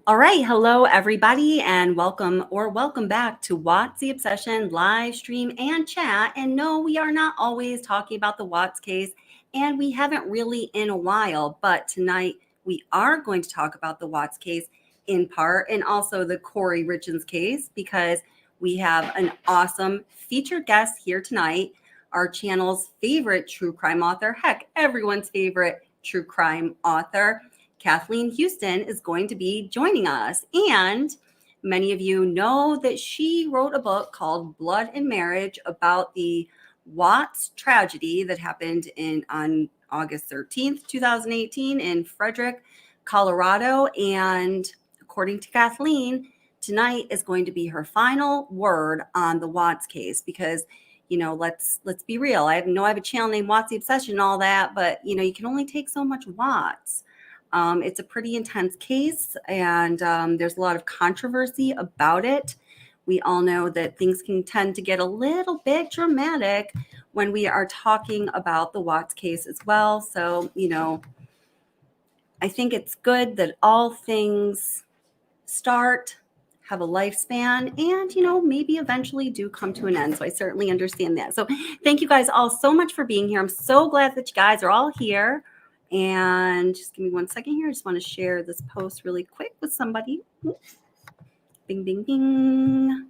All right. Hello, everybody, and welcome back to Watts the Obsession live stream and chat. And no, we are not always talking about the Watts case, and we haven't really in a while. But tonight we are going to talk about the Watts case in part, and also the Kouri Richins case, because we have an awesome featured guest here tonight, our channel's favorite true crime author, heck, everyone's favorite true crime author. Kathleen Hewtsen is going to be joining us. And many of you know that she wrote a book called Blood and Marriage about the Watts tragedy that happened on August 13th, 2018 in Frederick, Colorado. And according to Kathleen, tonight is going to be her final word on the Watts case because let's be real. I have a channel named Watts the Obsession and all that, but you can only take so much Watts. It's a pretty intense case, and there's a lot of controversy about it. We all know that things can tend to get a little bit dramatic when we are talking about the Watts case as well. So, I think it's good that all things start, have a lifespan, and, maybe eventually do come to an end. So I certainly understand that. So thank you guys all so much for being here. I'm so glad that you guys are all here. And just give me 1 second here. I just want to share this post really quick with somebody. Bing, bing, bing.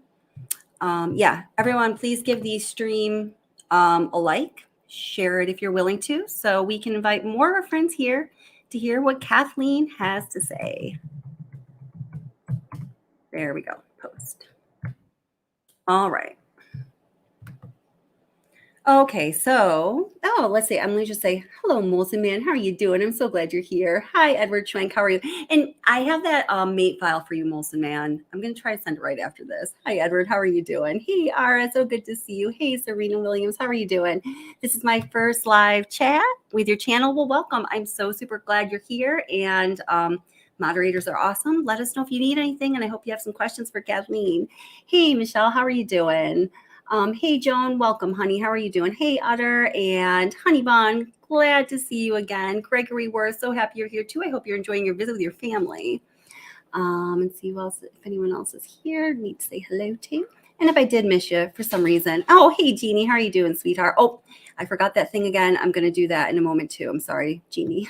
Everyone, please give the stream a like. Share it if you're willing to, so we can invite more of our friends here to hear what Kathleen has to say. There we go. Post. All right. Okay, so, let's see. I'm going to just say, hello, Molson Man. How are you doing? I'm so glad you're here. Hi, Edward Schwenk. How are you? And I have that mate file for you, Molson Man. I'm going to try to send it right after this. Hi, Edward. How are you doing? Hey, Ara. So good to see you. Hey, Serena Williams. How are you doing? This is my first live chat with your channel. Well, welcome. I'm so super glad you're here. And moderators are awesome. Let us know if you need anything. And I hope you have some questions for Kathleen. Hey, Michelle. How are you doing? Hey, Joan, welcome, honey. How are you doing? Hey, Utter and Honey Bun, glad to see you again. Gregory, we're so happy you're here too. I hope you're enjoying your visit with your family. And see who else, if anyone else is here, need to say hello to. And if I did miss you for some reason, hey, Jeannie, how are you doing, sweetheart? Oh, I forgot that thing again. I'm going to do that in a moment too. I'm sorry, Jeannie.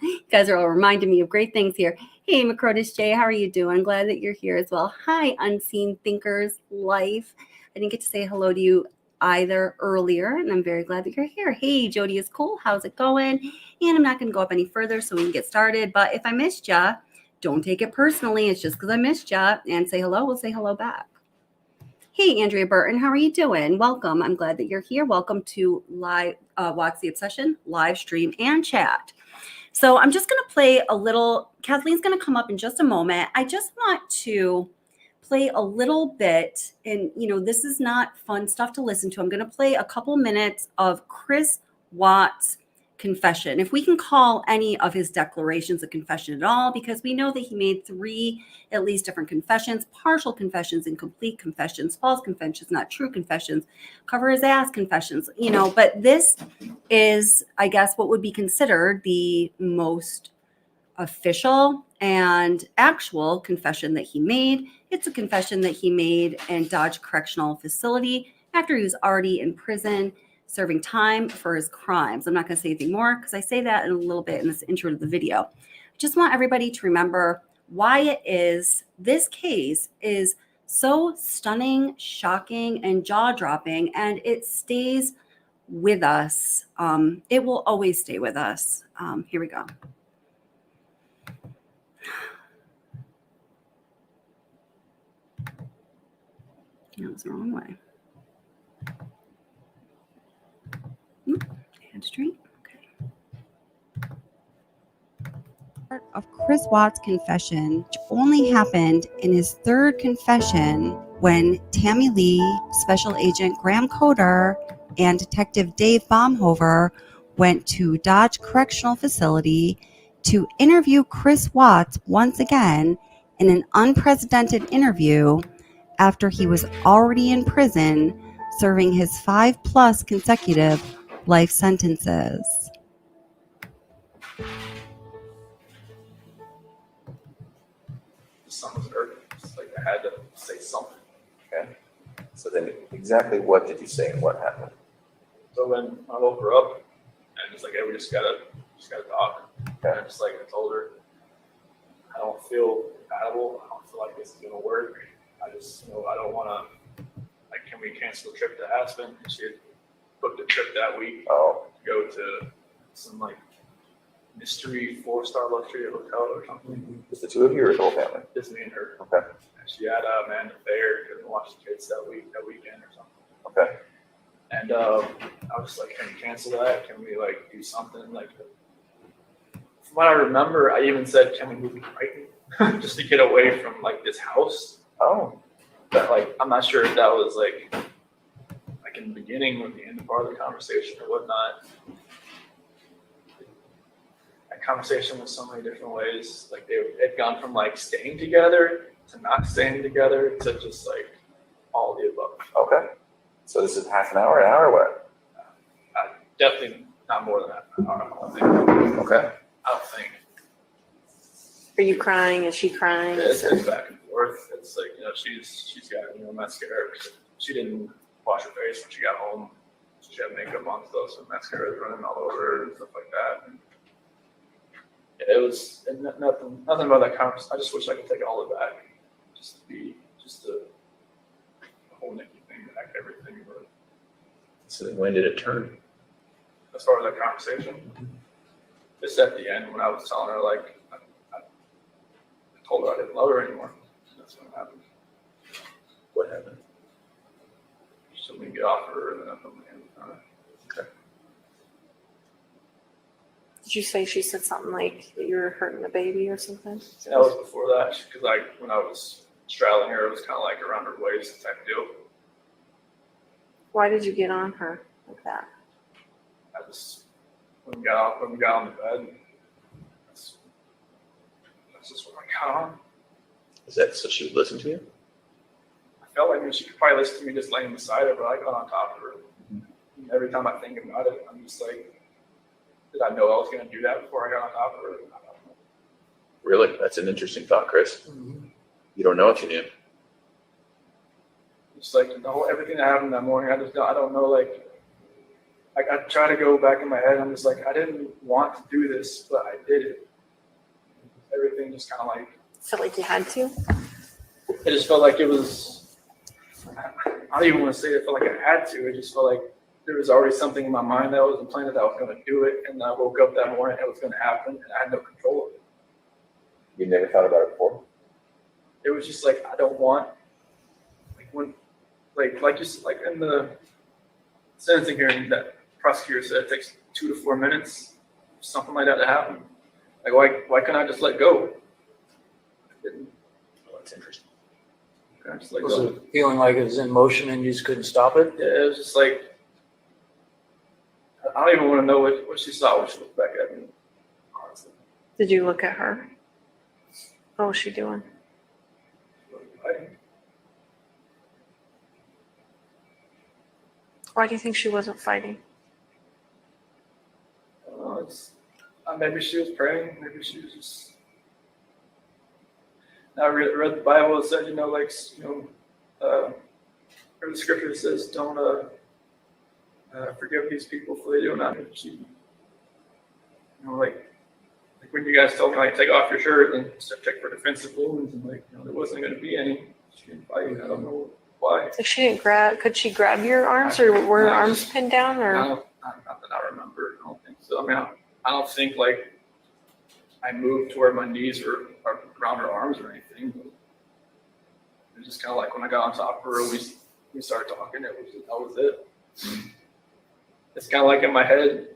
You guys are all reminding me of great things here. Hey, Macrotis J, how are you doing? Glad that you're here as well. Hi, Unseen Thinkers Life. I didn't get to say hello to you either earlier, and I'm very glad that you're here. Hey, Jody is cool. How's it going? And I'm not going to go up any further so we can get started. But if I missed you, don't take it personally. It's just because I missed you. And say hello. We'll say hello back. Hey, Andrea Burton, how are you doing? Welcome. I'm glad that you're here. Welcome to live Watts the Obsession live stream and chat. So I'm just going to play a little. Kathleen's going to come up in just a moment. I just want to play a little bit, and this is not fun stuff to listen to. I'm going to play a couple minutes of Chris Watts' confession, if we can call any of his declarations a confession at all, because we know that he made 3 at least different confessions: partial confessions, incomplete confessions, false confessions, not true confessions, cover his ass confessions, but this is, I guess, what would be considered the most official and actual confession that he made. It's a confession that he made in Dodge Correctional Facility after he was already in prison serving time for his crimes. I'm not going to say anything more because I say that in a little bit in this intro to the video. I just want everybody to remember why it is this case is so stunning, shocking, and jaw-dropping, and it stays with us. It will always stay with us. Here we go. That was the wrong way. Head straight. Okay. Part of Chris Watts' confession, which only happened in his 3rd confession when Tammy Lee, Special Agent Graham Coder, and Detective Dave Baumhover went to Dodge Correctional Facility to interview Chris Watts once again in an unprecedented interview after he was already in prison serving his 5+ consecutive life sentences. something was urgent. It's like I had to say something. Okay. So then exactly what did you say and what happened? So when I woke her up, and it's like, hey, we just gotta talk. Okay. And it's like I told her, I don't feel compatible. I don't feel like this is gonna work. I just, I don't wanna, like, can we cancel the trip to Aspen? And she had booked a trip that week Oh, to go to some like mystery 4-star luxury hotel or something. just the two of you or the whole family? Just me and her. Okay. And she had Amanda Fair, couldn't watch the kids that weekend or something. Okay. And I was like, can we cancel that? Can we like do something? Like, from what I remember, I even said, can we move to Brighton just to get away from like this house? Oh, But like, I'm not sure if that was like in the beginning or the end of part of the conversation or whatnot. That conversation was so many different ways. Like they had gone from like staying together to not staying together to just like all the above. okay. So this is half an hour, what? Definitely not more than that. I don't think. Okay. I don't think. Are you crying? Is she crying? It's back and forth. It's like, she's got, mascara. She didn't wash her face when she got home. She had makeup on still, so mascara is running all over her and stuff like that. And yeah, it was nothing about that conversation. I just wish I could take all of it back. Just the whole Nikki thing, back everything. But So then when did it turn? as far as that conversation, just at the end when I was telling her, like, I told her I didn't love her anymore. That's what happened. What happened? She told me to get off her, and then I put my hands on her. Okay. Did you say she said something like that you were hurting the baby or something? That was before that, because like when I was straddling her, it was kind of like around her waist type deal. Why did you get on her like that? I just when we got on the bed, that's just what I got on. Is that so she would listen to you? I felt like she could probably listen to me just laying beside her, but I got on top of her. And every time I think about it, I'm just like, did I know I was going to do that before I got on top of her? I don't know. Really? That's an interesting thought, Chris. You don't know if you knew. Just like everything that happened that morning, I don't know, like I try to go back in my head. I'm just like, I didn't want to do this, but I did it. Everything just kind of like. Felt like you had to? It just felt like it was. I don't even want to say it felt like I had to. It just felt like there was already something in my mind that was implanted that I was going to do it, and I woke up that morning, it was going to happen, and I had no control of it. You never thought about it before? It was just like I don't want, like when, like just like in the sentencing hearing that prosecutor said it takes 2 to 4 minutes, something like that to happen. Like why can't I just let go? I didn't. Oh, that's interesting. I just let Was go. it feeling like it was in motion and you just couldn't stop it? Yeah, it was just like I don't even want to know what she saw when she looked back at me. Honestly, Did you look at her? What was she doing? Why do you think she wasn't fighting? Maybe she was praying. Maybe she was just. I read the Bible. It said, the scripture says, "Don't forgive these people for they do not know what you." Like when you guys told me like take off your shirt and check for defensive wounds, and there wasn't going to be any. She didn't fight. I don't know why. Like she didn't grab. Could she grab your arms, or were her arms pinned down, or? Not that I remember. I don't think so. I mean, I don't think like I moved to where my knees were around her arms or anything. But it was just kind of like when I got on top of her, we started talking. That was it. It's kind of like in my head,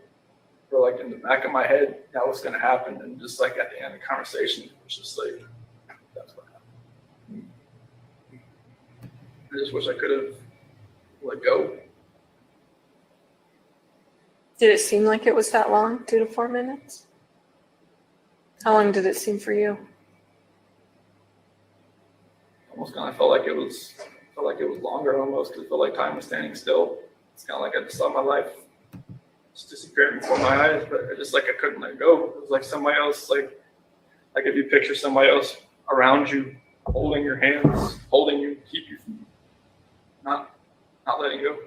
or like in the back of my head, that was going to happen. And just like at the end of the conversation, it was just like, that's what happened. I just wish I could have let go. Did it seem like it was that long, 2 to 4 minutes? How long did it seem for you? Almost kind of felt like it was longer almost. It felt like time was standing still. It's kind of like I just saw my life just disappearing before my eyes, but it just like I couldn't let go. It was like somebody else, like if you picture somebody else around you holding your hands, holding you, keep you from not letting go.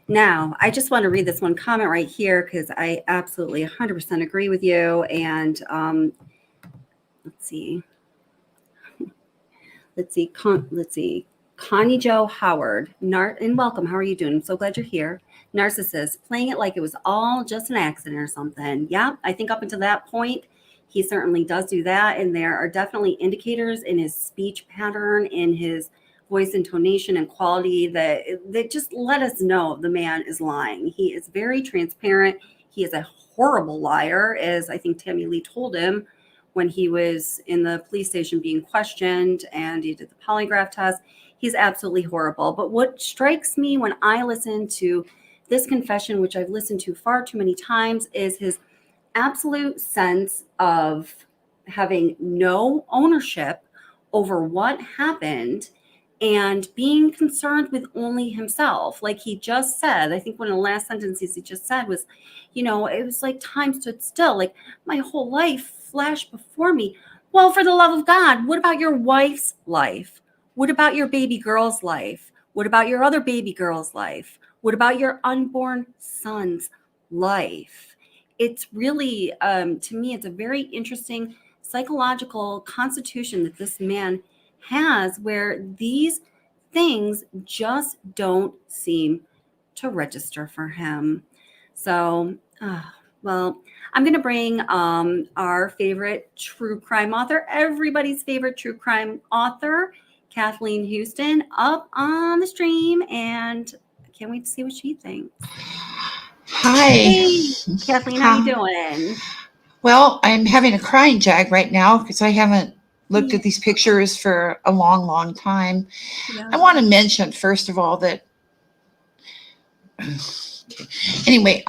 Now, I just want to read this one comment right here because I absolutely 100% agree with you. And let's see. Connie Joe Howard, and welcome. How are you doing? I'm so glad you're here. Narcissist, playing it like it was all just an accident or something. Yeah, I think up until that point, he certainly does do that. And there are definitely indicators in his speech pattern, in his voice intonation and quality that just let us know the man is lying. He is very transparent. He is a horrible liar, as I think Tammy Lee told him when he was in the police station being questioned and he did the polygraph test. He's absolutely horrible. But what strikes me when I listen to this confession, which I've listened to far too many times, is his absolute sense of having no ownership over what happened and being concerned with only himself. Like he just said, I think one of the last sentences he just said was, it was like time stood still. Like my whole life flashed before me. Well, for the love of God, what about your wife's life? What about your baby girl's life? What about your other baby girl's life? What about your unborn son's life? It's really, to me, it's a very interesting psychological constitution that this man has where these things just don't seem to register for him. So, well, I'm going to bring our favorite true crime author, everybody's favorite true crime author, Kathleen Hewtsen, up on the stream, and I can't wait to see what she thinks. Hi. Hey, Kathleen, how you doing? Well, I'm having a crying jag right now because I haven't looked at these pictures for a long, long time. Yeah. I want to mention, first of all, that anyway,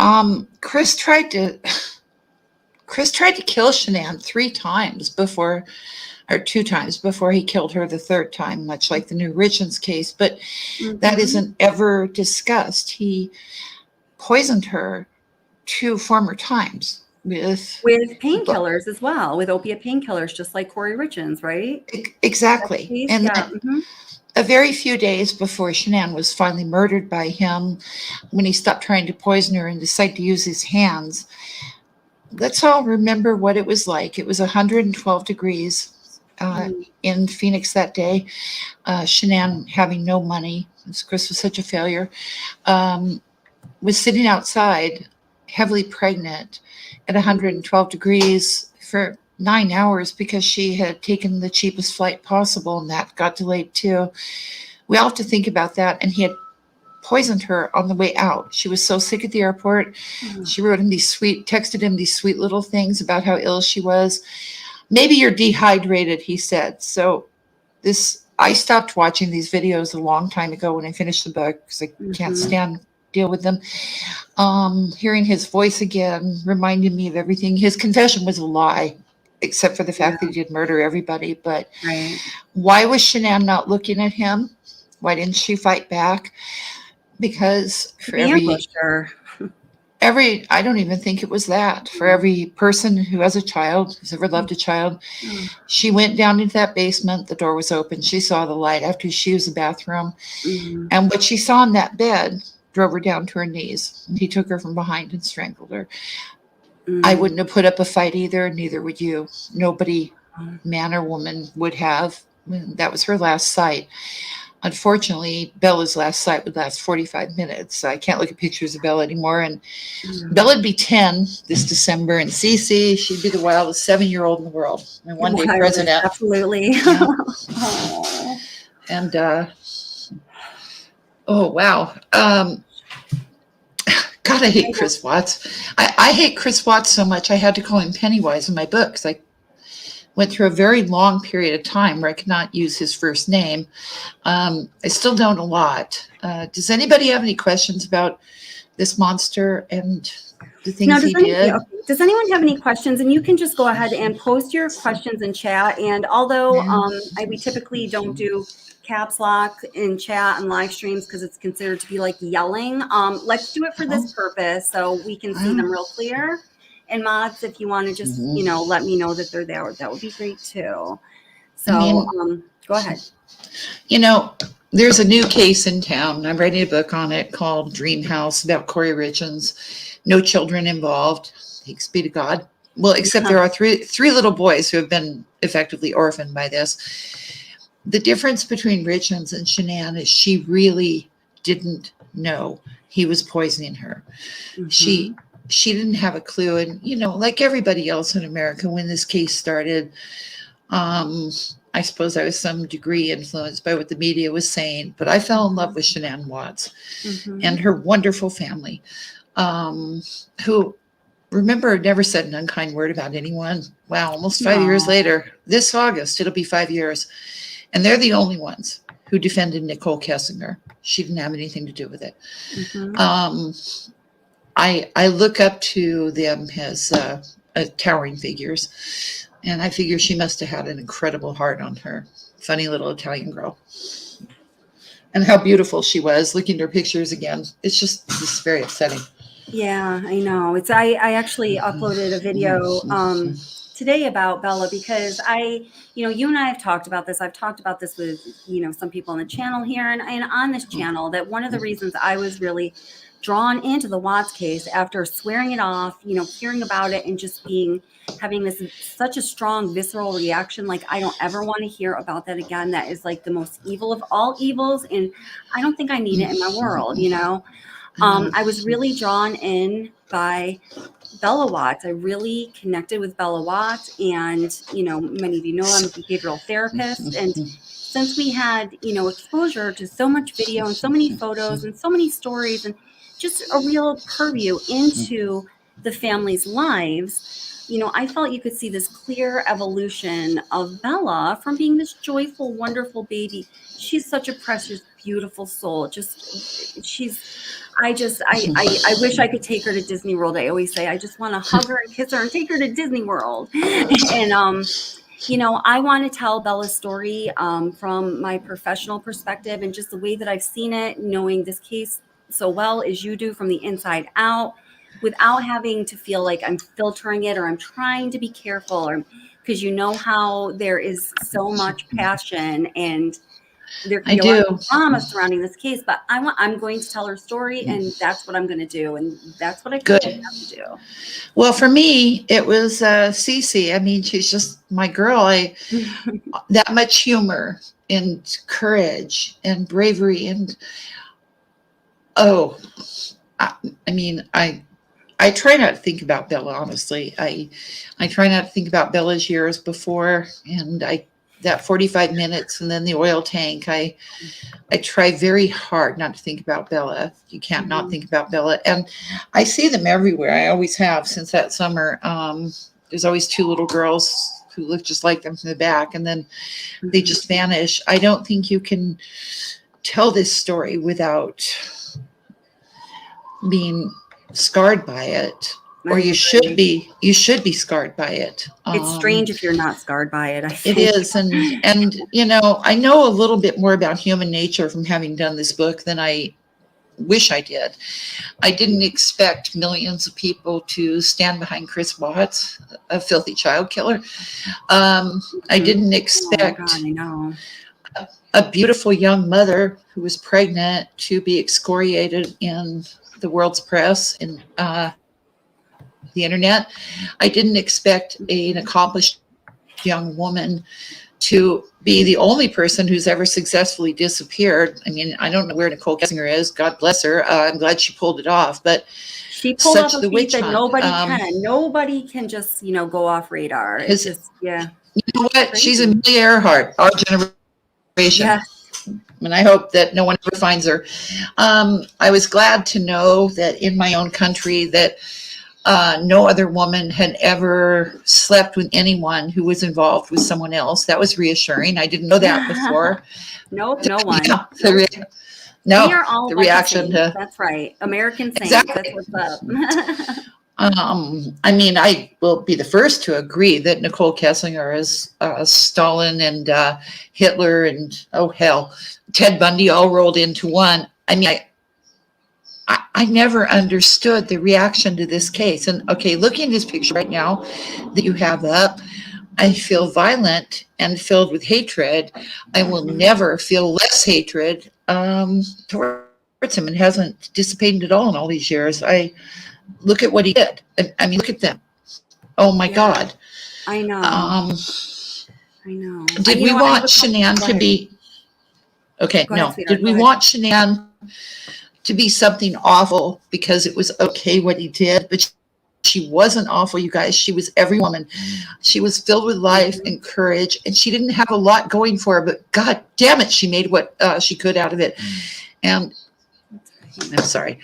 Chris tried to kill Shanann 3 times before, or 2 times before he killed her the 3rd time, much like the new Richins case, but that isn't ever discussed. He poisoned her 2 former times with painkillers as well, with opiate painkillers, just like Kouri Richins, right? Exactly. And a very few days before Shanann was finally murdered by him, when he stopped trying to poison her and decided to use his hands, let's all remember what it was like. It was 112 degrees in Phoenix that day. Shanann, having no money, because Chris was such a failure, was sitting outside, heavily pregnant, at 112 degrees for 9 hours because she had taken the cheapest flight possible, and that got delayed too. We all have to think about that. And he had poisoned her on the way out. She was so sick at the airport. She wrote him texted him these sweet little things about how ill she was. Maybe you're dehydrated, he said. So I stopped watching these videos a long time ago when I finished the book because I can't deal with them. Hearing his voice again reminded me of everything. His confession was a lie, except for the fact that he did murder everybody. But why was Shanann not looking at him? Why didn't she fight back? Because for I don't even think it was that. For every person who has a child, who's ever loved a child, she went down into that basement. The door was open. She saw the light after she used the bathroom. And what she saw in that bed drove her down to her knees. He took her from behind and strangled her. I wouldn't have put up a fight either. Neither would you. Nobody, man or woman, would have. That was her last sight. Unfortunately, Bella's last sight would last 45 minutes. So I can't look at pictures of Bella anymore. And Bella'd be 10 this December. And Cece, she'd be the wildest 7-year-old in the world. And one day president. Absolutely. Yeah. And, oh, wow. God, I hate Chris Watts. I hate Chris Watts so much, I had to call him Pennywise in my book because I went through a very long period of time where I could not use his first name. I still don't a lot. Does anybody have any questions about this monster and the things he did? Does anyone have any questions? And you can just go ahead and post your questions in chat. And although we typically don't do caps lock in chat and live streams because it's considered to be like yelling, let's do it for this purpose so we can see them real clear. And mods, if you want to just, let me know that they're there, that would be great too. So, I mean, go ahead. you know, there's a new case in town. I'm writing a book on it called Dream House about Kouri Richins. No children involved. Thanks be to God. Well, except there are three little boys who have been effectively orphaned by this. The difference between Richins and Shanann is she really didn't know he was poisoning her. She didn't have a clue. And, you know, like everybody else in America, when this case started, I suppose I was some degree influenced by what the media was saying, but I fell in love with Shanann Watts and her wonderful family, who, remember, never said an unkind word about anyone. Wow, almost 5 years later, this August, it'll be 5 years. And they're the only ones who defended Nicole Kessinger. She didn't have anything to do with it. I look up to them as towering figures. And I figure she must have had an incredible heart on her. Funny little Italian girl. And how beautiful she was. Looking at her pictures again, it's just very upsetting. Yeah, I know. I actually uploaded a video today about Bella because you and I have talked about this. I've talked about this with, some people on the channel here and on this channel, that one of the reasons I was really drawn into the Watts case after swearing it off, hearing about it and just having such a strong visceral reaction. Like, I don't ever want to hear about that again. That is like the most evil of all evils. And I don't think I need it in my world, I was really drawn in by Bella Watts. I really connected with Bella Watts, and many of you know I'm a behavioral therapist, and since we had exposure to so much video and so many photos and so many stories and just a real purview into the family's lives, I felt you could see this clear evolution of Bella from being this joyful, wonderful baby. She's such a precious, beautiful soul. I wish I could take her to Disney World. I always say, I just want to hug her and kiss her and take her to Disney World. And, I want to tell Bella's story from my professional perspective and just the way that I've seen it, knowing this case so well as you do from the inside out, without having to feel like I'm filtering it or I'm trying to be careful, or because how there is so much passion and there can be a lot of drama surrounding this case, but I'm going to tell her story, and that's what I'm going to do, and that's what I feel like I have to do. Well, for me, it was Cece. I mean, she's just my girl. That much humor and courage and bravery, and I try not to think about Bella, honestly. I try not to think about Bella's years before, and that 45 minutes and then the oil tank. I try very hard not to think about Bella. You can't not think about Bella. And I see them everywhere. I always have since that summer. There's always two little girls who look just like them from the back, and then they just vanish. I don't think you can tell this story without being scarred by it. Or you should be scarred by it. It's strange if you're not scarred by it. I think. It is. And I know a little bit more about human nature from having done this book than I wish I did. I didn't expect millions of people to stand behind Chris Watts, a filthy child killer. I didn't expect a beautiful young mother who was pregnant to be excoriated in the world's press and the internet. I didn't expect an accomplished young woman to be the only person who's ever successfully disappeared. I mean, I don't know where Nicole Kessinger is. God bless her. I'm glad she pulled it off. But she pulled off a feat that nobody can. Nobody can just, go off radar. It's just, yeah. You know what? Crazy. She's Amelia Earhart, our generation. Yes. And I hope that no one ever finds her. I was glad to know that in my own country that no other woman had ever slept with anyone who was involved with someone else. That was reassuring. I didn't know that before. Nope, no one. Yeah, we are all the reaction to that's right. American saints. Exactly. That's what's up. I mean, I will be the first to agree that Nicole Kessinger is Stalin and Hitler and Ted Bundy all rolled into one. I mean, I never understood the reaction to this case. And okay, looking at this picture right now that you have up, I feel violent and filled with hatred. I will never feel less hatred towards him, and hasn't dissipated at all in all these years. I look at what he did. I mean, look at them. Oh my Yeah. God. I know. I know. Did we want Shanann to be, okay, Go ahead, no. sweetheart, Did we go ahead. want Shanann to be something awful because it was okay what he did? But she wasn't awful, you guys. She was every woman. She was filled with life and courage, and she didn't have a lot going for her, but God damn it, she made what she could out of it. And I'm sorry.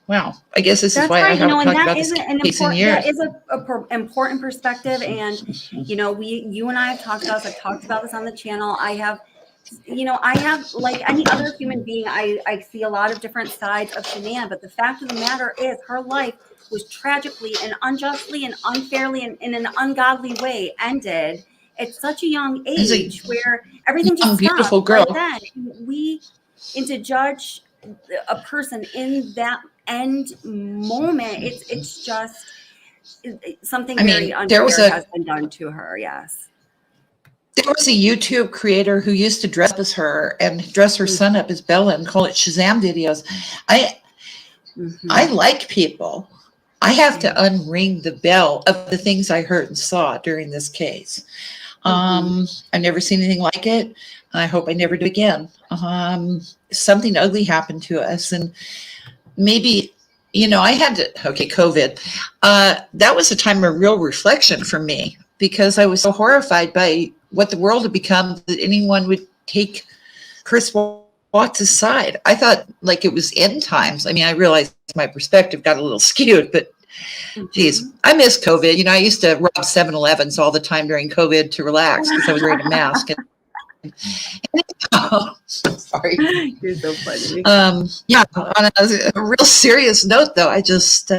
Wow, I guess this is why I haven't talked about this case in years. That is a important perspective, and you and I have talked about this. I've talked about this on the channel. I have like any other human being, I see a lot of different sides of Shanann, but the fact of the matter is her life was tragically and unjustly and unfairly and in an ungodly way ended at such a young age where everything just stopped. Beautiful girl. Right then, and to judge a person in that end moment, it's just something very unfair has been done to her. Yes. There was a YouTube creator who used to dress up as her and dress her son up as Bella and call it Shazam videos. I like people. I have to unring the bell of the things I heard and saw during this case. I've never seen anything like it, and I hope I never do again. Something ugly happened to us, and maybe, I had to, COVID. That was a time of real reflection for me, because I was so horrified by what the world had become that anyone would take Chris Watts' side. I thought like it was end times. I mean, I realized my perspective got a little skewed, but geez, I miss COVID. I used to rob 7-Elevens all the time during COVID to relax because I was wearing a mask. Sorry. You're so funny. Yeah, on a real serious note, though, I just,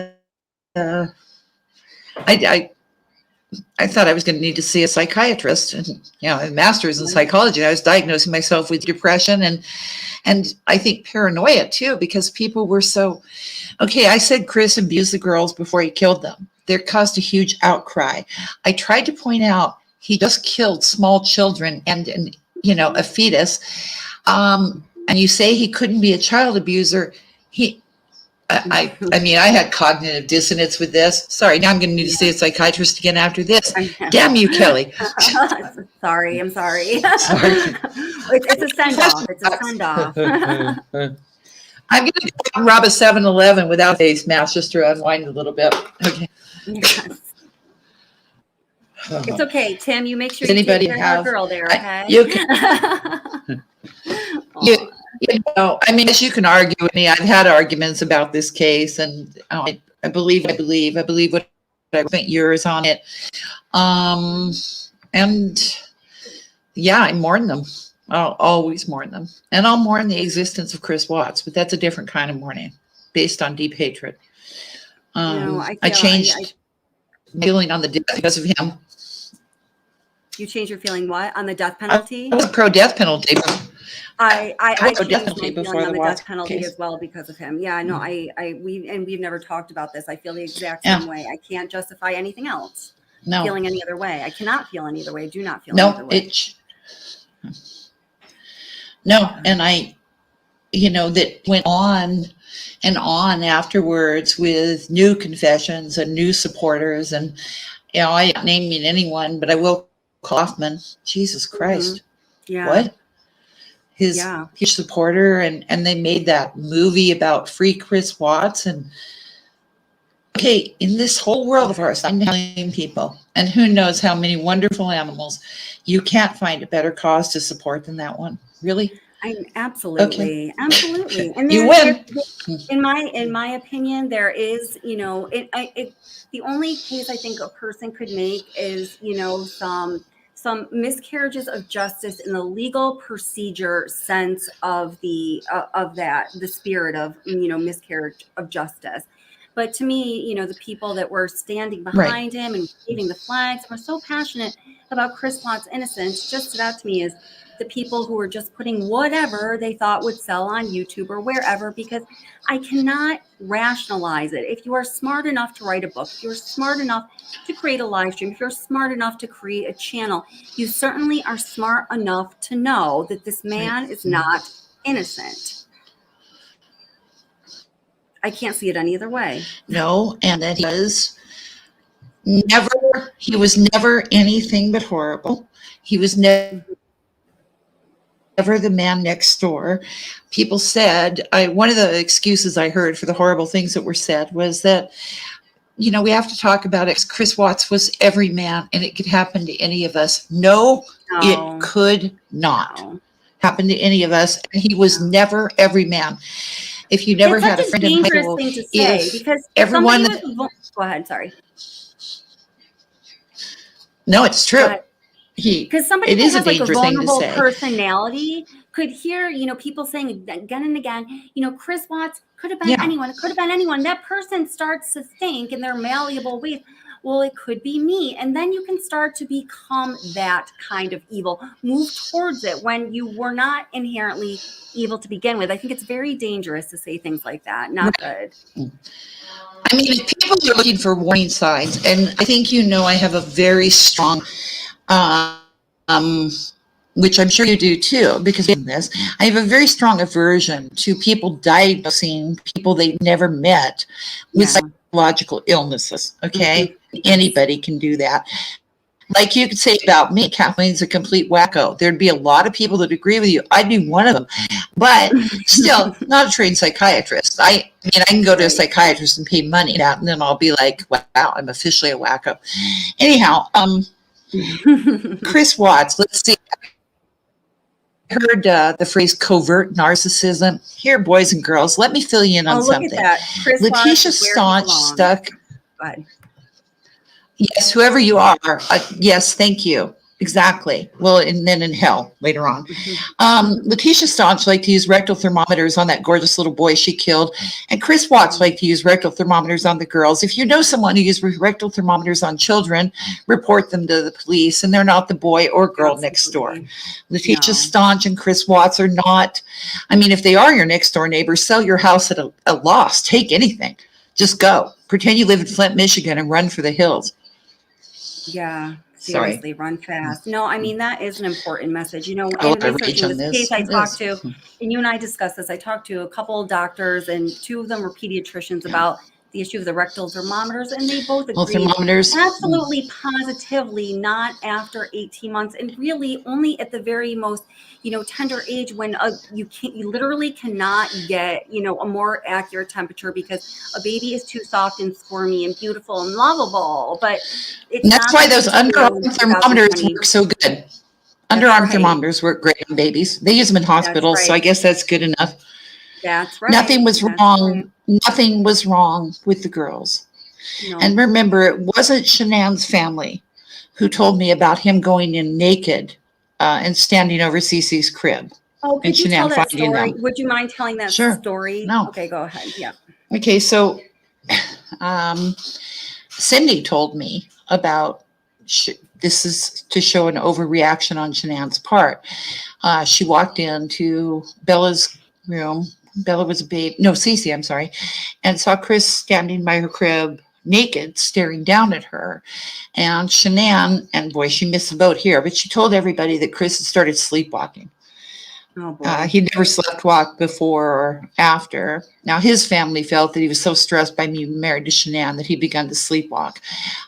I thought I was going to need to see a psychiatrist, and a master's in psychology. I was diagnosing myself with depression and I think paranoia too, because people were so, okay, I said Chris abused the girls before he killed them. They caused a huge outcry. I tried to point out he just killed small children and a fetus. And you say he couldn't be a child abuser. I mean, I had cognitive dissonance with this. Sorry, now I'm going to need to see a psychiatrist again after this. Damn you, Kelly. Sorry, I'm sorry. Sorry. It's a send-off. It's a send-off. I'm going to go and rob a 7-Eleven without a face mask just to unwind a little bit. Okay. Yes. It's okay, Tim. You make sure Does you anybody take care of have- our girl there, okay? you can- I mean, as you can argue with me, I've had arguments about this case, and I believe what I spent years on it. And yeah, I mourn them. I'll always mourn them. And I'll mourn the existence of Chris Watts, but that's a different kind of mourning based on deep hatred. I changed feeling on the death because of him. You changed your feeling what on the death penalty? I was pro death penalty. I was changed death my penalty feeling before on the the Watts death penalty case. as well because of him. Yeah, no, we've never talked about this. I feel the exact Yeah. same way. I can't justify anything else. No, Feeling any other way. I cannot feel any other way. Do not feel any other no, way. and that went on and on afterwards with new confessions and new supporters. And, I ain't naming anyone, but I will call Kaufman. Jesus Christ. Yeah. What? His supporter. And they made that movie about free Chris Watts. And okay, in this whole world of ours, 9 million people, and who knows how many wonderful animals, you can't find a better cause to support than that one. Really? Absolutely. And You win. In my opinion, there is, the only case I think a person could make is, some miscarriages of justice in the legal procedure sense of the spirit of, miscarriage of justice. But to me, the people that were standing behind him and waving the flags were so passionate about Chris Watts' innocence. Just stood out to me as the people who are just putting whatever they thought would sell on YouTube or wherever, because I cannot rationalize it. If you are smart enough to write a book, if you're smart enough to create a live stream, if you're smart enough to create a channel, you certainly are smart enough to know that this man is not innocent. I can't see it any other way. No, and that he was never anything but horrible. He was never the man next door. People said, one of the excuses I heard for the horrible things that were said was that, we have to talk about it. Chris Watts was every man and it could happen to any of us. No, it could not happen to any of us. And he was never every man. If you never had a friend in high school, thing to say, because everyone, go ahead, sorry. No, it's true. Because somebody who has like a vulnerable personality could hear, people saying again and again, Chris Watts could have been anyone. It could have been anyone. That person starts to think in their malleable ways, well, it could be me. And then you can start to become that kind of evil, move towards it when you were not inherently evil to begin with. I think it's very dangerous to say things like that. Not good. I mean, if people are looking for warning signs, and I think I have a very strong, which I'm sure you do too, because in this, I have a very strong aversion to people diagnosing people they've never met with psychological illnesses. Okay, anybody can do that. Like you could say about me, Kathleen's a complete wacko. There'd be a lot of people that agree with you. I'd be one of them, but still not a trained psychiatrist. I can go to a psychiatrist and pay money out, and then I'll be like, wow, I'm officially a wacko. Anyhow, Chris Watts, let's see. I heard the phrase covert narcissism. Here, boys and girls, let me fill you in on something. Look at that. Chris Letitia Staunch stuck. Yes, whoever you are. Yes, thank you. Exactly. Well, and then in hell later on. Letitia Staunch liked to use rectal thermometers on that gorgeous little boy she killed. And Chris Watts liked to use rectal thermometers on the girls. If you know someone who uses rectal thermometers on children, report them to the police. And they're not the boy or girl next door. Letitia Staunch and Chris Watts are not. If they are your next door neighbors, sell your house at a loss. Take anything. Just go. Pretend you live in Flint, Michigan and run for the hills. Yeah. Seriously, run fast. No, that is an important message. In researching this case I talked to, and you and I discussed this, I talked to a couple of doctors, and two of them were pediatricians about the issue of the rectal thermometers, and they both agreed absolutely positively not after 18 months, and really only at the very most tender age, when you literally cannot get a more accurate temperature, because a baby is too soft and squirmy and beautiful and lovable. But that's why those underarm thermometers work so good. Underarm thermometers work great on babies. They use them in hospitals, so I guess that's good enough. That's right. Nothing was wrong. Right. Nothing was wrong with the girls. No. And remember, it wasn't Shanann's family who told me about him going in naked and standing over Cece's crib. Oh, could you tell that story? Would you mind telling that story? No. Okay, go ahead. Yeah. Okay, so Cindy told me about this is to show an overreaction on Shanann's part. She walked into Bella's room. Bella was a babe. No, Cece, I'm sorry. And saw Chris standing by her crib naked, staring down at her. And Shanann, and boy, she missed the boat here, but she told everybody that Chris had started sleepwalking. Oh, boy. He never sleepwalked before or after. Now, his family felt that he was so stressed by being married to Shanann that he begun to sleepwalk.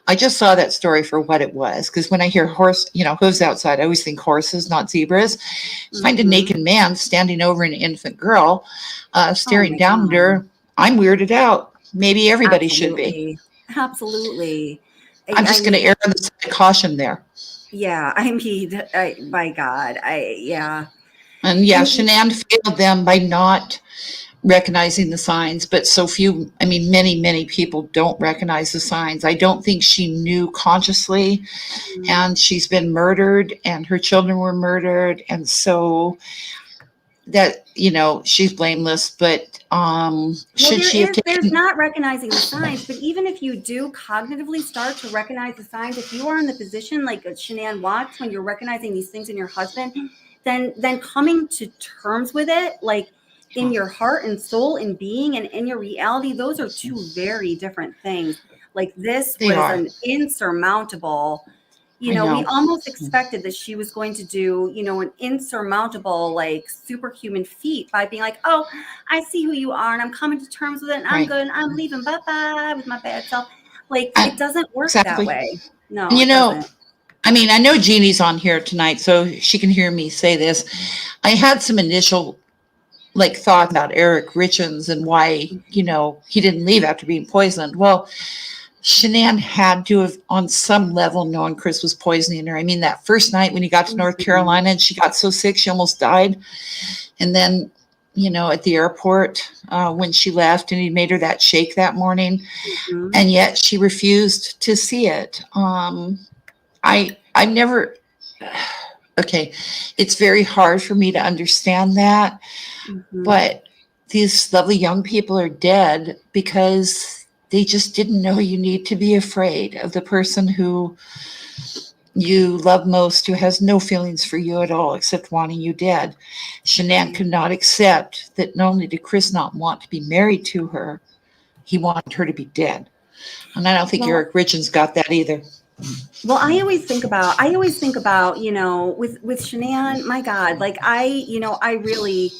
I just saw that story for what it was, because when I hear hooves outside, I always think horses, not zebras. Find a naked man standing over an infant girl, staring down at her. I'm weirded out. Maybe everybody should be. Absolutely. I'm just going to err on the side of caution there. Yeah, by God, yeah. And Shanann failed them by not recognizing the signs, but so few, many people don't recognize the signs. I don't think she knew consciously, and she's been murdered and her children were murdered. And so that, she's blameless, but there's not recognizing the signs, but even if you do cognitively start to recognize the signs, if you are in the position like Shanann Watts, when you're recognizing these things in your husband, then coming to terms with it, like in your heart and soul and being and in your reality, those are two very different things. Like this They was are. an insurmountable, I know. we almost expected that she was going to do, an insurmountable, like superhuman feat by being like, oh, I see who you are and I'm coming to terms with it and I'm Right. good and I'm leaving, bye-bye with my bad self. Like I- it doesn't work exactly. that way. No, And it doesn't. I mean, I know Jeannie's on here tonight, so she can hear me say this. I had some initial thought about Eric Richins and why, he didn't leave after being poisoned. Well, Shanann had to have, on some level, known Chris was poisoning her. I mean, that first night when he got to North Carolina and she got so sick, she almost died. And then, at the airport, when she left and he made her that shake that morning, and yet she refused to see it. I never, okay, it's very hard for me to understand that, but these lovely young people are dead because they just didn't know you need to be afraid of the person who you love most, who has no feelings for you at all except wanting you dead. Shanann could not accept that not only did Chris not want to be married to her, he wanted her to be dead. And I don't think Eric Richins got that either. Well, I always think about, with Shanann, my God, like I really,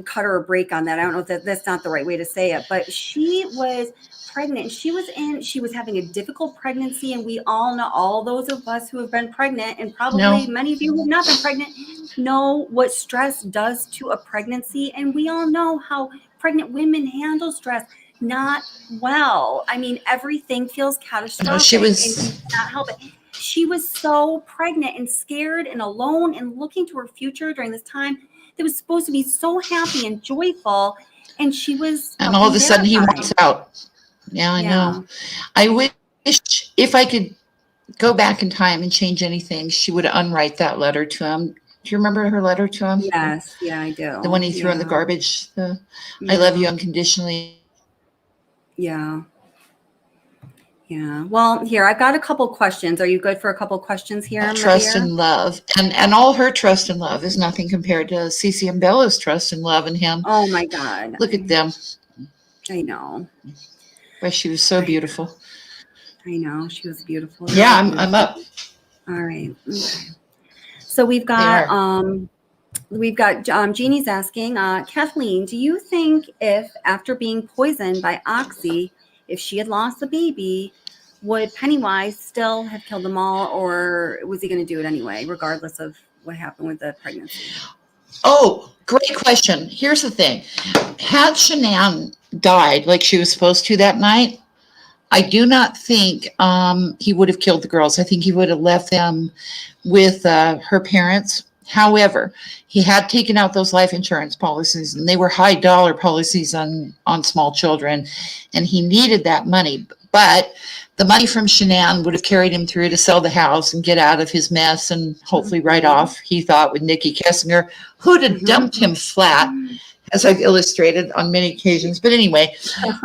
cut her a break on that. I don't know if that's not the right way to say it, but she was pregnant. She was having a difficult pregnancy. And we all know, all those of us who have been pregnant, and probably many of you who have not been pregnant, know what stress does to a pregnancy. And we all know how pregnant women handle stress. Not well. I mean, everything feels catastrophic. No, she was, and you cannot help it. She was so pregnant and scared and alone and looking to her future during this time that was supposed to be so happy and joyful. And she was, and all of a sudden he wants out. Yeah, I know. I wish if I could go back in time and change anything, she would unwrite that letter to him. Do you remember her letter to him? Yes. Yeah, I do. The one he threw in the garbage. I love you unconditionally. Yeah. Yeah. Well, here, I've got a couple questions. Are you good for a couple questions here? Trust and love. And all her trust and love is nothing compared to Cece and Bella's trust and love in him. Oh my God. Look at them. I know. But she was so beautiful. I know. She was beautiful. Yeah, I'm up. All right. Okay. So we've got Jeannie's asking, Kathleen, do you think if after being poisoned by Oxy, if she had lost the baby, would Pennywise still have killed them all, or was he going to do it anyway, regardless of what happened with the pregnancy? Oh, great question. Here's the thing. Had Shanann died like she was supposed to that night, I do not think he would have killed the girls. I think he would have left them with her parents. However, he had taken out those life insurance policies, and they were high dollar policies on small children, and he needed that money. But the money from Shanann would have carried him through to sell the house and get out of his mess and hopefully write off, he thought, with Nikki Kessinger, who'd have dumped him flat, as I've illustrated on many occasions. But anyway,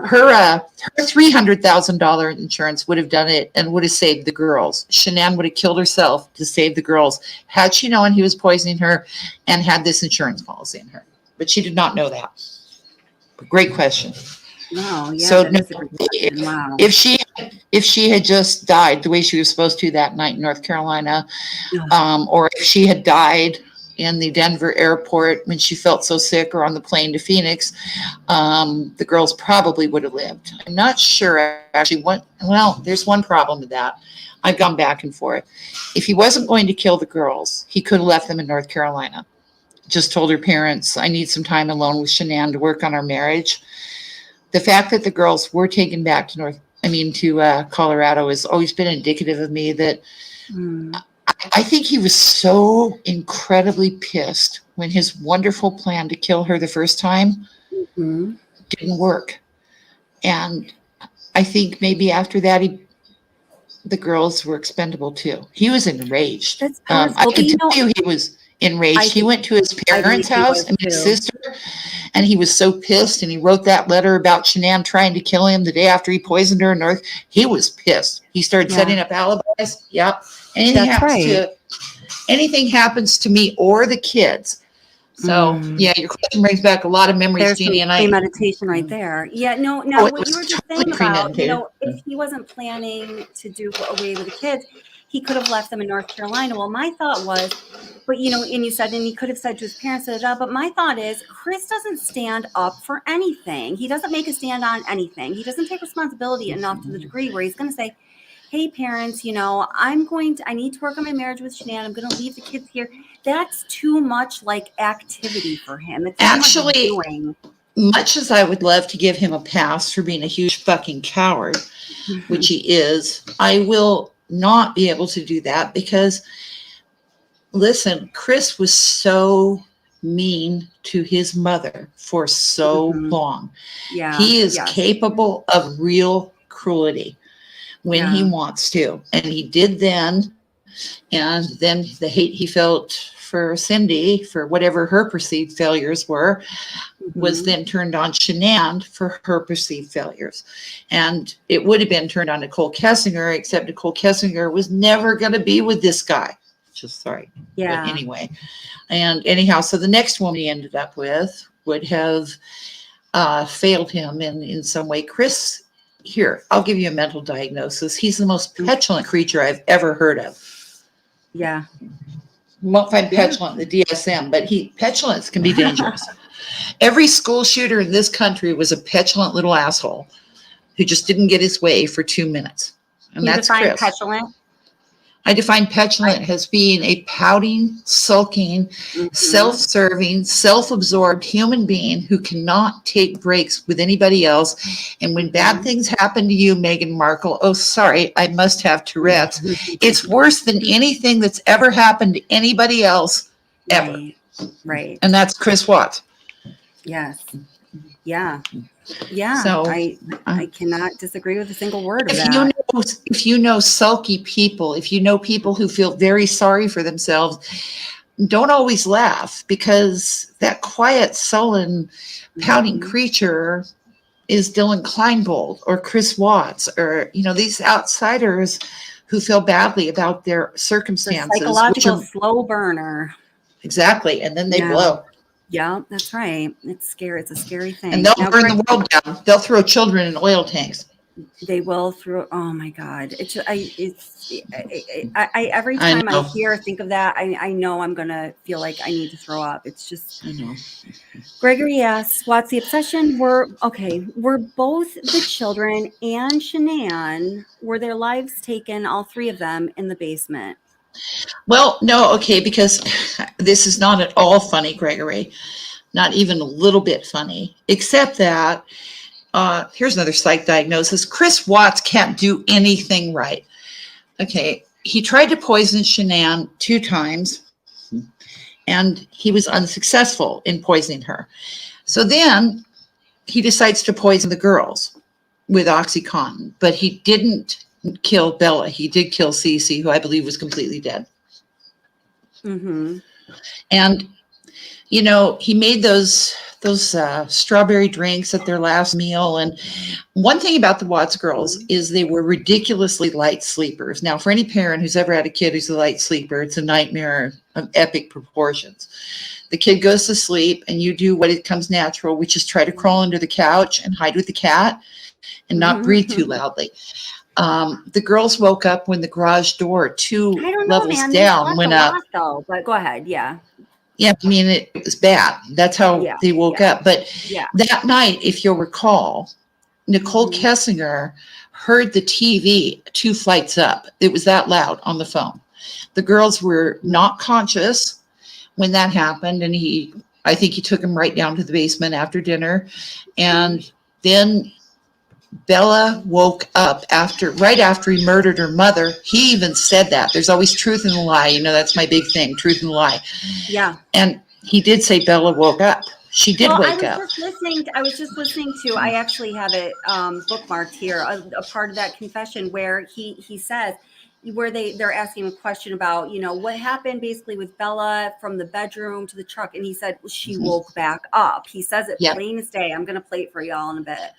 her $300,000 insurance would have done it and would have saved the girls. Shanann would have killed herself to save the girls had she known he was poisoning her and had this insurance policy in her. But she did not know that. Great question. Wow. Yeah. So Wow. if she had just died the way she was supposed to that night in North Carolina, or if she had died in the Denver airport when she felt so sick, or on the plane to Phoenix, the girls probably would have lived. I'm not sure actually there's one problem with that. I've gone back and forth. If he wasn't going to kill the girls, he could have left them in North Carolina. Just told her parents, I need some time alone with Shanann to work on our marriage. The fact that the girls were taken back to Colorado has always been indicative of me that I think he was so incredibly pissed when his wonderful plan to kill her the first time didn't work. And I think maybe after that, the girls were expendable too. He was enraged. I can tell you he was enraged. He went to his parents' house and his sister, and he was so pissed, and he wrote that letter about Shanann trying to kill him the day after he poisoned her in North. He was pissed. He started setting up alibis. Yep. Anything happens to anything happens to me or the kids. So yeah, your question brings back a lot of memories, There's some Jeannie, and I. premeditation right there. Yeah, no, Oh, now it what you was were just totally saying about, premeditated. if he wasn't planning to do away with the kids, he could have left them in North Carolina. Well, my thought was, but and you said, and he could have said to his parents, but my thought is, Chris doesn't stand up for anything. He doesn't make a stand on anything. He doesn't take responsibility enough to the degree where he's going to say, hey, parents, I need to work on my marriage with Shanann. I'm going to leave the kids here. That's too much like activity for him. It's too much Actually, doing. much as I would love to give him a pass for being a huge fucking coward, which he is, I will not be able to do that because, listen, Chris was so mean to his mother for so long. Yeah. He is capable of real cruelty when he wants to. And he did then. And then the hate he felt for Cindy, for whatever her perceived failures were, was then turned on Shanann for her perceived failures. And it would have been turned on Nicole Kessinger, except Nicole Kessinger was never going to be with this guy. Just sorry. Yeah. But anyway. And anyhow, so the next woman he ended up with would have failed him in some way. Chris, here, I'll give you a mental diagnosis. He's the most petulant creature I've ever heard of. Yeah. You won't find petulant in the DSM, but petulance can be dangerous. Every school shooter in this country was a petulant little asshole who just didn't get his way for 2 minutes. And You that's define Chris. petulant? I define petulant as being a pouting, sulking, self-serving, self-absorbed human being who cannot take breaks with anybody else. And when bad things happen to you, Meghan Markle, oh, sorry, I must have Tourette's. It's worse than anything that's ever happened to anybody else ever. Right. And that's Chris Watts. Yes. Yeah. Yeah. So, I cannot disagree with a single word of If that. you know sulky people, if you know people who feel very sorry for themselves, don't always laugh, because that quiet, sullen, pouting creature is Dylan Kleinbold or Chris Watts, or these outsiders who feel badly about their circumstances. The psychological slow burner. Exactly, and then they blow. Yeah, that's right. It's scary. It's a scary thing. And they'll burn the world down. They'll throw children in oil tanks. They will through. Oh my God! Every time I hear or think of that, I know I'm gonna feel like I need to throw up. It's just. I know. Gregory asks, "What's the obsession?" Were both the children and Shanann, were their lives taken, all three of them, in the basement? Well, no, okay, because this is not at all funny, Gregory. Not even a little bit funny, except that here's another psych diagnosis. Chris Watts can't do anything right. Okay, he tried to poison Shanann 2 times, and he was unsuccessful in poisoning her. So then he decides to poison the girls with OxyContin, but he didn't kill Bella. He did kill Cece, who I believe was completely dead. And he made those strawberry drinks at their last meal. And one thing about the Watts girls is they were ridiculously light sleepers. Now, for any parent who's ever had a kid who's a light sleeper, it's a nightmare of epic proportions. The kid goes to sleep, and you do what it comes natural, which is try to crawl under the couch and hide with the cat and not breathe too loudly. The girls woke up when the garage door 2 levels down went up. Though, but go ahead. Yeah. Yeah, I mean, it was bad. That's how they woke up. But that night, if you'll recall, Nicole Kessinger heard the TV 2 flights up. It was that loud on the phone. The girls were not conscious when that happened. And I think he took them right down to the basement after dinner. And then Bella woke up right after he murdered her mother. He even said that. There's always truth in the lie. That's my big thing, truth in the lie. Yeah. And he did say Bella woke up. She did wake up. I was just listening to, I actually have it bookmarked here, a part of that confession where he says, where they're asking a question about, what happened basically with Bella from the bedroom to the truck. And he said, she woke back up. He says it plain as day. I'm going to play it for y'all in a bit.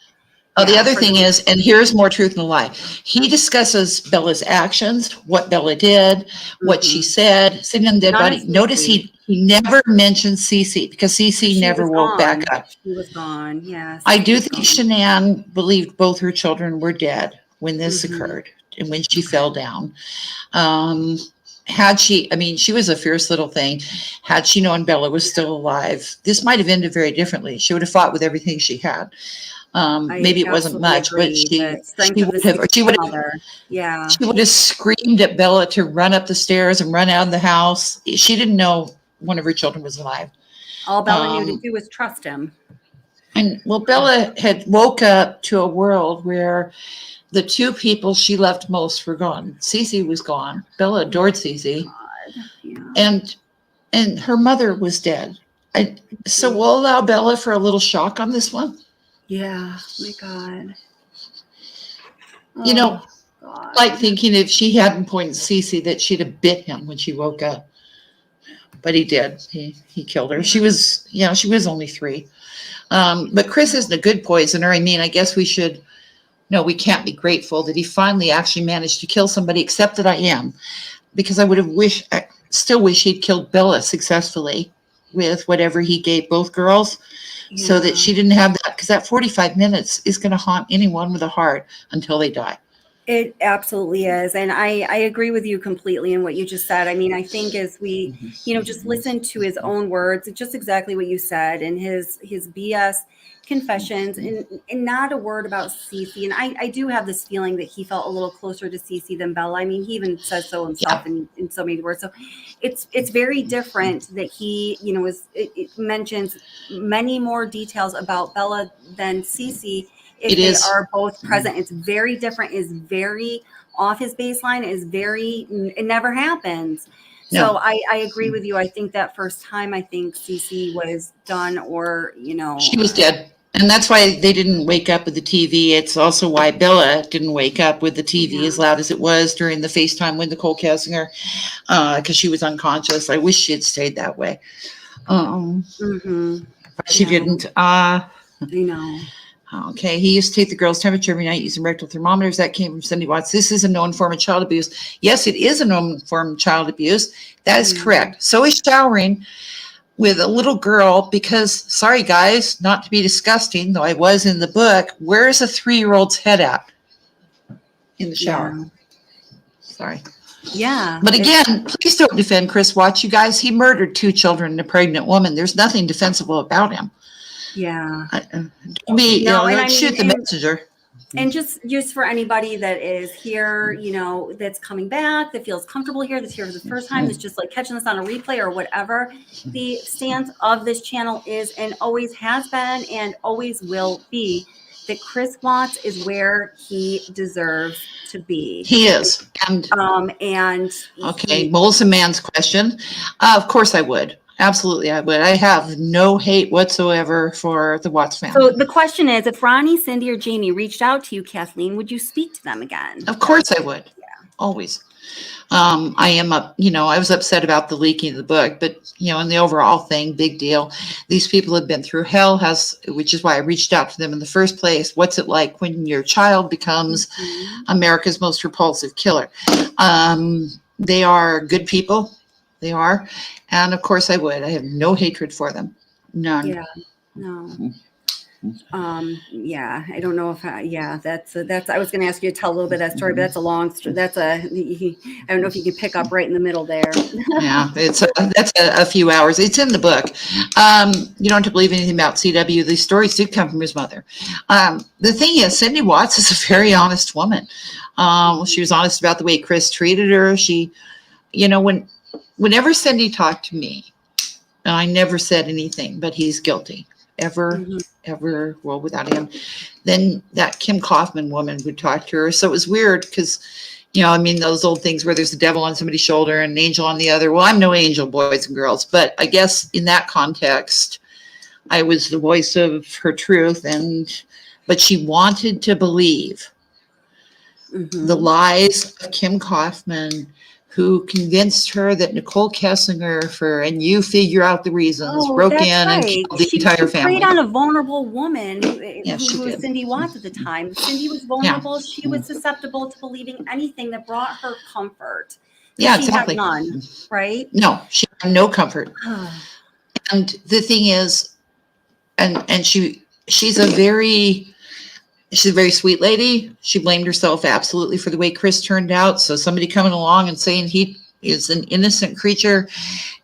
Oh, the Yeah, other for thing the- is, and here's more truth than a lie. He discusses Bella's actions, what Bella did, what she Mhm. said, sitting on the dead None body. of Notice Cece. he never mentioned Cece because Cece She never was woke back gone. up. She was gone. Yeah, I Cece do was think gone. Shanann believed both her children were dead when this Mhm. occurred and when she fell down. Um, had she, I mean, she was a fierce little thing. Had she known Bella was still alive, this might have ended very differently. She would have fought with everything she had. I Maybe it wasn't absolutely much, but agree. The strength she of the would have, or Cece mother. Yeah. she would have screamed at Bella to run up the stairs and run out of the house. She didn't know one of her children was alive. All Bella knew to Um, do was trust him. and well, Bella had woke up to a world where the two people she loved most were gone. Cece was gone. Bella adored Cece, God. Yeah. and her mother was dead. So we'll allow Bella for a little shock on this one. Yeah. My God. You know, Oh, God. like thinking if she hadn't pointed Cece that she'd have bit him when she woke up. But he did. He killed her. She was, she was only 3. But Chris isn't a good poisoner. I mean, I guess we can't be grateful that he finally actually managed to kill somebody, except that I am, because I still wish he'd killed Bella successfully with whatever he gave both girls so that she didn't have that, because that 45 minutes is going to haunt anyone with a heart until they die. It absolutely is. And I agree with you completely in what you just said. I mean, I think as we, just listen to his own words, it's just exactly what you said, and his BS confessions and not a word about Cece. And I do have this feeling that he felt a little closer to Cece than Bella. I mean, he even says so himself in so many words. So it's very different that he, it mentions many more details about Bella than Cece. If they are both present, it's very different, is very off his baseline, it never happens. So I agree with you. I think that first time, I think Cece was done, or, She was dead. And that's why they didn't wake up with the TV. It's also why Bella didn't wake up with the TV as loud as it was during the FaceTime with Nicole Kessinger, because she was unconscious. I wish she had stayed that way. But she didn't. I know. Okay, he used to take the girl's temperature every night using rectal thermometers. That came from Cindy Watts. This is a known form of child abuse. Yes, it is a known form of child abuse. That is correct. So is showering with a little girl, because, sorry guys, not to be disgusting, though I was in the book, where's a 3-year-old's head at? In the shower. Yeah. Sorry. Yeah. But again, please don't defend Chris Watts, you guys. He murdered 2 children and a pregnant woman. There's nothing defensible about him. Yeah. Don't shoot the messenger. And just for anybody that is here, that's coming back, that feels comfortable here, that's here for the first time, that's just like catching this on a replay or whatever, the stance of this channel is, and always has been and always will be, that Chris Watts is where he deserves to be. He is. And okay, Molson Man's question. Of course I would. Absolutely, I would. I have no hate whatsoever for the Watts family. So the question is, if Ronnie, Cindy, or Jamie reached out to you, Kathleen, would you speak to them again? Of course I would. Yeah. Always. I was upset about the leaking of the book, but, in the overall thing, big deal. These people have been through hell, which is why I reached out to them in the first place. What's it like when your child becomes America's most repulsive killer? They are good people. They are. And of course I would. I have no hatred for them. None. Yeah. No. I don't know if that's I was going to ask you to tell a little bit of that story, but that's a long story. I don't know if you can pick up right in the middle there. Yeah, that's a few hours. It's in the book. You don't have to believe anything about CW. These stories did come from his mother. The thing is, Cindy Watts is a very honest woman. She was honest about the way Chris treated her. She, whenever Cindy talked to me, I never said anything, but he's guilty. Ever, well, without him. Then that Kim Kaufman woman would talk to her. So it was weird because, those old things where there's a devil on somebody's shoulder and an angel on the other. Well, I'm no angel, boys and girls. But I guess in that context, I was the voice of her truth. But she wanted to believe the lies of Kim Kaufman, who convinced her that Nicole Kessinger, and you figure out the reasons, Oh, broke that's in and right. killed the entire She family. preyed on a vulnerable woman Yeah, she who was did. Cindy Watts at the time. Cindy was vulnerable. She was susceptible to believing anything that brought her comfort. Yeah, She exactly. had none, right? No, she had no comfort. And the thing is, and she's a very sweet lady. She blamed herself absolutely for the way Chris turned out. So somebody coming along and saying he is an innocent creature,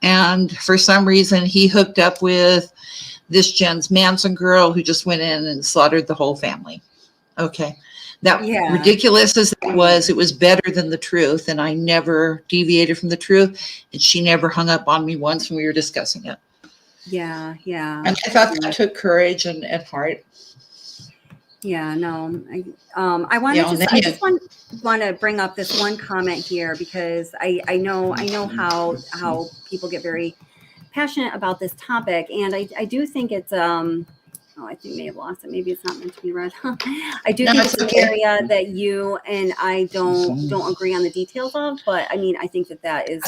and for some reason he hooked up with this Jens Manson girl who just went in and slaughtered the whole family. Okay. That ridiculous as it was better than the truth. And I never deviated from the truth. And she never hung up on me once when we were discussing it. Yeah. And I thought that took courage and heart. Yeah, no, I want to I just want to bring up this one comment here because I know how people get very passionate about this topic, and I do think it's I think I may have lost it. Maybe it's not meant to be read. I do think it's an area that you and I don't agree on the details of, but I mean, I think that is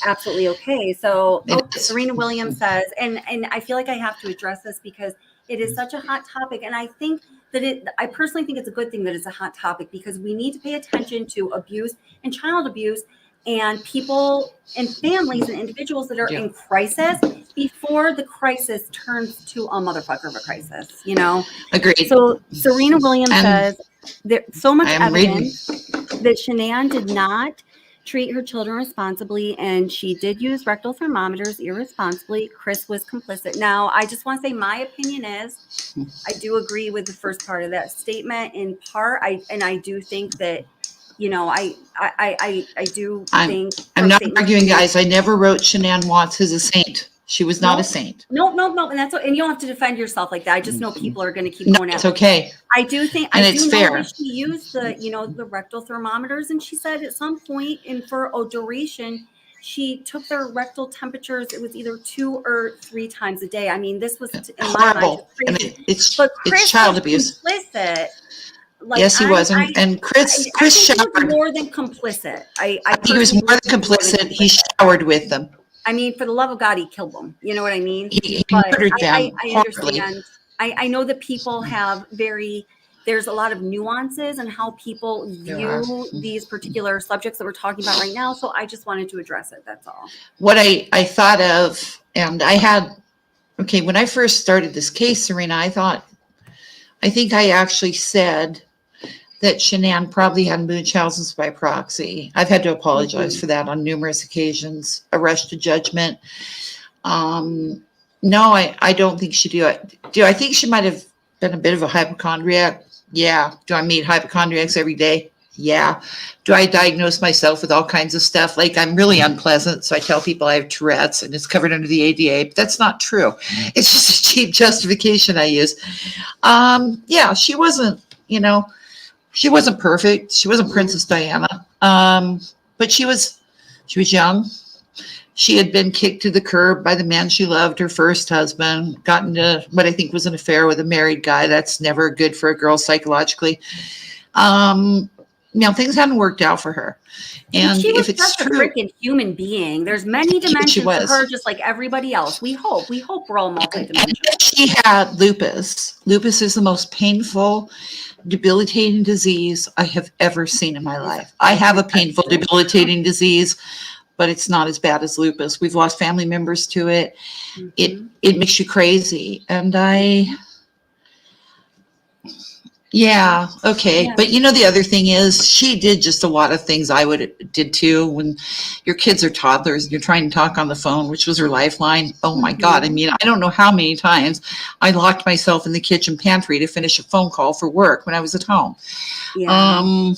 absolutely okay. So Serena Williams says, and I feel like I have to address this because it is such a hot topic, and I think that I personally think it's a good thing that it's a hot topic because we need to pay attention to abuse and child abuse and people and families and individuals that are in crisis before the crisis turns to a motherfucker of a crisis, you know? Agreed. So Serena Williams says there's so much evidence that Shanann did not treat her children responsibly, and she did use rectal thermometers irresponsibly. Chris was complicit. Now, I just want to say my opinion is I do agree with the first part of that statement in part. I do think that, you know, I do think I'm not arguing, guys. I never wrote Shanann Watts as a saint. She was not a saint. No, and and you don't have to defend yourself like that. I just know people are going to keep going at it. It's okay. I do think, and I it's do fair. know that she used the rectal thermometers, and she said at some point, and for a duration, she took their rectal temperatures. It was either 2 or 3 times a day. I mean, this was in my mind crazy. It's child abuse. Complicit. Like, yes, he was, and Chris showered. He was more than complicit. He was more than complicit. He showered with them. I mean, for the love of God, he killed them. You know what I mean? He murdered them. I understand. I know that people have there's a lot of nuances in how people view these particular subjects that we're talking about right now. So I just wanted to address it. That's all. What I thought of, and when I first started this case, Serena, I think I actually said that Shanann probably had Munchausen's by proxy. I've had to apologize for that on numerous occasions, a rush to judgment. No, I don't think she do. I think she might have been a bit of a hypochondriac? Yeah. Do I meet hypochondriacs every day? Yeah. Do I diagnose myself with all kinds of stuff? Like, I'm really unpleasant, so I tell people I have Tourette's and it's covered under the ADA, but that's not true. It's just a cheap justification I use. Yeah, she wasn't perfect. She wasn't Princess Diana. But she was young. She had been kicked to the curb by the man she loved, her first husband, got into what I think was an affair with a married guy. That's never good for a girl psychologically. Things hadn't worked out for her. And she was if it's just true, a freaking human being. There's many dimensions to her, just like everybody else. We hope we're all multidimensional. She had lupus. Lupus is the most painful, debilitating disease I have ever seen in my life. I have a painful, debilitating disease, but it's not as bad as lupus. We've lost family members to it. It makes you crazy. And okay. But the other thing is she did just a lot of things I did too. When your kids are toddlers and you're trying to talk on the phone, which was her lifeline. Oh my God. I mean, I don't know how many times I locked myself in the kitchen pantry to finish a phone call for work when I was at home. Yeah.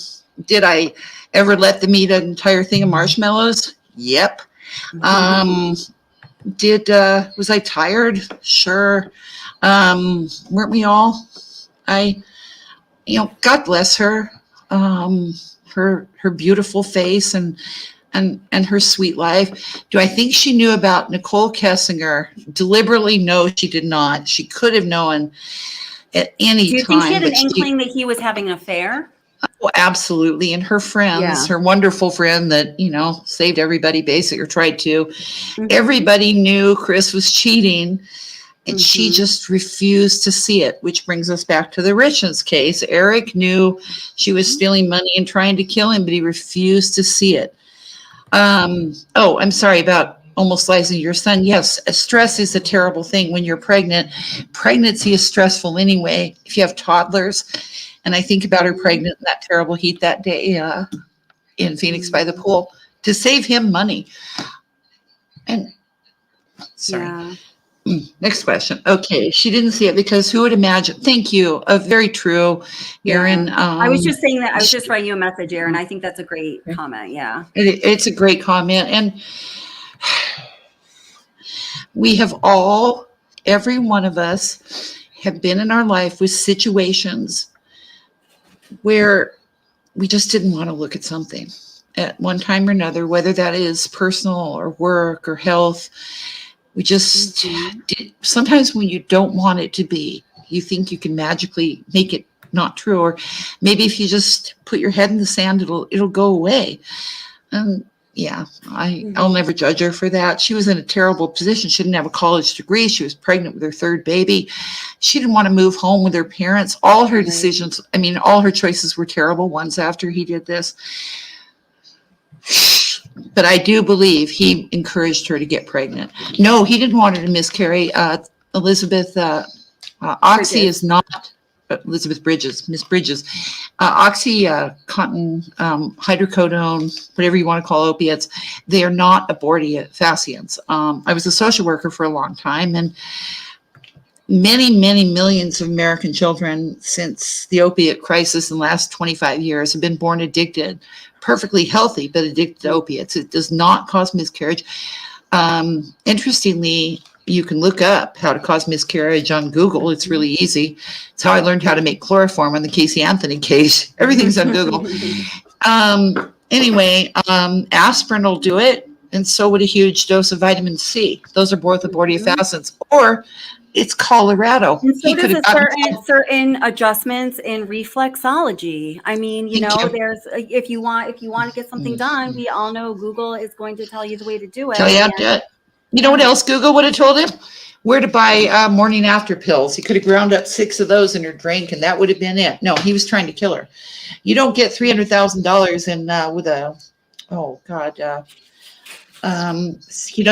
Did I ever let them eat an entire thing of marshmallows? Yep. Was I tired? Sure. Weren't we all? God bless her, her beautiful face and her sweet life. Do I think she knew about Nicole Kessinger? Deliberately, no, she did not. She could have known at any time. Do you think she had an inkling that he was having an affair? Oh, absolutely. And her friends, Yeah. her wonderful friend that, saved everybody basically, or tried to, Mhm. everybody knew Chris was cheating and she Mhm. just refused to see it, which brings us back to the Richins case. Eric knew she was stealing money and trying to kill him, but he refused to see it. Oh, I'm sorry about almost losing your son. Yes, stress is a terrible thing when you're pregnant. Pregnancy is stressful anyway. If you have toddlers, and I think about her pregnant in that terrible heat that day in Phoenix by the pool to save him money. And sorry. Yeah. Next question. Okay, she didn't see it because who would imagine? Thank you. Very true, Erin. Yeah. I was just saying that. I was just writing you a message, Erin. I think that's a great comment. Yeah. It's a great comment, and we have all, every one of us, have been in our life with situations where we just didn't want to look at something at one time or another, whether that is personal or work or health. We just did. Sometimes when you don't want it to be, you think you can magically make it not true, or maybe if you just put your head in the sand, it'll go away. And yeah, I'll never judge her for that. She was in a terrible position. She didn't have a college degree. She was pregnant with her third baby. She didn't want to move home with her parents. All her decisions, all her choices were terrible ones after he did this. But I do believe he encouraged her to get pregnant. No, he didn't want her to miscarry. Elizabeth Oxy is not Elizabeth Bridges, Miss Bridges. Oxycontin, hydrocodone, whatever you want to call opiates, they are not abortifacients. I was a social worker for a long time, and many, many millions of American children since the opiate crisis in the last 25 years have been born addicted, perfectly healthy, but addicted to opiates. It does not cause miscarriage. Interestingly, you can look up how to cause miscarriage on Google. It's really easy. It's how I learned how to make chloroform on the Casey Anthony case. Everything's on Google. Anyway, aspirin will do it, and so would a huge dose of vitamin C. Those are both abortifacients. Or it's Colorado. And so does certain adjustments in reflexology. There's if you want to get something done, we all know Google is going to tell you the way to do it. Tell you how to do it. You know what else Google would have told him? Where to buy morning after pills. He could have ground up 6 of those in her drink, and that would have been it. No, he was trying to kill her. You don't get $300,000 in with a,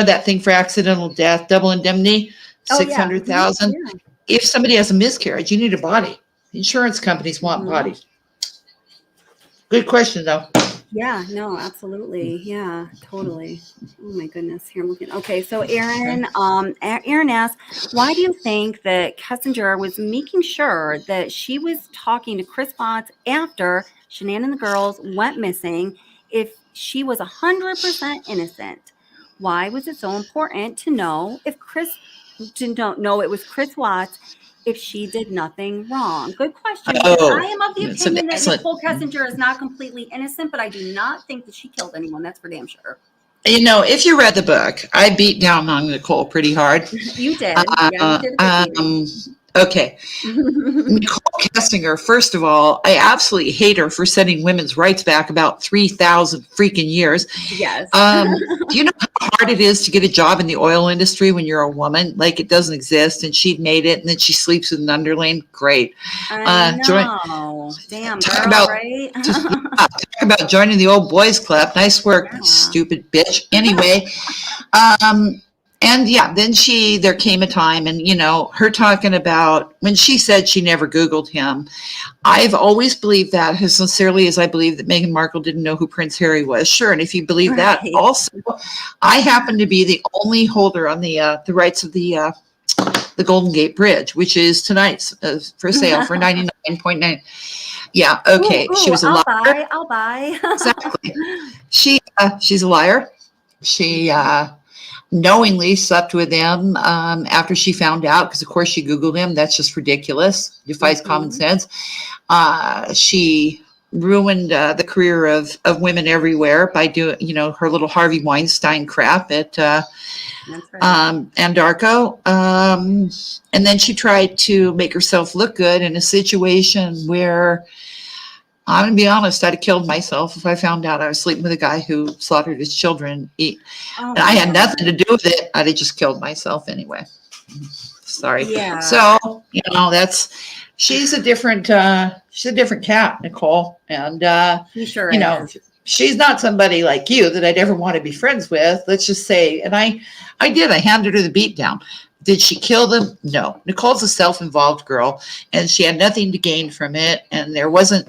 that thing for accidental death, double indemnity, 600,000. Yeah. If somebody has a miscarriage, you need a body. Insurance companies want bodies. Good question, though. Yeah, no, absolutely. Yeah, totally. Oh my goodness. Here I'm looking. Okay, so Erin asked, why do you think that Kessinger was making sure that she was talking to Chris Watts after Shanann and the girls went missing if she was 100% innocent? Why was it so important to know it was Chris Watts if she did nothing wrong? Good question. I am of the opinion that Nicole Kessinger is not completely innocent, but I do not think that she killed anyone. That's for damn sure. If you read the book, I beat down on Nicole pretty hard. You did. Yeah, you did. Okay. Nicole Kessinger, first of all, I absolutely hate her for setting women's rights back about 3,000 freaking years. Yes. Do you know how hard it is to get a job in the oil industry when you're a woman? Like, it doesn't exist, and she'd made it, and then she sleeps with an underling. Great. I know. Damn, talk girl, about, right? Talk about joining the old boys club. Nice work, stupid bitch. Anyway, and yeah, then there came a time, and her talking about when she said she never Googled him. I've always believed that as sincerely as I believe that Meghan Markle didn't know who Prince Harry was. Sure, and if you believe that, also, I happen to be the only holder on the rights of the Golden Gate Bridge, which is tonight's for sale for 99.9. Yeah, okay. Ooh, she was a liar. I'll buy. Exactly. She's a liar. She knowingly slept with him after she found out, because of course she Googled him. That's just ridiculous. Defies common sense. She ruined the career of women everywhere by doing, her little Harvey Weinstein crap at Andarko. And then she tried to make herself look good in a situation where I'm gonna be honest, I'd have killed myself if I found out I was sleeping with a guy who slaughtered his children. Oh And I my had God. nothing to do with it. I'd have just killed myself anyway. Sorry. Yeah. So, she's a different cat, Nicole. And He sure you know, is. she's not somebody like you that I'd ever want to be friends with. Let's just say, and I handed her the beat down. Did she kill them? No. Nicole's a self-involved girl, and she had nothing to gain from it. And there wasn't,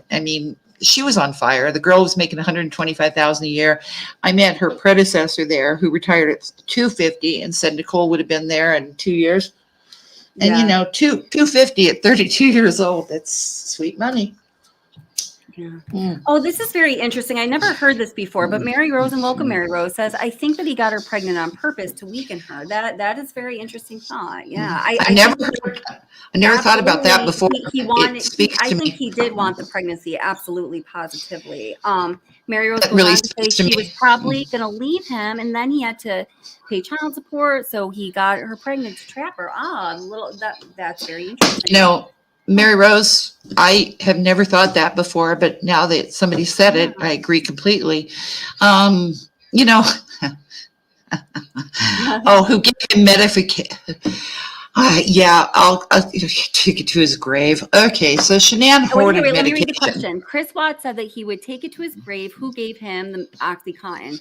she was on fire. The girl was making $125,000 a year. I met her predecessor there, who retired at 250, and said Nicole would have been there in 2 years. And Yeah. 250 at 32 years old, that's sweet money. Yeah. Mm. Oh, this is very interesting. I never heard this before, but Mary Rose and Welcome Mary Rose says, I think that he got her pregnant on purpose to weaken her. That is very interesting thought. Yeah. I never thought about that before. He wanted, It speaks I to think me. he did want the pregnancy. Absolutely, positively. Mary Rose That goes really on to say speaks to she me. was probably going to leave him, and then he had to pay child support, so he got her pregnant to trap her. That's very interesting. Mary Rose, I have never thought that before, but now that somebody said it, I agree completely. Oh, who gave him medication? I'll take it to his grave. Okay, so Shanann hoarded Let me read the medication. question. Chris Watts said that he would take it to his grave. Who gave him the OxyContin?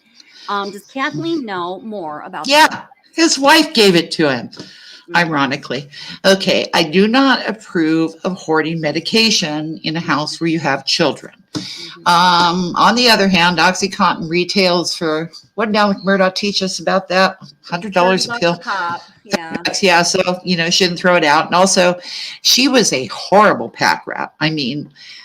Does Kathleen know more about Yeah, his wife gave it to him. Ironically. Okay, I do not approve of hoarding medication in a house where you have children. On the other hand, OxyContin retails for, what did Alec Murdoch teach us about that? $100 a pill. Pop. Yeah. Yeah, so, she shouldn't throw it out. And also, she was a horrible pack rat.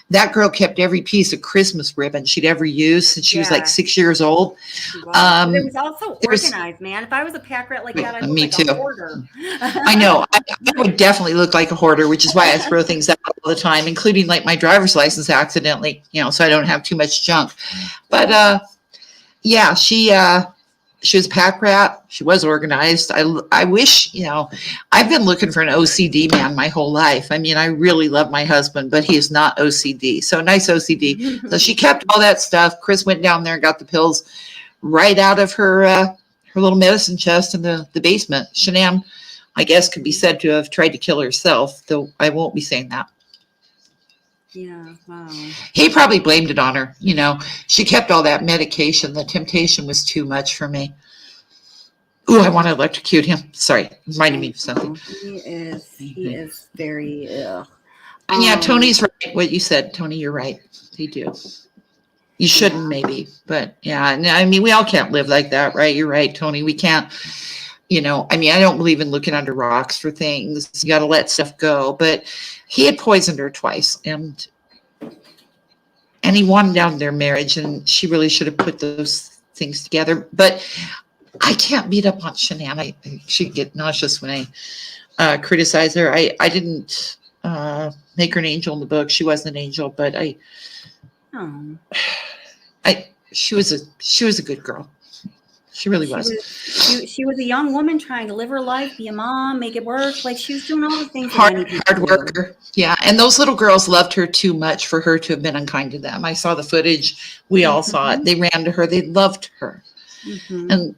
That girl kept every piece of Christmas ribbon she'd ever used since she was like 6 years old. It was also organized, man. If I was a pack rat like that, I'd look Me like too. a hoarder. I know. I would definitely look like a hoarder, which is why I throw things out all the time, including like my driver's license accidentally, so I don't have too much junk. But yeah, she was a pack rat. She was organized. I wish, I've been looking for an OCD man my whole life. I really love my husband, but he is not OCD. So nice OCD. So she kept all that stuff. Chris went down there and got the pills right out of her little medicine chest in the basement. Shanann, I guess, could be said to have tried to kill herself, though I won't be saying that. Yeah, wow. He probably blamed it on her. She kept all that medication. The temptation was too much for me. Ooh, I want to electrocute him. Sorry, reminded me of something. He is very ill. Yeah, Tony's right. What you said, Tony, you're right. They do. You shouldn't, maybe, but yeah. And we all can't live like that, right? You're right, Tony. We can't. I don't believe in looking under rocks for things. You got to let stuff go. But he had poisoned her twice, and he wanted out of their marriage, and she really should have put those things together. But I can't beat up on Shanann. She get nauseous when I criticize her. I didn't make her an angel in the book. She wasn't an angel, but she was a good girl. She really was. She was a young woman trying to live her life, be a mom, make it work. Like, she was doing all the things. Hard worker. Yeah. And those little girls loved her too much for her to have been unkind to them. I saw the footage. We all saw it. They ran to her. They loved her. And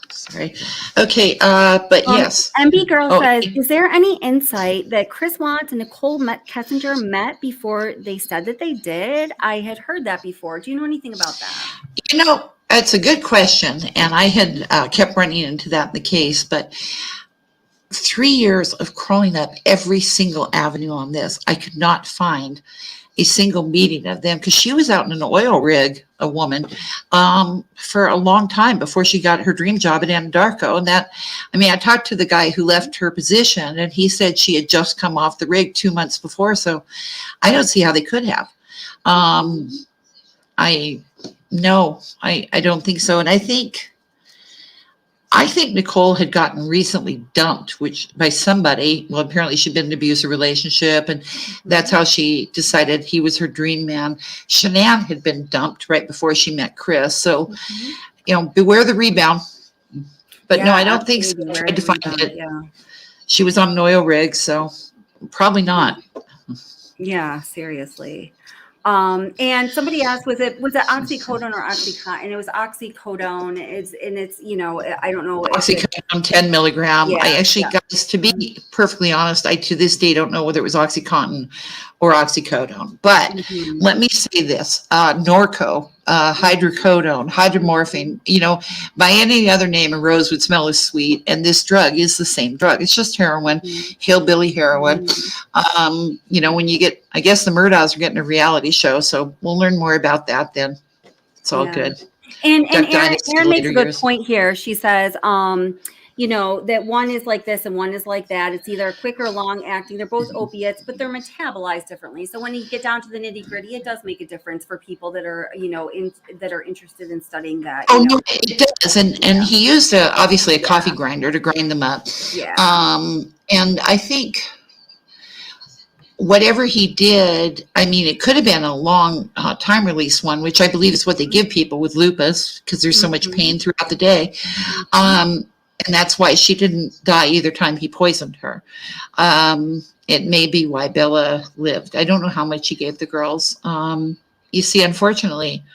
sorry. Okay. But yes. MB Girl says, is there any insight that Chris Watts and Nicole Kessinger met before they said that they did? I had heard that before. Do you know anything about that? It's a good question. And I had kept running into that in the case, but 3 years of crawling up every single avenue on this, I could not find a single meeting of them, because she was out in an oil rig, a woman, for a long time before she got her dream job at Anadarko. And I talked to the guy who left her position, and he said she had just come off the rig 2 months before. So I don't see how they could have. I don't think so. And I think Nicole had gotten recently dumped, by somebody. Well, apparently she'd been in an abusive relationship, and that's how she decided he was her dream man. Shanann had been dumped right before she met Chris. So, beware the rebound. But no, I don't think so. I tried to find it. Yeah. She was on an oil rig, so probably not. Yeah, seriously. And somebody asked, was it oxycodone or oxycontin? And it was oxycodone. It's I don't know if it, Oxycodone 10 milligram. yeah, I actually, yeah. guys, to be perfectly honest, I to this day don't know whether it was Oxycontin or oxycodone. But Mhm. let me say this: Norco, hydrocodone, hydromorphine. By any other name, a rose would smell as sweet. And this drug is the same drug. It's just heroin, hillbilly heroin. When you get, I guess the Murdaghs are getting a reality show, so we'll learn more about that then. It's all Yeah. good. And Duck Erin Dynasty makes later a good years. point here. She says, that one is like this and one is like that. It's either quick or long acting. They're both opiates, but they're metabolized differently. So when you get down to the nitty gritty, it does make a difference for people that are, that are interested in studying that. Oh, no, it does. And he used obviously a coffee grinder to grind them up. Yeah. And I think whatever he did, I mean, it could have been a long time release one, which I believe is what they give people with lupus because there's so much pain throughout the day. And that's why she didn't die either time he poisoned her. It may be why Bella lived. I don't know how much he gave the girls. You see, unfortunately,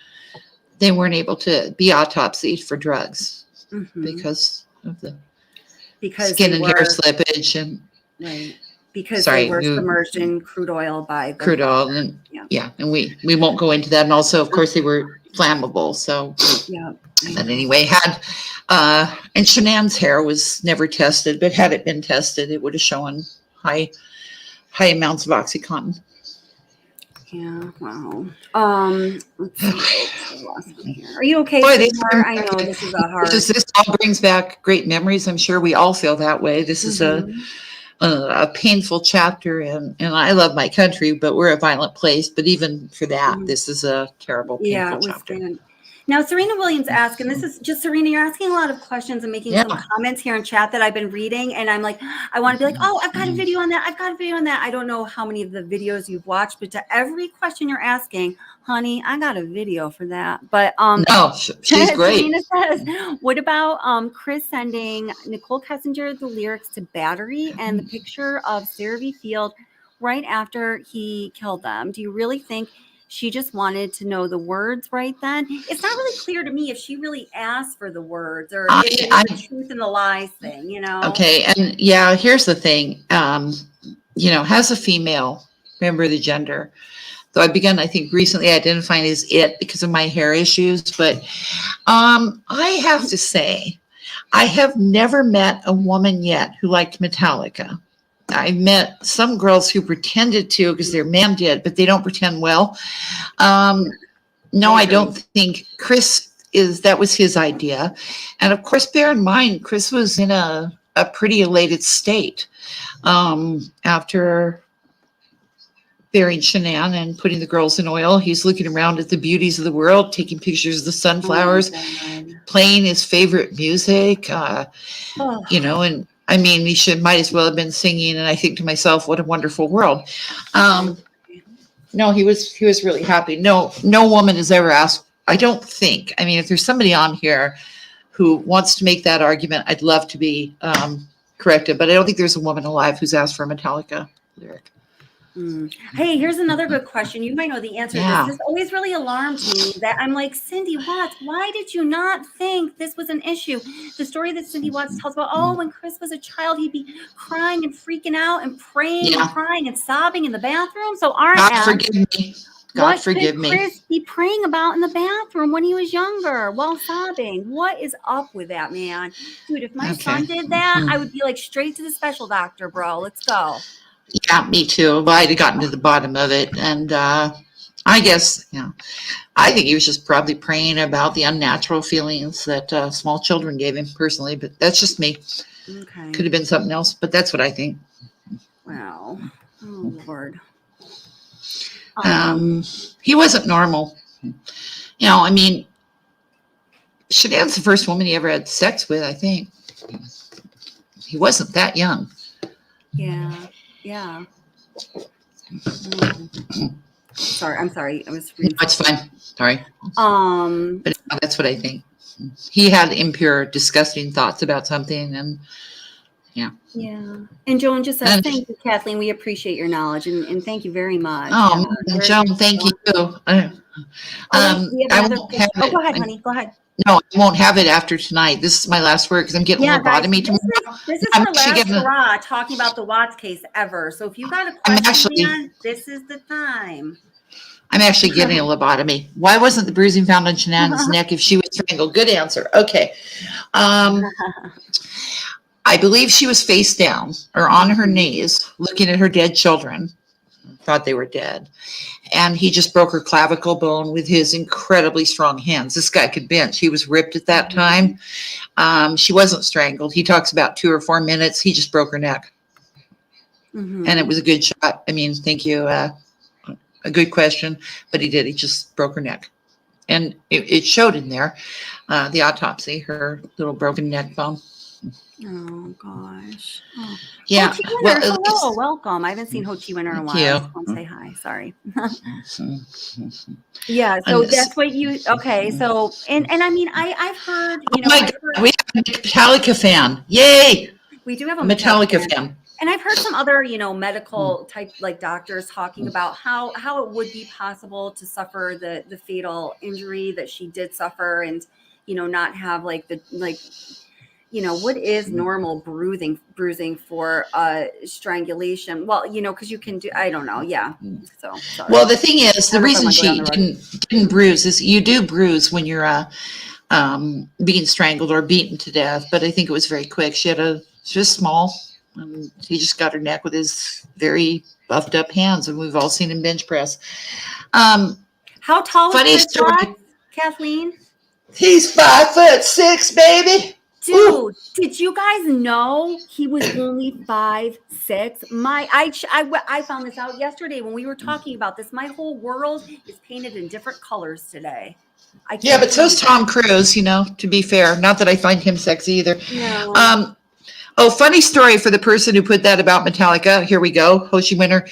they weren't able to be autopsied for drugs because of the skin and hair slippage and right. Because they were submerged in crude oil by the crude oil and and we won't go into that. And also, of course, they were flammable. So But anyway, and Shanann's hair was never tested, but had it been tested, it would have shown high amounts of OxyContin. Yeah, wow. Let's see. Are you okay? Boy, I know this is a hard. This all brings back great memories. I'm sure we all feel that way. This is a painful chapter, and I love my country, but we're a violent place. But even for that, this is a terrible, painful chapter. Now, Serena Williams asked, and this is just Serena, you're asking a lot of questions and making some comments here in chat that I've been reading. And I'm like, I want to be like, oh, I've got a video on that. I've got a video on that. I don't know how many of the videos you've watched, but to every question you're asking, honey, I got a video for that. But no, she's great. Serena says, what about Chris sending Nicole Kessinger the lyrics to Battery and the picture of CeraVe Field right after he killed them? Do you really think she just wanted to know the words right then? It's not really clear to me if she really asked for the words or if it's the truth and the lies thing, Okay, and here's the thing. As a female member of the gender, though I've begun, I think, recently identifying as it because of my hair issues, but I have to say, I have never met a woman yet who liked Metallica. I met some girls who pretended to because their man did, but they don't pretend well. No, I don't think Chris that was his idea. And of course, bear in mind, Chris was in a pretty elated state after burying Shanann and putting the girls in oil. He's looking around at the beauties of the world, taking pictures of the sunflowers, playing his favorite music, and I mean, he might as well have been singing. And I think to myself, what a wonderful world. No, he was really happy. No woman has ever asked, I don't think. I mean, if there's somebody on here who wants to make that argument, I'd love to be corrected. But I don't think there's a woman alive who's asked for a Metallica lyric. Hey, here's another good question. You might know the answer to this. This always really alarmed me that I'm like, Cindy Watts, why did you not think this was an issue? The story that Cindy Watts tells about, when Chris was a child, he'd be crying and freaking out and praying and crying and sobbing in the bathroom. So God forgive me. God forgive me. What did Chris be praying about in the bathroom when he was younger while sobbing? What is up with that, man? Dude, if my son did that, I would be like straight to the special doctor, bro. Let's go. Yeah, me too. But I'd have gotten to the bottom of it. And I guess, I think he was just probably praying about the unnatural feelings that small children gave him personally. But that's just me. Okay. Could have been something else, but that's what I think. Wow. Oh, Lord. He wasn't normal. I mean, Shanann's the first woman he ever had sex with, I think. He wasn't that young. Yeah. Sorry, I'm sorry. I was reading. No, it's fine. Sorry. But that's what I think. He had impure, disgusting thoughts about something, and Yeah. And Joan just says, And- thank you, Kathleen. We appreciate your knowledge and thank you very much. Oh, Yeah, very Joan, thank you. Oh, wait, we have I another won't have question. Oh, go it. ahead, honey. Go ahead. No, I won't have it after tonight. This is my last word because I'm getting Yeah, guys, lobotomy this tomorrow. is I'm her actually last getting a- hurrah talking about the Watts case ever. So if you got a I'm question, actually- man, this is the time. I'm actually getting a lobotomy. Why wasn't the bruising found on Shenan's neck if she was strangled? Good answer. Okay. I believe she was face down or on her knees looking at her dead children. Thought they were dead. And he just broke her clavicle bone with his incredibly strong hands. This guy could bench. He was ripped at that time. She wasn't strangled. He talks about 2 or 4 minutes. He just broke her neck. Mhm. And it was a good shot. I mean, thank you. A good question, but he did. He just broke her neck. And it showed in there, the autopsy, her little broken neck bone. Oh gosh. Oh. Yeah. Ho Chi Winner, Well, at hello, least- welcome. I haven't seen Ho Chi Winner in a Thank while. you. I just want to say hi. Sorry. Yeah. So And that's what you. Okay. So and I mean I've heard Oh my I've God, heard, we have a Metallica fan. Yay! we do have a Metallica fan. And I've heard some other, medical type like doctors talking about how it would be possible to suffer the fatal injury that she did suffer, and not have what is normal bruising for strangulation. Well, because you can do. I don't know. Yeah. So sorry. Well, the thing is, the I don't know if reason I'm she going down the didn't bruise is you do bruise when you're being strangled or beaten to death. But I think it was very quick. She was small. And he just got her neck with his very buffed up hands, and we've all seen him bench press. How tall Funny is Chris story. Watts, Kathleen? He's 5'6", baby. Dude, did you guys know he was only 5'6"? I found this out yesterday when we were talking about this. My whole world is painted in different colors today. I can't Yeah, but so's believe it. Tom Cruise. To be fair, not that I find him sexy either. No. Funny story for the person who put that about Metallica. Here we go. Ho Chi Winner.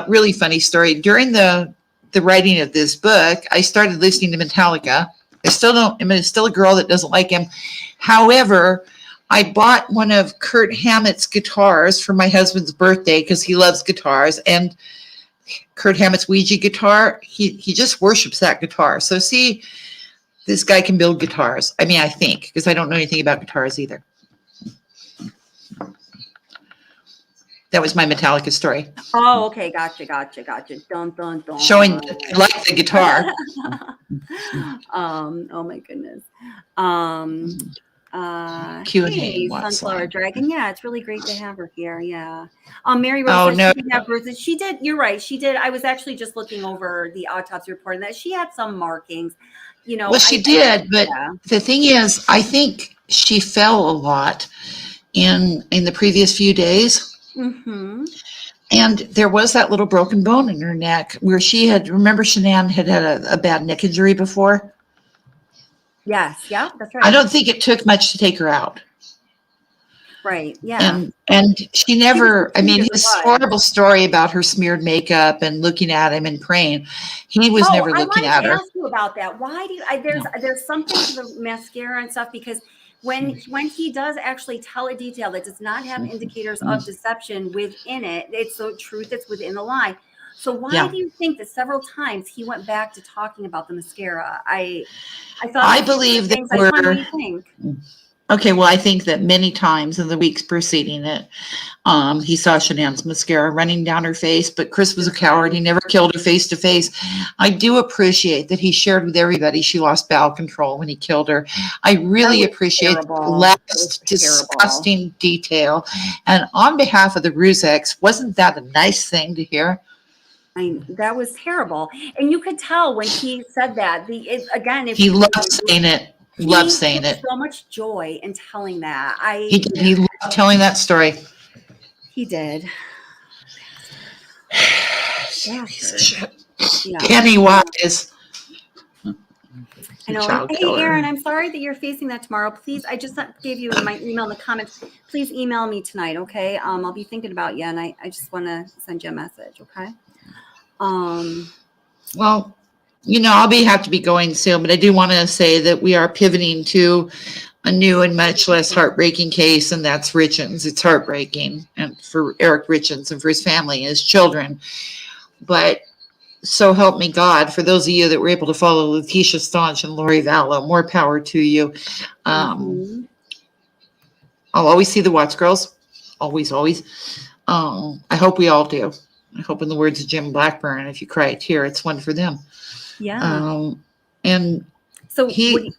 Really funny story. During the writing of this book, I started listening to Metallica. I'm still a girl that doesn't like him. However, I bought one of Kurt Hammett's guitars for my husband's birthday because he loves guitars. And Kurt Hammett's Ouija guitar, he just worships that guitar. So see, this guy can build guitars. I mean, I think, because I don't know anything about guitars either. That was my Metallica story. Oh, okay. Gotcha. Dun, dun, dun. Showing I like the guitar. Oh my goodness. Q&A, Hey, what's Sunflower up? Dragon. Yeah, it's really great to have her here. Yeah. Mary Rose Oh, says no. she didn't have bruises. She did. You're right. She did. I was actually just looking over the autopsy report and that she had some markings. Well, she did, but yeah. the thing is, I think she fell a lot in the previous few days. Mm-hmm. And there was that little broken bone in her neck where remember Shanann had a bad neck injury before? Yes. Yeah, that's right. I don't think it took much to take her out. Right. Yeah. And she never, I mean, his Why? horrible story about her smeared makeup and looking at him and praying, he was never looking I at wanted her. to ask you about that. Why do there's something to the mascara and stuff, because when he does actually tell a detail that does not have indicators of deception within it, it's the truth that's within the lie. So why do you think that several times he went back to talking about the mascara? I thought I believe that I just wonder what you think. Okay, well, I think that many times in the weeks preceding it, he saw Shanann's mascara running down her face, but Chris was a coward. He never killed her face to face. I do appreciate that he shared with everybody she lost bowel control when he killed her. I really appreciate the last disgusting detail. And on behalf of the Rusex, wasn't that a nice thing to hear? I mean, that was terrible. And you could tell when he said that, if he loves saying it. Loves saying it. So much joy in telling that. He did. He loved telling that story. He did. Yeah. Pennywise. I know. Child Hey, killer. Aaron, I'm sorry that you're facing that tomorrow. Please, I just gave you my email in the comments. Please email me tonight, okay? I'll be thinking about you, and I just want to send you a message, okay? Well, I'll have to be going soon, but I do want to say that we are pivoting to a new and much less heartbreaking case, and that's Richins. It's heartbreaking, and for Eric Richins and for his family and his children. But so help me God, for those of you that were able to follow Letitia Staunch and Lori Vallow, more power to you. I'll always see the Watts girls. Always, always. I hope we all do. I hope, in the words of Jim Blackburn, if you cry a tear, it's one for them. Yeah. And So he,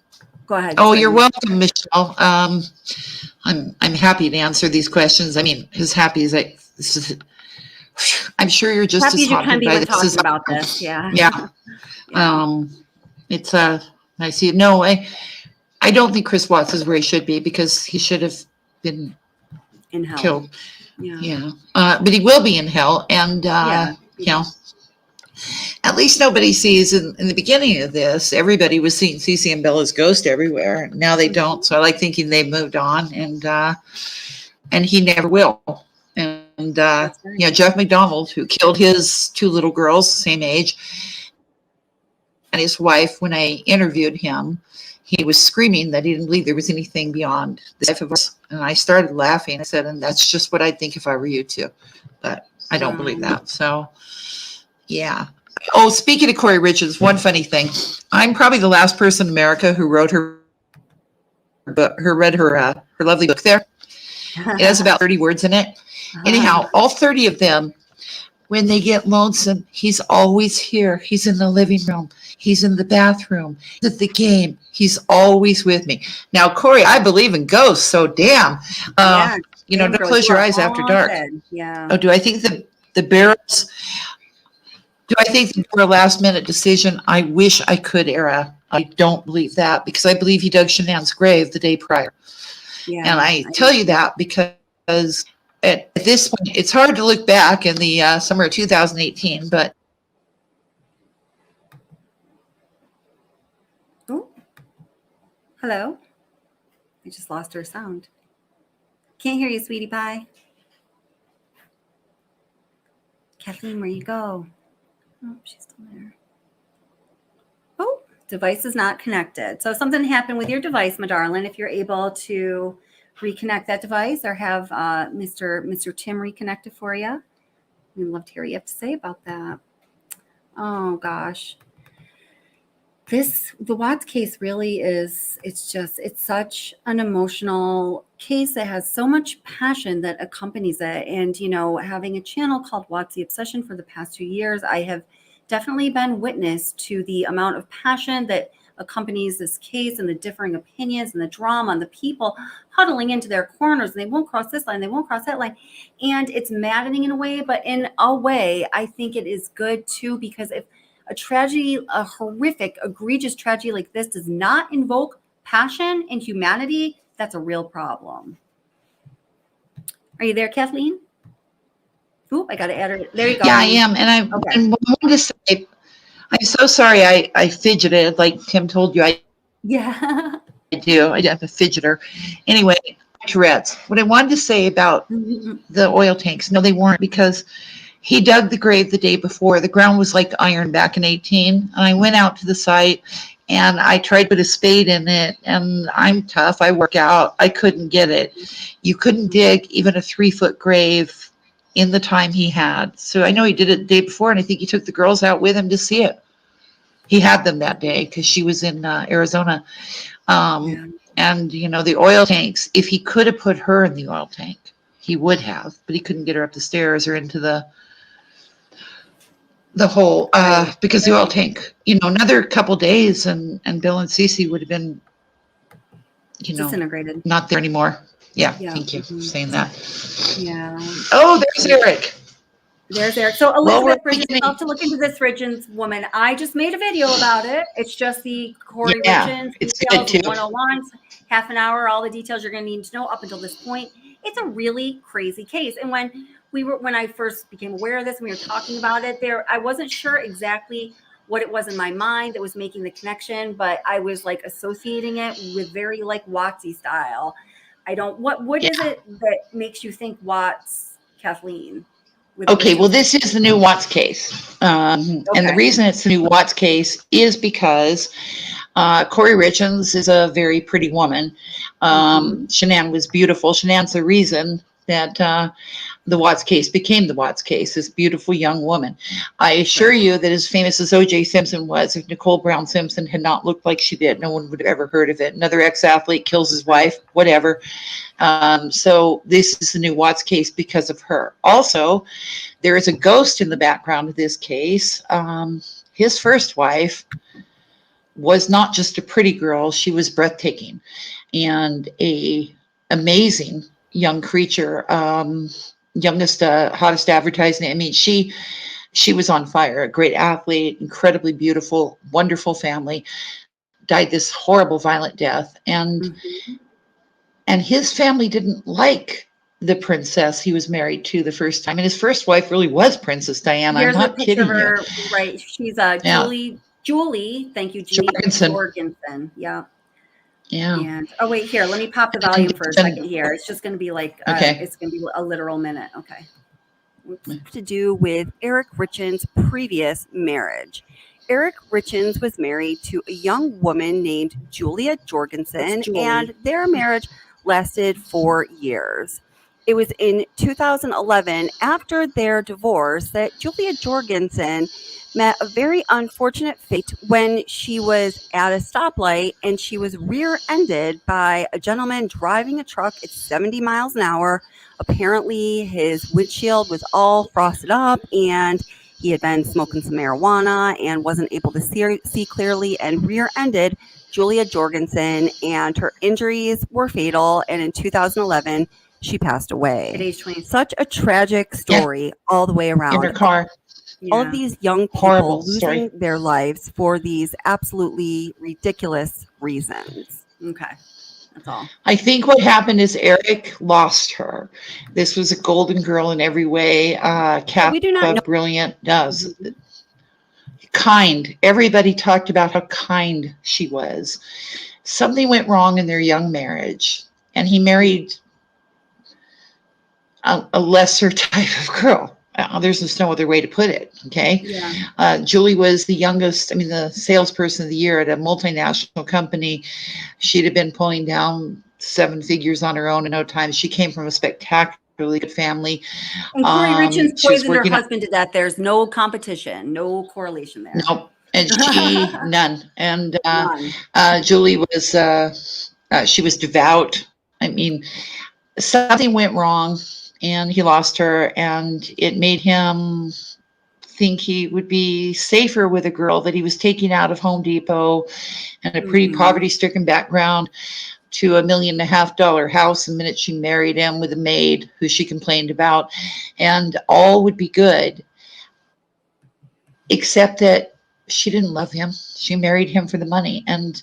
go ahead. oh, sorry. you're welcome, Michelle. I'm happy to answer these questions. I mean, as happy as I'm sure you're just Happy as as you can haunted be by when this talking as I about am. this. Yeah. Yeah. It's I see. No, I don't think Chris Watts is where he should be, because he should have been In hell. killed. Yeah. Yeah. But he will be in hell. And, you know, at least nobody sees in the beginning of this, everybody was seeing Cece and Bella's ghost everywhere. Now they don't. So I like thinking they moved on, and he never will. And That's right. you know, Jeff McDonald, who killed his 2 little girls, same age, and his wife, when I interviewed him, he was screaming that he didn't believe there was anything beyond the life of us. And I started laughing. I said, and that's just what I'd think if I were you too. But I don't believe that. So, yeah. Oh, speaking of Kouri Richins, one funny thing. I'm probably the last person in America who wrote read her lovely book there. It has about 30 words in it. Anyhow, all 30 of them, when they get lonesome, he's always here. He's in the living room. He's in the bathroom. He's at the game. He's always with me. Now, Kouri, I believe in ghosts, so damn. Yeah, you know, damn don't girl, close you your are eyes after dark. haunted. Yeah. Oh, do I think the barrels? Do I think they were a last minute decision? I wish I could, Era. I don't believe that, because I believe he dug Shanann's grave the day prior. Yeah. And I tell you that because at this point, it's hard to look back in the summer of 2018, but. Oh, hello. I just lost her sound. Can't hear you, sweetie pie. Kathleen, where you go? Oh, she's still there. Oh, device is not connected. So if something happened with your device, my darling, if you're able to reconnect that device or have Mr. Tim reconnect it for you, we'd love to hear what you have to say about that. Oh gosh. The Watts case really is, it's such an emotional case that has so much passion that accompanies it. And, you know, having a channel called Watts the Obsession for the past 2 years, I have definitely been witness to the amount of passion that accompanies this case, and the differing opinions and the drama and the people huddling into their corners, and they won't cross this line, they won't cross that line. And it's maddening in a way, but in a way, I think it is good too, because if a tragedy, a horrific, egregious tragedy like this does not invoke passion and humanity, that's a real problem. Are you there, Kathleen? Oop, I got to add her. There you go. Yeah, I am. And I wanted to say, I'm so sorry I fidgeted, like Tim told you I do. I have a fidgeter. Anyway, Tourette's. What I wanted to say about the oil tanks, no, they weren't, because he dug the grave the day before. The ground was like iron back in 18. And I went out to the site and I tried to put a spade in it, and I'm tough. I work out. I couldn't get it. You couldn't dig even a 3-foot grave in the time he had. So I know he did it the day before, and I think he took the girls out with him to see it. He had them that day because she was in Arizona. And, you know, the oil tanks, if he could have put her in the oil tank, he would have, but he couldn't get her up the stairs or into the hole, because the oil tank, you know, another couple days and Bill and Cece would have been, you know, disintegrated. Not there anymore. Yeah. Yeah. Thank you for saying that. Yeah. Oh, there's Eric. There's Eric. So Elizabeth, we're Richins, I'll have to look into this Richins woman. I just made a video about it. It's just the Kouri Richins it's details, good too. 101, half an hour, all the details you're going to need to know up until this point. It's a really crazy case. And when I first became aware of this, and we were talking about it I wasn't sure exactly what it was in my mind that was making the connection, but I was like associating it with very like Wattsy style. What is it that makes you think Watts, Kathleen? Okay, well, this is the new Watts case. And the reason it's the new Watts case is because Kouri Richins is a very pretty woman. Shanann was beautiful. Shanann's the reason that the Watts case became the Watts case, this beautiful young woman. I assure you that as famous as O.J. Simpson was, if Nicole Brown Simpson had not looked like she did, no one would have ever heard of it. Another ex-athlete kills his wife, whatever. So this is the new Watts case because of her. Also, there is a ghost in the background of this case. His first wife was not just a pretty girl, she was breathtaking and a amazing young creature. Youngest, hottest advertising. I mean, she was on fire, a great athlete, incredibly beautiful, wonderful family, died this horrible, violent death. And his family didn't like the princess he was married to the first time. And his first wife really was Princess Diana. Here's I'm a not picture kidding of her, you. right? She's Julie. Thank you, Jeannie. Jorgensen. Yeah. Yeah. And oh wait, here, let me pop the volume for a second here. It's just going to be like it's going to be a literal minute. Okay. To do with Eric Richins' previous marriage. Eric Richins was married to a young woman named Julia Jorgensen, and their marriage lasted 4 years. It was in 2011, after their divorce, that Julia Jorgensen met a very unfortunate fate when she was at a stoplight and she was rear-ended by a gentleman driving a truck at 70 miles an hour. Apparently, his windshield was all frosted up and he had been smoking some marijuana and wasn't able to see clearly and rear-ended Julia Jorgensen, and her injuries were fatal. And in 2011, she passed away. At age 20. Such a tragic story all the way around. In her car. All of these young people losing their lives for these absolutely ridiculous reasons. Okay. That's all. I think what happened is Eric lost her. This was a golden girl in every way. We do not know. Brilliant, does. Kind. Everybody talked about how kind she was. Something went wrong in their young marriage, and he married a lesser type of girl. There's just no other way to put it. Okay. Yeah. Julie was the youngest, the salesperson of the year at a multinational company. She'd have been pulling down 7 figures on her own in no time. She came from a spectacularly good family. And Kouri Richins poisoned her husband to death. There's no competition, no correlation there. Nope. And she, none. And Julie was, she was devout. Something went wrong. And he lost her, and it made him think he would be safer with a girl that he was taking out of Home Depot and a pretty poverty-stricken background to $1.5 million house the minute she married him, with a maid who she complained about, and all would be good, except that she didn't love him. She married him for the money. And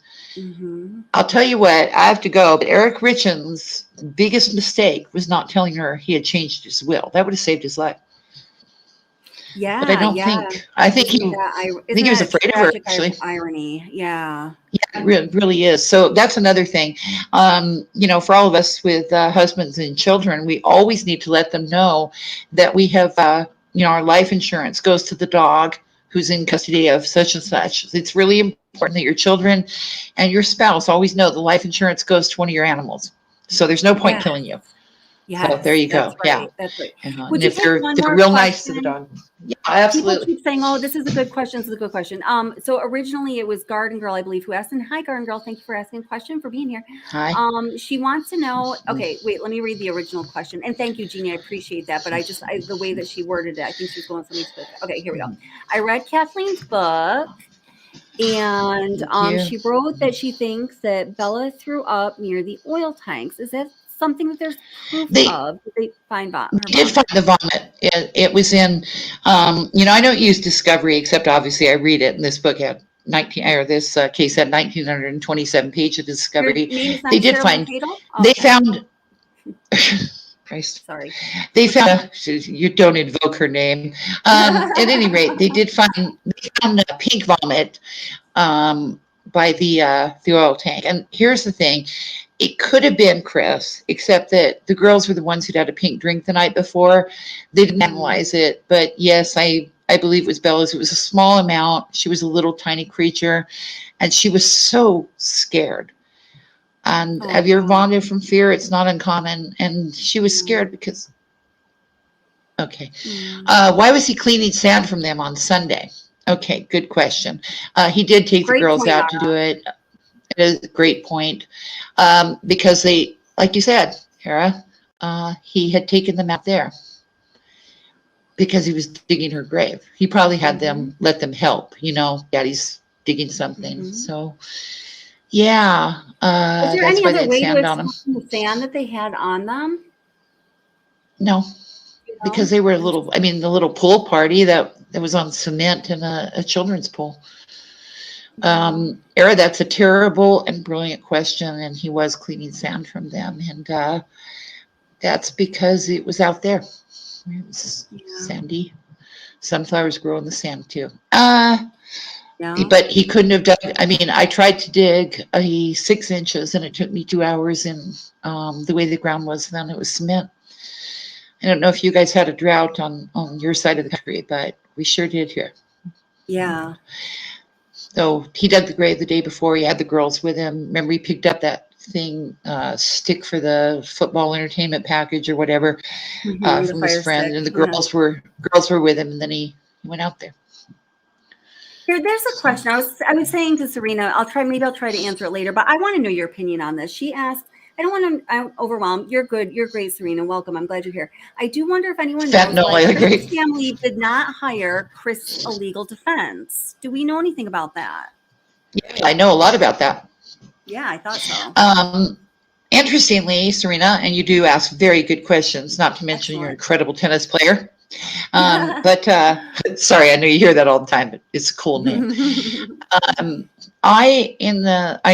I'll tell you what, I have to go, but Eric Richins' biggest mistake was not telling her he had changed his will. That would have saved his life. Yeah. But I think he was afraid of her, actually. Irony. Yeah. Yeah, it really is. So that's another thing. For all of us with husbands and children, we always need to let them know that we have, our life insurance goes to the dog who's in custody of such and such. It's really important that your children and your spouse always know the life insurance goes to one of your animals. So there's no point killing you. Yeah. So there you go. Right. Yeah. That's right. And if they're real nice to the dog. Yeah, absolutely. People keep saying, "Oh, this is a good question. This is a good question." So originally it was Garden Girl, I believe, who asked. And hi, Garden Girl. Thank you for asking a question, for being here. Hi. She wants to know. Okay, wait. Let me read the original question. And thank you, Jeannie. I appreciate that. But the way that she worded it, I think she's going something specific. Okay, here we go. I read Kathleen's book, and she wrote that she thinks that Bella threw up near the oil tanks. Is that something that there's proof of? Did they find vomit? We did find the vomit. It was in, I don't use Discovery, except obviously I read it. And this book had this case had 1,927 pages of Discovery. They did find, they found, Christ. Sorry. They found, you don't invoke her name. At any rate, they found pink vomit by the oil tank. And here's the thing. It could have been Chris, except that the girls were the ones who'd had a pink drink the night before. They didn't analyze it. But yes, I I believe it was Bella's. It was a small amount. She was a little tiny creature, and she was so scared. And have you ever vomited from fear? It's not uncommon. And she was scared because, okay. Why was he cleaning sand from them on Sunday? Okay, good question. He did take the girls out to do it. It is a great point. Because they, like you said, Hera, he had taken them out there because he was digging her grave. He probably had them let them help, daddy's digging something. So yeah, Was there that's any why other they had way to sand on them. explain the sand that they had on them? No, because they were the little pool party that was on cement in a children's pool. Era, that's a terrible and brilliant question, and he was cleaning sand from them, and that's because it was out there. It was sandy. Sunflowers grow in the sand too. But he couldn't have done. I tried to dig 6 inches, and it took me 2 hours. And the way the ground was then, it was cement. I don't know if you guys had a drought on your side of the country, but we sure did here. Yeah. So he dug the grave the day before. He had the girls with him. Remember, he picked up that thing, stick for the football entertainment package or whatever, from his friend, stick. and the girls were with him, and then he went out there. Here, there's a question. I was saying to Serena, I'll try to answer it later, but I want to know your opinion on this. She asked, I don't want to overwhelm. You're good. You're great, Serena. Welcome. I'm glad you're here. I do wonder if anyone knows. No, I agree. Chris' family did not hire Chris' legal defense. Do we know anything about that? Yeah, I know a lot about that. Yeah, I thought so. Interestingly, Serena, and you do ask very good questions, not to mention you're an incredible tennis player. But sorry, I know you hear that all the time, but it's a cool name. I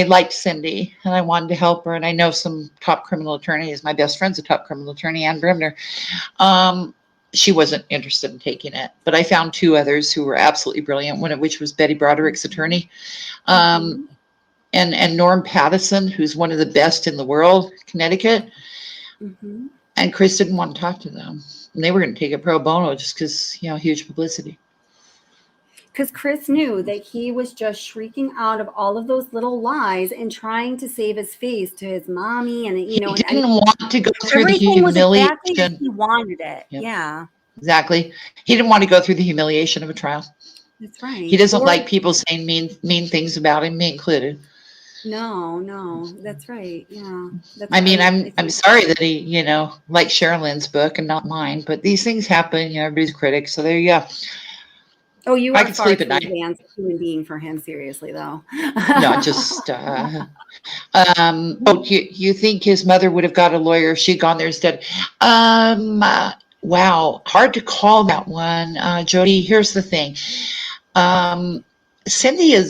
liked Cindy, and I wanted to help her, and I know some top criminal attorneys. My best friend's a top criminal attorney, Ann Brimner. She wasn't interested in taking it, but I found 2 others who were absolutely brilliant, one of which was Betty Broderick's attorney, and Norm Pattison, who's one of the best in the world, Connecticut. And Chris didn't want to talk to them. And they were going to take it pro bono just because, huge publicity. Because Chris knew that he was just shrieking out of all of those little lies and trying to save his face to his mommy. And, He didn't want to go through the everything was humiliation. exactly as he wanted it. Yep. Yeah. Exactly. He didn't want to go through the humiliation of a trial. That's right. He doesn't like people saying mean things about him, me included. No, that's right. Yeah. I'm sorry that he, liked Sherilyn's book and not mine, but these things happen, everybody's a critic. So there you go. Oh, you I are can far sleep too at night. advanced human being for him, seriously, though. No, just, you think his mother would have got a lawyer if she'd gone there instead? Wow. Hard to call that one. Jody, here's the thing. Cindy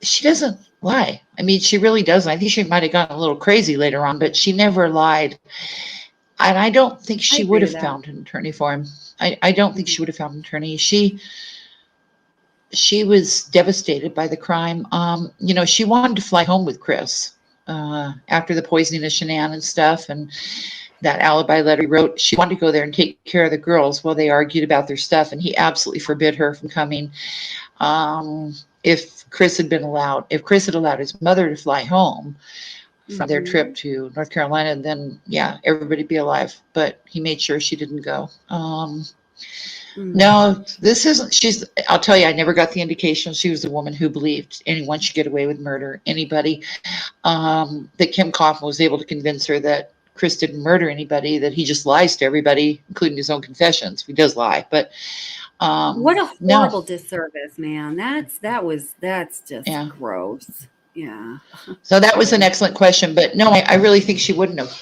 she doesn't lie. She really doesn't. I think she might have gotten a little crazy later on, but she never lied. And I don't think she would have found an attorney for him. I don't think she would have found an attorney. She was devastated by the crime. She wanted to fly home with Chris after the poisoning of Shanann and stuff, and that alibi letter he wrote. She wanted to go there and take care of the girls while they argued about their stuff, and he absolutely forbid her from coming. If Chris had allowed his mother to fly home from their trip to North Carolina, then everybody'd be alive. But he made sure she didn't go. No, this isn't. I'll tell you, I never got the indication she was a woman who believed anyone should get away with murder. Anybody that Kim Kaufman was able to convince her that Chris didn't murder anybody, that he just lies to everybody, including his own confessions. He does lie, but. What a horrible disservice, man. That's just gross. Yeah. So that was an excellent question, but no, I really think she wouldn't have,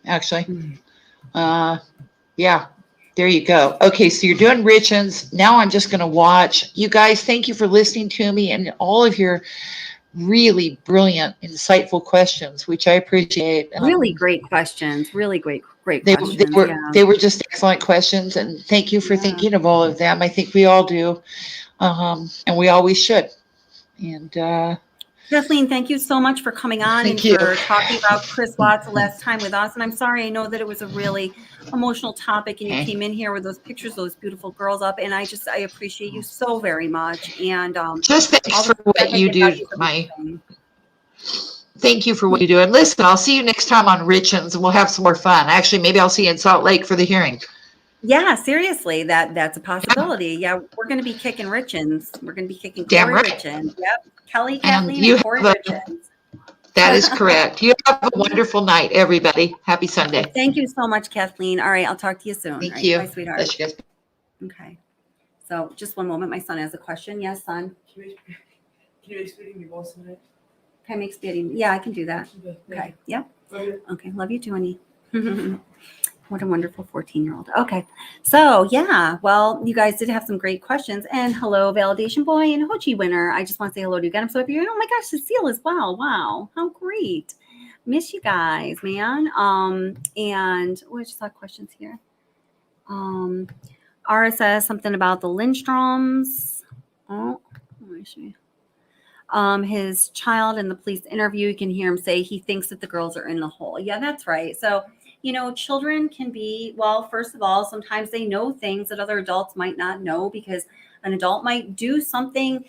actually. Yeah, there you go. Okay, so you're doing Richins. Now I'm just going to watch. You guys, thank you for listening to me and all of your really brilliant, insightful questions, which I appreciate. Really great questions. Really great questions. They were just excellent questions, and thank you for thinking of all of them. I think we all do, and we always should. And Kathleen, thank you so much for coming on Thank and you. for talking about Chris Watts the last time with us. And I'm sorry, I know that it was a really emotional topic and you Okay. came in here with those pictures, those beautiful girls up. And I appreciate you so very much. And Just thanks all for the what feedback I you get about do, you is my. amazing. Thank you for what you do. And listen, I'll see you next time on Richins, and we'll have some more fun. Actually, maybe I'll see you in Salt Lake for the hearing. Yeah, seriously, that's a possibility. Yeah, we're going to be kicking Richins. We're going to be kicking Damn Kouri right. Richins. Yep, Kelly, And Kathleen, you and Kouri have Richins. that is correct. You have a wonderful night, everybody. Happy Sunday. Thank you so much, Kathleen. All right, I'll talk to you soon. Thank All right, you. bye, sweetheart. Bless you guys. Okay. So just one moment. My son has a question. Yes, son. Can you explain me what's in it? Can I make spaghetti? Yeah, I can do that. Okay. Yep. Okay. Love you too, honey. What a wonderful 14-year-old. Okay. So yeah, well, you guys did have some great questions. And hello, Validation Boy and Hochi Winner. I just want to say hello to you again. I'm so happy. Oh my gosh, Cecile as well. Wow. How great. Miss you guys, man. And I just saw questions here. Ara says something about the Lindstroms. Oh, let me see. His child in the police interview, you can hear him say he thinks that the girls are in the hole. Yeah, that's right. So, children can be, well, first of all, sometimes they know things that other adults might not know because an adult might do something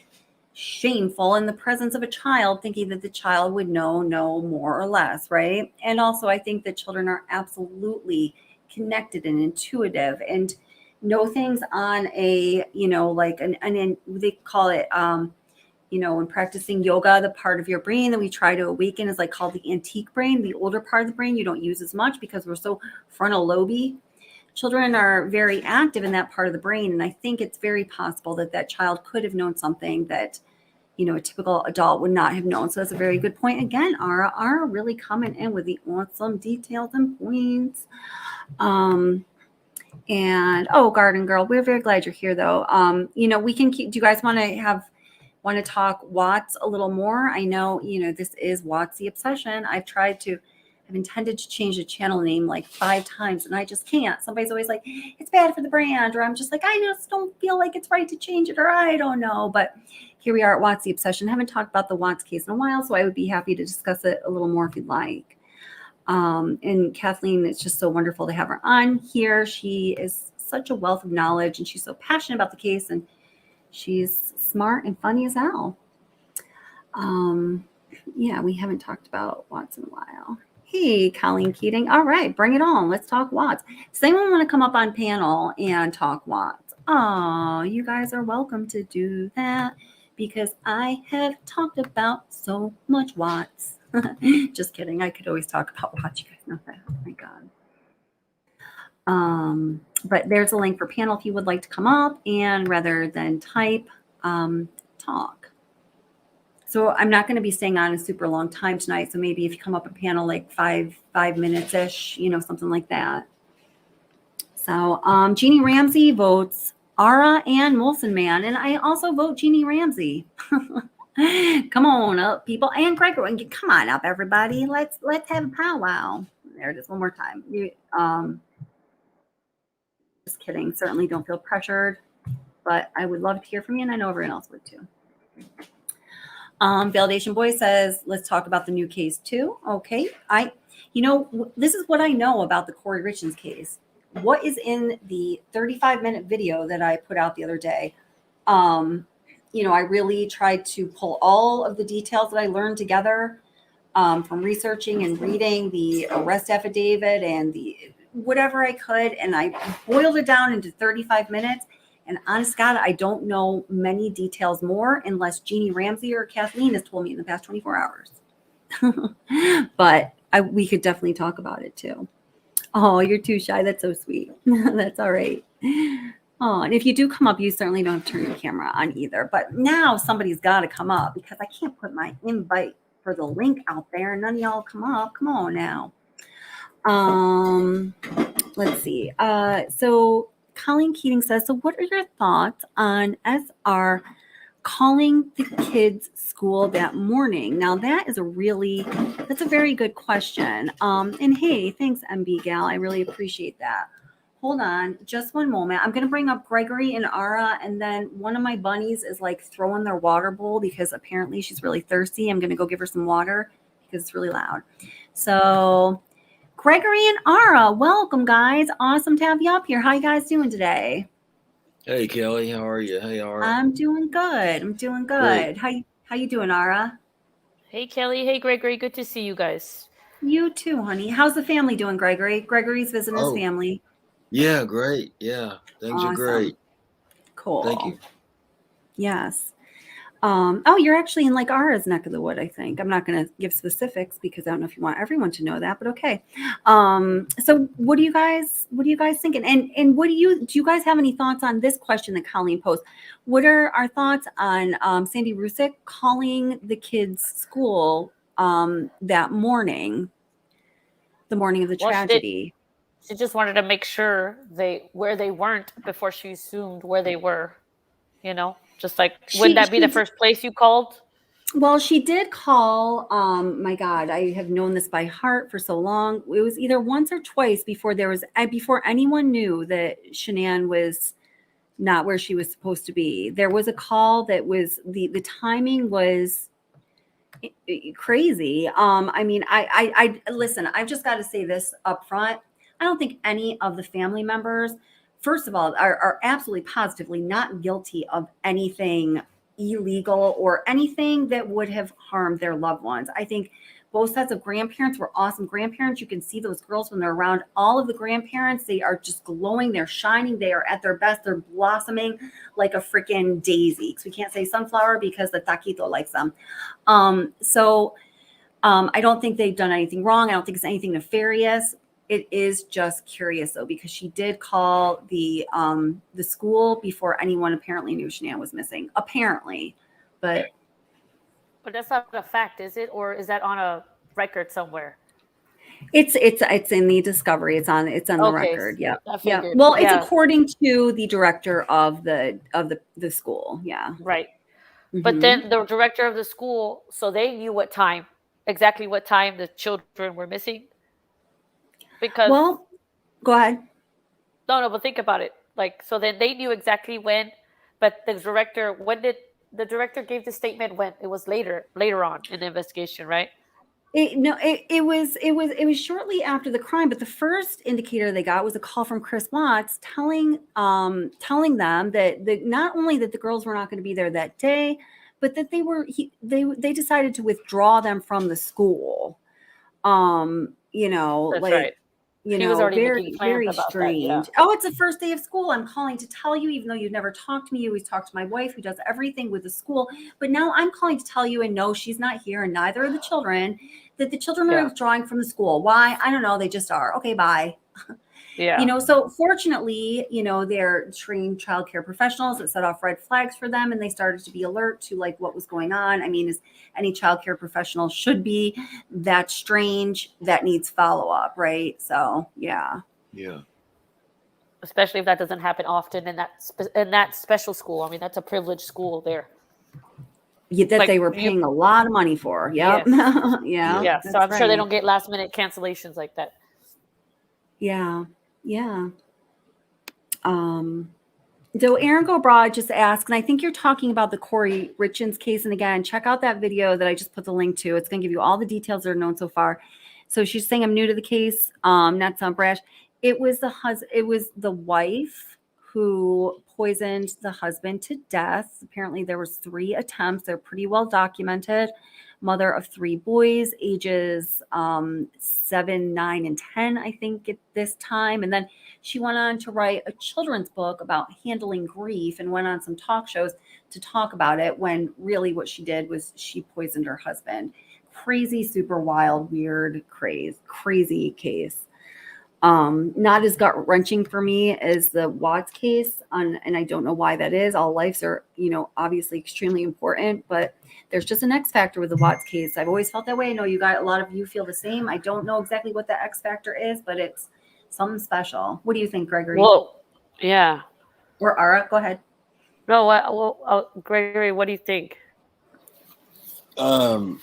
shameful in the presence of a child, thinking that the child would know more or less, right? And also, I think that children are absolutely connected and intuitive and know things on a, like they call it, when practicing yoga, the part of your brain that we try to awaken is like called the antique brain, the older part of the brain you don't use as much because we're so frontal lobey. Children are very active in that part of the brain. And I think it's very possible that child could have known something that, a typical adult would not have known. So that's a very good point. Again, Ara really coming in with the awesome details and points. And Garden Girl, we're very glad you're here though. We can keep, do you guys want to talk Watts a little more? I know, this is Watts the Obsession. I've intended to change the channel name like 5 times and I just can't. Somebody's always like, it's bad for the brand, or I'm just like, I just don't feel like it's right to change it, or I don't know. But here we are at Watts the Obsession. I haven't talked about the Watts case in a while, so I would be happy to discuss it a little more if you'd like. And Kathleen, it's just so wonderful to have her on here. She is such a wealth of knowledge and she's so passionate about the case and she's smart and funny as hell. Yeah, we haven't talked about Watts in a while. Hey, Colleen Keating. All right, bring it on. Let's talk Watts. Does anyone want to come up on panel and talk Watts? Oh, you guys are welcome to do that because I have talked about so much Watts. Just kidding. I could always talk about Watts. You guys know that. Oh my God. But there's a link for panel if you would like to come up and rather than type, talk. So I'm not going to be staying on a super long time tonight. So maybe if you come up a panel like five minutes-ish, something like that. So Jeannie Ramsey votes Ara and Molson Man. And I also vote Jeannie Ramsey. Come on up, people. And Gregor, come on up, everybody. Let's have a powwow. There it is one more time. Just kidding. Certainly don't feel pressured. But I would love to hear from you, and I know everyone else would too. Validation Boy says, let's talk about the new case too. Okay. This is what I know about the Kouri Richins case. What is in the 35-minute video that I put out the other day? I really tried to pull all of the details that I learned together from researching and reading the arrest affidavit and the whatever I could. And I boiled it down into 35 minutes. And honest God, I don't know many details more unless Jeannie Ramsey or Kathleen has told me in the past 24 hours. But we could definitely talk about it too. Oh, you're too shy. That's so sweet. That's all right. Oh, and if you do come up, you certainly don't have to turn your camera on either. But now somebody's got to come up because I can't put my invite for the link out there. None of y'all come up. Come on now. Let's see. So Colleen Keating says, so what are your thoughts on SR calling the kids' school that morning? Now that's a very good question. And hey, thanks MB Gal. I really appreciate that. hold on just one moment. I'm going to bring up Gregory and Ara, and then one of my bunnies is like throwing their water bowl because apparently she's really thirsty. I'm going to go give her some water because it's really loud. So Gregory and Ara, welcome, guys. Awesome to have you up here. How you guys doing today? Hey Kelly, how are you? Hey Ara. I'm doing good. I'm doing good. How you doing, Ara? Hey Kelly, hey Gregory, good to see you guys. You too, honey. How's the family doing, Gregory? Gregory's visiting his Oh, family. yeah, great. Yeah, things are Awesome. great. Cool. Thank you. Yes. Oh, you're actually in like Ara's neck of the wood, I think. I'm not going to give specifics because I don't know if you want everyone to know that, but okay. So what do you guys thinking? And do you guys have any thoughts on this question that Colleen posed? What are our thoughts on Sandy Rusick calling the kids' school that morning, the morning of the Well, tragedy? She just wanted to make sure where they weren't before she assumed where they were, just like, wouldn't that be the first place you called? Well, she did call, my God, I have known this by heart for so long. It was either once or twice before anyone knew that Shanann was not where she was supposed to be. There was a call that was, the timing was crazy. I mean, I listen, I've just got to say this up front. I don't think any of the family members, first of all, are absolutely positively not guilty of anything illegal or anything that would have harmed their loved ones. I think both sets of grandparents were awesome grandparents. You can see those girls when they're around all of the grandparents. They are just glowing. They're shining. They are at their best. They're blossoming like a freaking daisy. Because we can't say sunflower because the taquito likes them. I don't think they've done anything wrong. I don't think it's anything nefarious. It is just curious though, because she did call the school before anyone apparently knew Shanann was missing. Apparently, but that's not a fact, is it? Or is that on a record somewhere? It's in the discovery. It's on the record. Yeah. Yeah. Figured. Well, it's according to the director of the school. Yeah. Right. Mm-hmm. But then the director of the school, so they knew exactly what time the children were missing. Because go ahead. No, but think about it. Like, so then they knew exactly when, but the director, the director gave the statement when? It was later on in the investigation, right? It was shortly after the crime, but the first indicator they got was a call from Chris Watts telling them that not only that the girls were not going to be there that day, but that they decided to withdraw them from the school. That's right. He was already very strange. That, yeah. Oh, it's the first day of school. I'm calling to tell you, even though you've never talked to me, you always talk to my wife who does everything with the school. But now I'm calling to tell you, and no, she's not here, and neither are the children, that the children are withdrawing from the school. Why? I don't know. They just are. Okay, bye. Yeah. So fortunately, they're trained childcare professionals that set off red flags for them, and they started to be alert to like what was going on. I mean, as any childcare professional should be, that's strange. That needs follow up, right? So, yeah. Yeah. Especially if that doesn't happen often in that special school. I mean, that's a privileged school there. That they were paying a lot of money for. Yep. Yes. Yeah. So I'm sure they don't get last minute cancellations like that. Yeah. Yeah. So Aaron Go Broad just asked, and I think you're talking about the Kouri Richins case. And again, check out that video that I just put the link to. It's going to give you all the details that are known so far. So she's saying I'm new to the case. Not sound brash. It was the wife who poisoned the husband to death. Apparently there was 3 attempts. They're pretty well documented. Mother of 3 boys, ages 7, 9, and 10, I think, at this time. And then she went on to write a children's book about handling grief and went on some talk shows to talk about it, when really what she did was she poisoned her husband. Crazy, super wild, weird, crazy case. Not as gut-wrenching for me as the Watts case, and I don't know why that is. All lives are, obviously extremely important, but there's just an X factor with the Watts case. I've always felt that way. I know a lot of you feel the same. I don't know exactly what the X factor is, but it's something special. What do you think, Gregory? Well, yeah. Or Ara, go ahead. No, Gregory, what do you think? Well,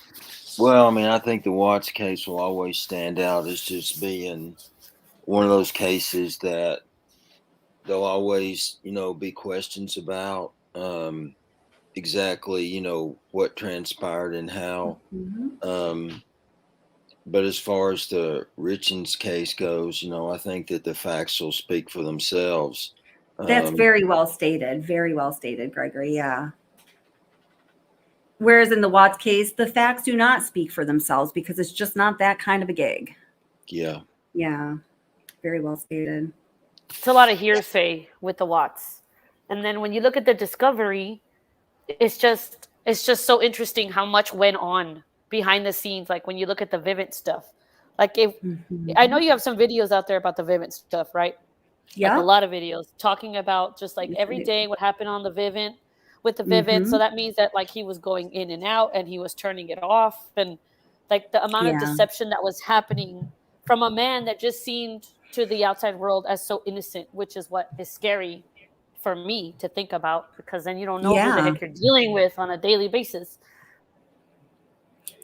I mean, I think the Watts case will always stand out as just being one of those cases that there'll always, be questions about exactly, what transpired and how. Mhm. But as far as the Richins case goes, I think that the facts will speak for themselves. That's very well stated. Very well stated, Gregory. Yeah. Whereas in the Watts case, the facts do not speak for themselves because it's just not that kind of a gig. Yeah. Yeah. Very well stated. It's a lot of hearsay with the Watts. And then when you look at the discovery, it's just so interesting how much went on behind the scenes. Like when you look at the Vivint stuff, like if I know Mhm. you have some videos out there about the Vivint stuff, right? Like a Yep. lot of videos talking about just like Yes, I every do. day what happened on the Vivint with the Vivint. So Mhm. that means that like he was going in and out and he was turning it off, and like the amount of Yeah. deception that was happening from a man that just seemed to the outside world as so innocent, which is what is scary for me to think about, because then you don't know who the Yeah. heck you're dealing with on a daily basis.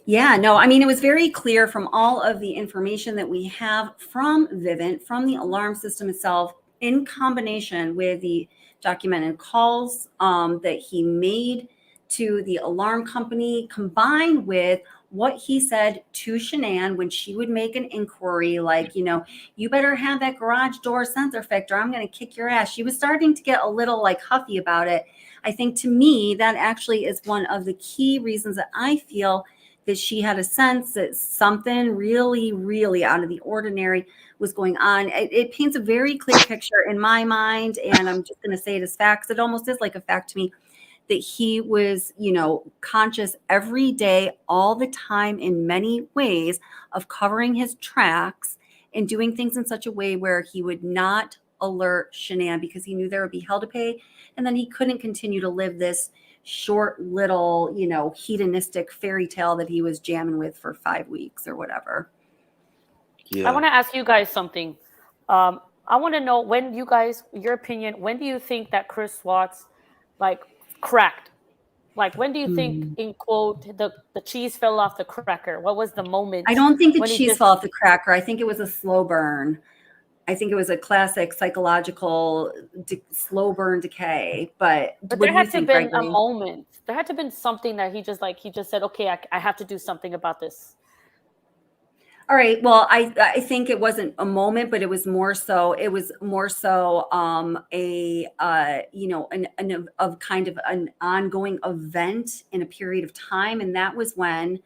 Yeah, no, I mean, it was very clear from all of the information that we have from Vivint, from the alarm system itself, in combination with the documented calls that he made to the alarm company, combined with what he said to Shanann when she would make an inquiry, like, you better have that garage door sensor fixed or I'm going to kick your ass. She was starting to get a little like huffy about it. I think to me, that actually is one of the key reasons that I feel that she had a sense that something really, really out of the ordinary was going on. It paints a very clear picture in my mind, and I'm just going to say it as fact, 'cause it almost is like a fact to me, that he was, conscious every day, all the time, in many ways, of covering his tracks and doing things in such a way where he would not alert Shanann because he knew there would be hell to pay, and then he couldn't continue to live this short little, hedonistic fairy tale that he was jamming with for 5 weeks or whatever. I Yeah. want to ask you guys something. I want to know, when you guys, your opinion, when do you think that Chris Watts like cracked? Like when do you think, Hmm. in quote, the cheese fell off the cracker? What was the I moment don't think the when he cheese just fell off the cracker. I think it was a slow burn. I think it was a classic psychological slow burn decay. But but what there do you had to have think, been a Gregory? moment. There had to have been something that he just said, okay, I have to do something about this. All right. Well, I think it wasn't a moment, but it was more so. It was more so a an of kind of an ongoing event in a period of time, and that was when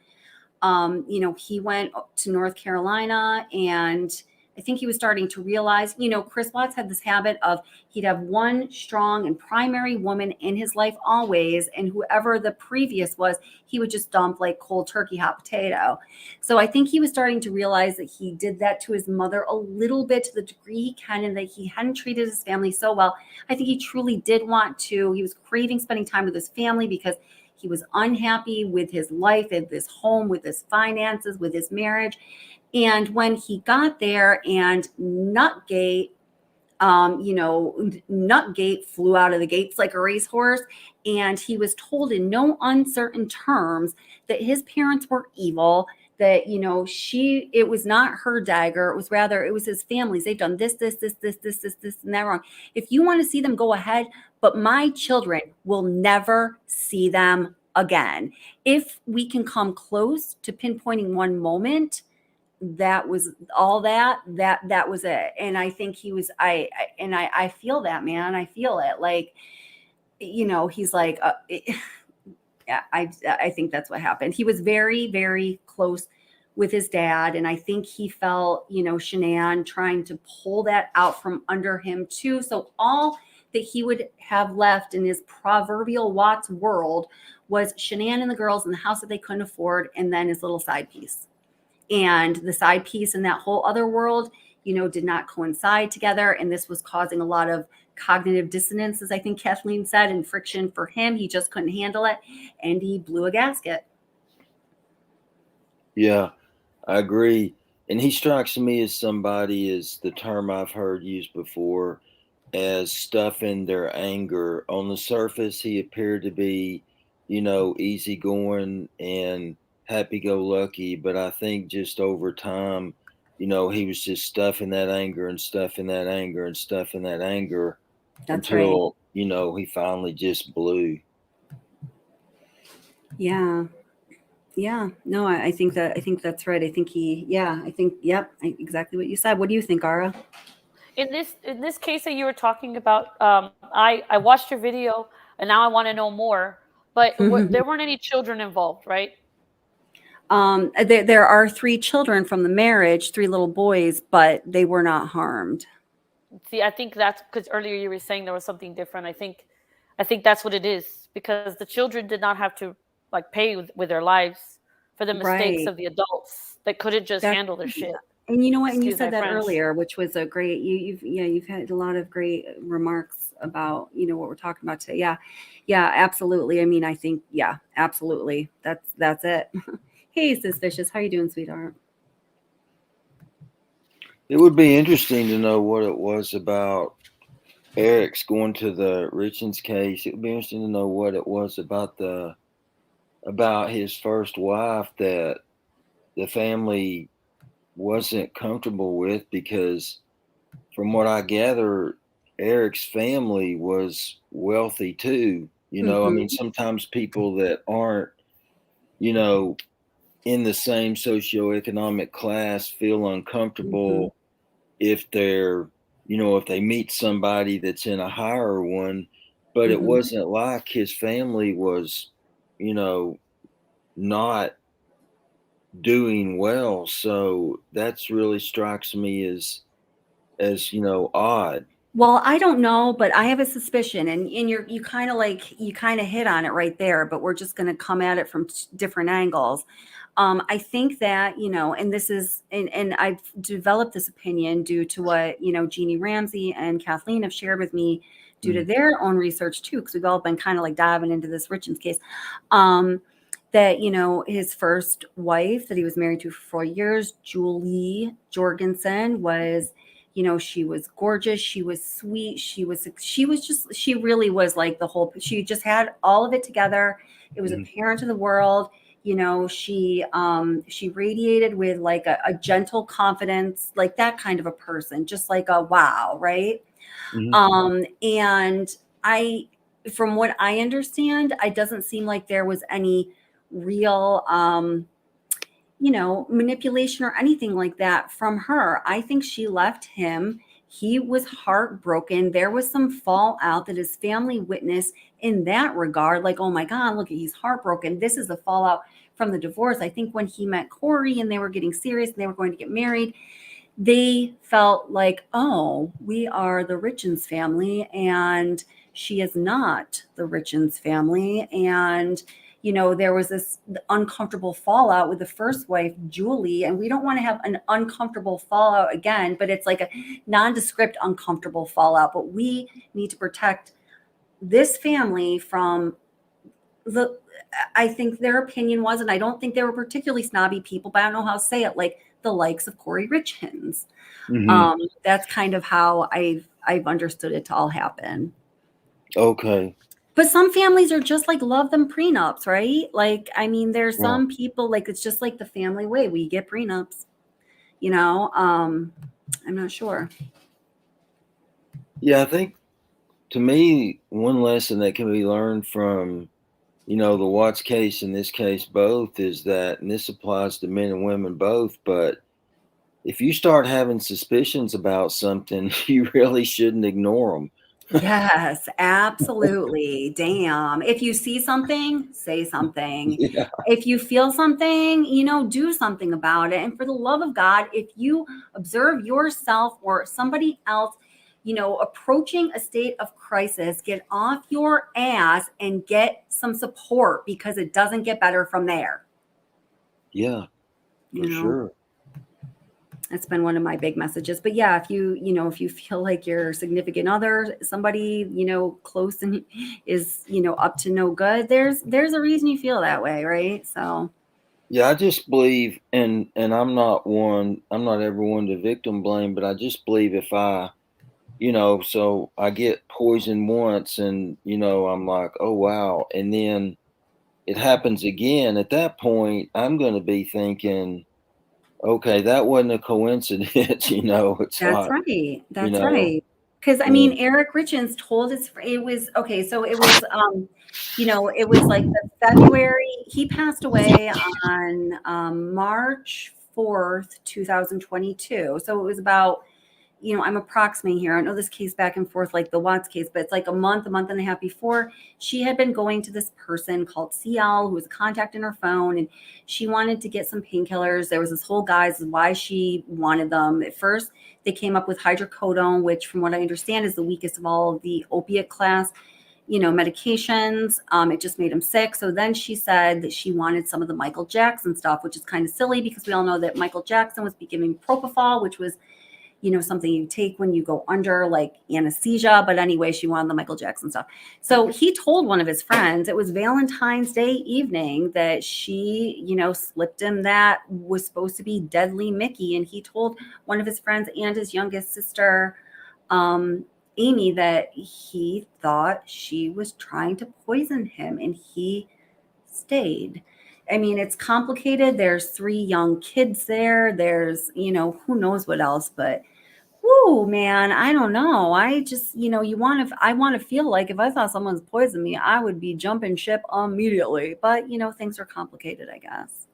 he went to North Carolina, and I think he was starting to realize, Chris Watts had this habit of he'd have one strong and primary woman in his life always, and whoever the previous was, he would just dump like cold turkey, hot potato. So I think he was starting to realize that he did that to his mother a little bit, to the degree he can, and that he hadn't treated his family so well. I think he truly did want to. He was craving spending time with his family because he was unhappy with his life, with his home, with his finances, with his marriage. And when he got there and Nutgate flew out of the gates like a racehorse, and he was told in no uncertain terms that his parents were evil, that it was not her dagger, it was his family's. They've done this and that wrong. If you want to see them, go ahead, but my children will never see them again. If we can come close to pinpointing one moment, that was all that was it. And I think he was I feel that, man. I feel it, like, he's like yeah, I think that's what happened. He was very, very close with his dad, and I think he felt, Shanann trying to pull that out from under him too. So all that he would have left in his proverbial Watts world was Shanann and the girls in the house that they couldn't afford, and then his little side piece. And the side piece in that whole other world, did not coincide together. And this was causing a lot of cognitive dissonance, as I think Kathleen said, and friction for him. He just couldn't handle it, and he blew a gasket. Yeah, I agree. And he strikes me as somebody, is the term I've heard used before, as stuffing their anger. On the surface, he appeared to be, easygoing and happy go lucky. But I think just over time, he was just stuffing that anger and stuffing that anger and stuffing that anger. That's right. until, he finally just blew. Yeah. Yeah. No, I think that's right. Yep, exactly what you said. What do you think, Ara? In this case that you were talking about, I watched your video and now I want to know more. But there weren't any children involved, right? There are 3 children from the marriage, 3 little boys, but they were not harmed. See, I think that's because earlier you were saying there was something different. I think that's what it is, because the children did not have to like pay with their lives for the mistakes Right. of the adults that couldn't just That handle their shit. And you know what? And you Excuse my said that French. earlier, which was a great. You've had a lot of great remarks about what we're talking about today. Yeah, yeah, absolutely. I mean, I think absolutely. That's it. Hey, Suspicious, how you doing, sweetheart? It would be interesting to know what it was about Eric's going to the Richins case. It would be interesting to know what it was about his first wife that the family wasn't comfortable with, because from what I gather, Eric's family was wealthy too. I mean, sometimes people that aren't, in the same socioeconomic class feel uncomfortable if they're, if they meet somebody that's in a higher one. But it wasn't like his family was, not doing well. So that's really strikes me as odd. Well, I don't know, but I have a suspicion, and you kind of hit on it right there. But we're just going to come at it from different angles. I think that and this is, and I've developed this opinion due to what Jeannie Ramsey and Kathleen have shared with me, due to their own research too, because we've all been kind of like diving into this Richins case. That his first wife that he was married to for 4 years, Julie Jorgensen, was. She was gorgeous. She was sweet. She really was like she just had all of it together. It was apparent to the world. She radiated with like a gentle confidence, like that kind of a person, just like a wow. Right. And from what I understand, it doesn't seem like there was any real, manipulation or anything like that from her. I think she left him. He was heartbroken. There was some fallout that his family witnessed in that regard. Like, oh my God, look, he's heartbroken. This is the fallout from the divorce. I think when he met Kouri and they were getting serious and they were going to get married, they felt like, oh, we are the Richins family and she is not the Richins family. And there was this uncomfortable fallout with the first wife, Julie, and we don't want to have an uncomfortable fallout again, but it's like a nondescript uncomfortable fallout. But we need to protect this family from I think their opinion was, and I don't think they were particularly snobby people, but I don't know how to say it, like the likes of Kouri Richins. That's kind of how I've understood it to all happen. Okay. But some families are just like love them prenups, right? Like, I mean, there's some people like it's just like the family way. We get prenups, I'm not sure. Yeah, I think to me, one lesson that can be learned from, the Watts case and this case both is that, and this applies to men and women both, but if you start having suspicions about something, you really shouldn't ignore them. Yes, absolutely. Damn. If you see something, say something. Yeah. If you feel something, do something about it. And for the love of God, if you observe yourself or somebody else, approaching a state of crisis, get off your ass and get some support, because it doesn't get better from there. Yeah, for sure. That's been one of my big messages. But yeah, if you feel like your significant other, somebody, close and is, up to no good, there's a reason you feel that way. Right. So. Yeah, I just believe, and I'm not ever one to victim blame, but I just believe if I, so I get poisoned once and, I'm like, oh, wow. And then it happens again. At that point, I'm going to be thinking, okay, that wasn't a coincidence, it's That's like, right. That's right. Because I mean, Eric Richins told us it was okay. So it was, it was like the February. He passed away on March 4th, 2022. So it was about, I'm approximating here. I know this case back and forth like the Watts case, but it's like a month and a half before. She had been going to this person called CL, who was a contact in her phone, and she wanted to get some painkillers. There was this whole guise of why she wanted them. At first, they came up with hydrocodone, which from what I understand is the weakest of all of the opiate class, medications. It just made him sick. So then she said that she wanted some of the Michael Jackson stuff, which is kind of silly because we all know that Michael Jackson was giving propofol, which was, something you take when you go under like anesthesia. But anyway, she wanted the Michael Jackson stuff. So he told one of his friends, it was Valentine's Day evening, that she, slipped him that was supposed to be deadly Mickey. And he told one of his friends and his youngest sister, Amy, that he thought she was trying to poison him, and he stayed. I mean, it's complicated. There's 3 young kids there. There's, who knows what else, but whoo, man, I don't know. I just, I want to feel like if I thought someone's poisoned me, I would be jumping ship immediately. But, things are complicated, I guess.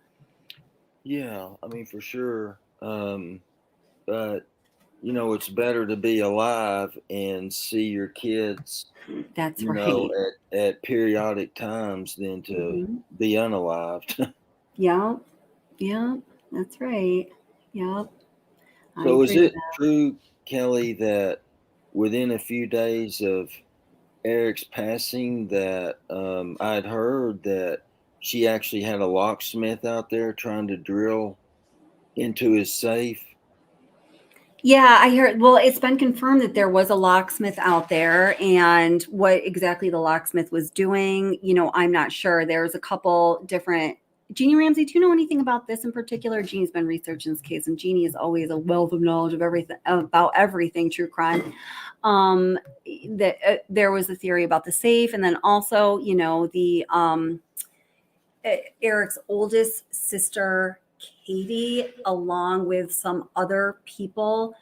Yeah, I mean, for sure. But, it's better to be alive and see your kids, That's right. at periodic times than to be unalived. Yeah, that's right. Yep. So is it true, Kelly, that within a few days of Eric's passing that I'd heard that she actually had a locksmith out there trying to drill into his safe? Yeah, I heard. Well, it's been confirmed that there was a locksmith out there, and what exactly the locksmith was doing, I'm not sure. There's a couple different. Jeannie Ramsey, do you know anything about this in particular? Jeannie's been researching this case, and Jeannie is always a wealth of knowledge of everything about everything true crime. There was a theory about the safe, and then also, the Eric's oldest sister, Katie, along with some other people,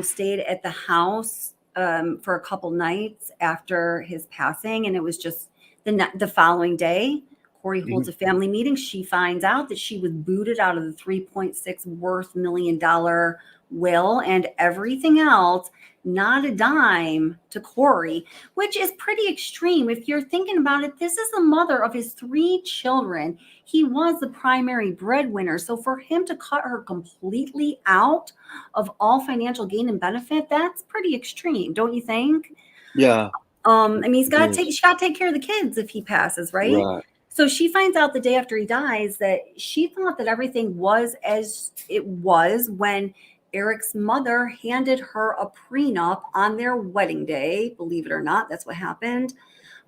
stayed at the house for a couple nights after his passing. And it was just the following day, Kouri holds a family meeting. She finds out that she was booted out of the $3.6 million will and everything else, not a dime to Kouri, which is pretty extreme. If you're thinking about it, this is the mother of his 3 children. He was the primary breadwinner. So for him to cut her completely out of all financial gain and benefit, that's pretty extreme, don't you think? Yeah. I mean, she got to take care of the kids if he passes, right? Right. So she finds out the day after he dies that she thought that everything was as it was when Eric's mother handed her a prenup on their wedding day. Believe it or not, that's what happened.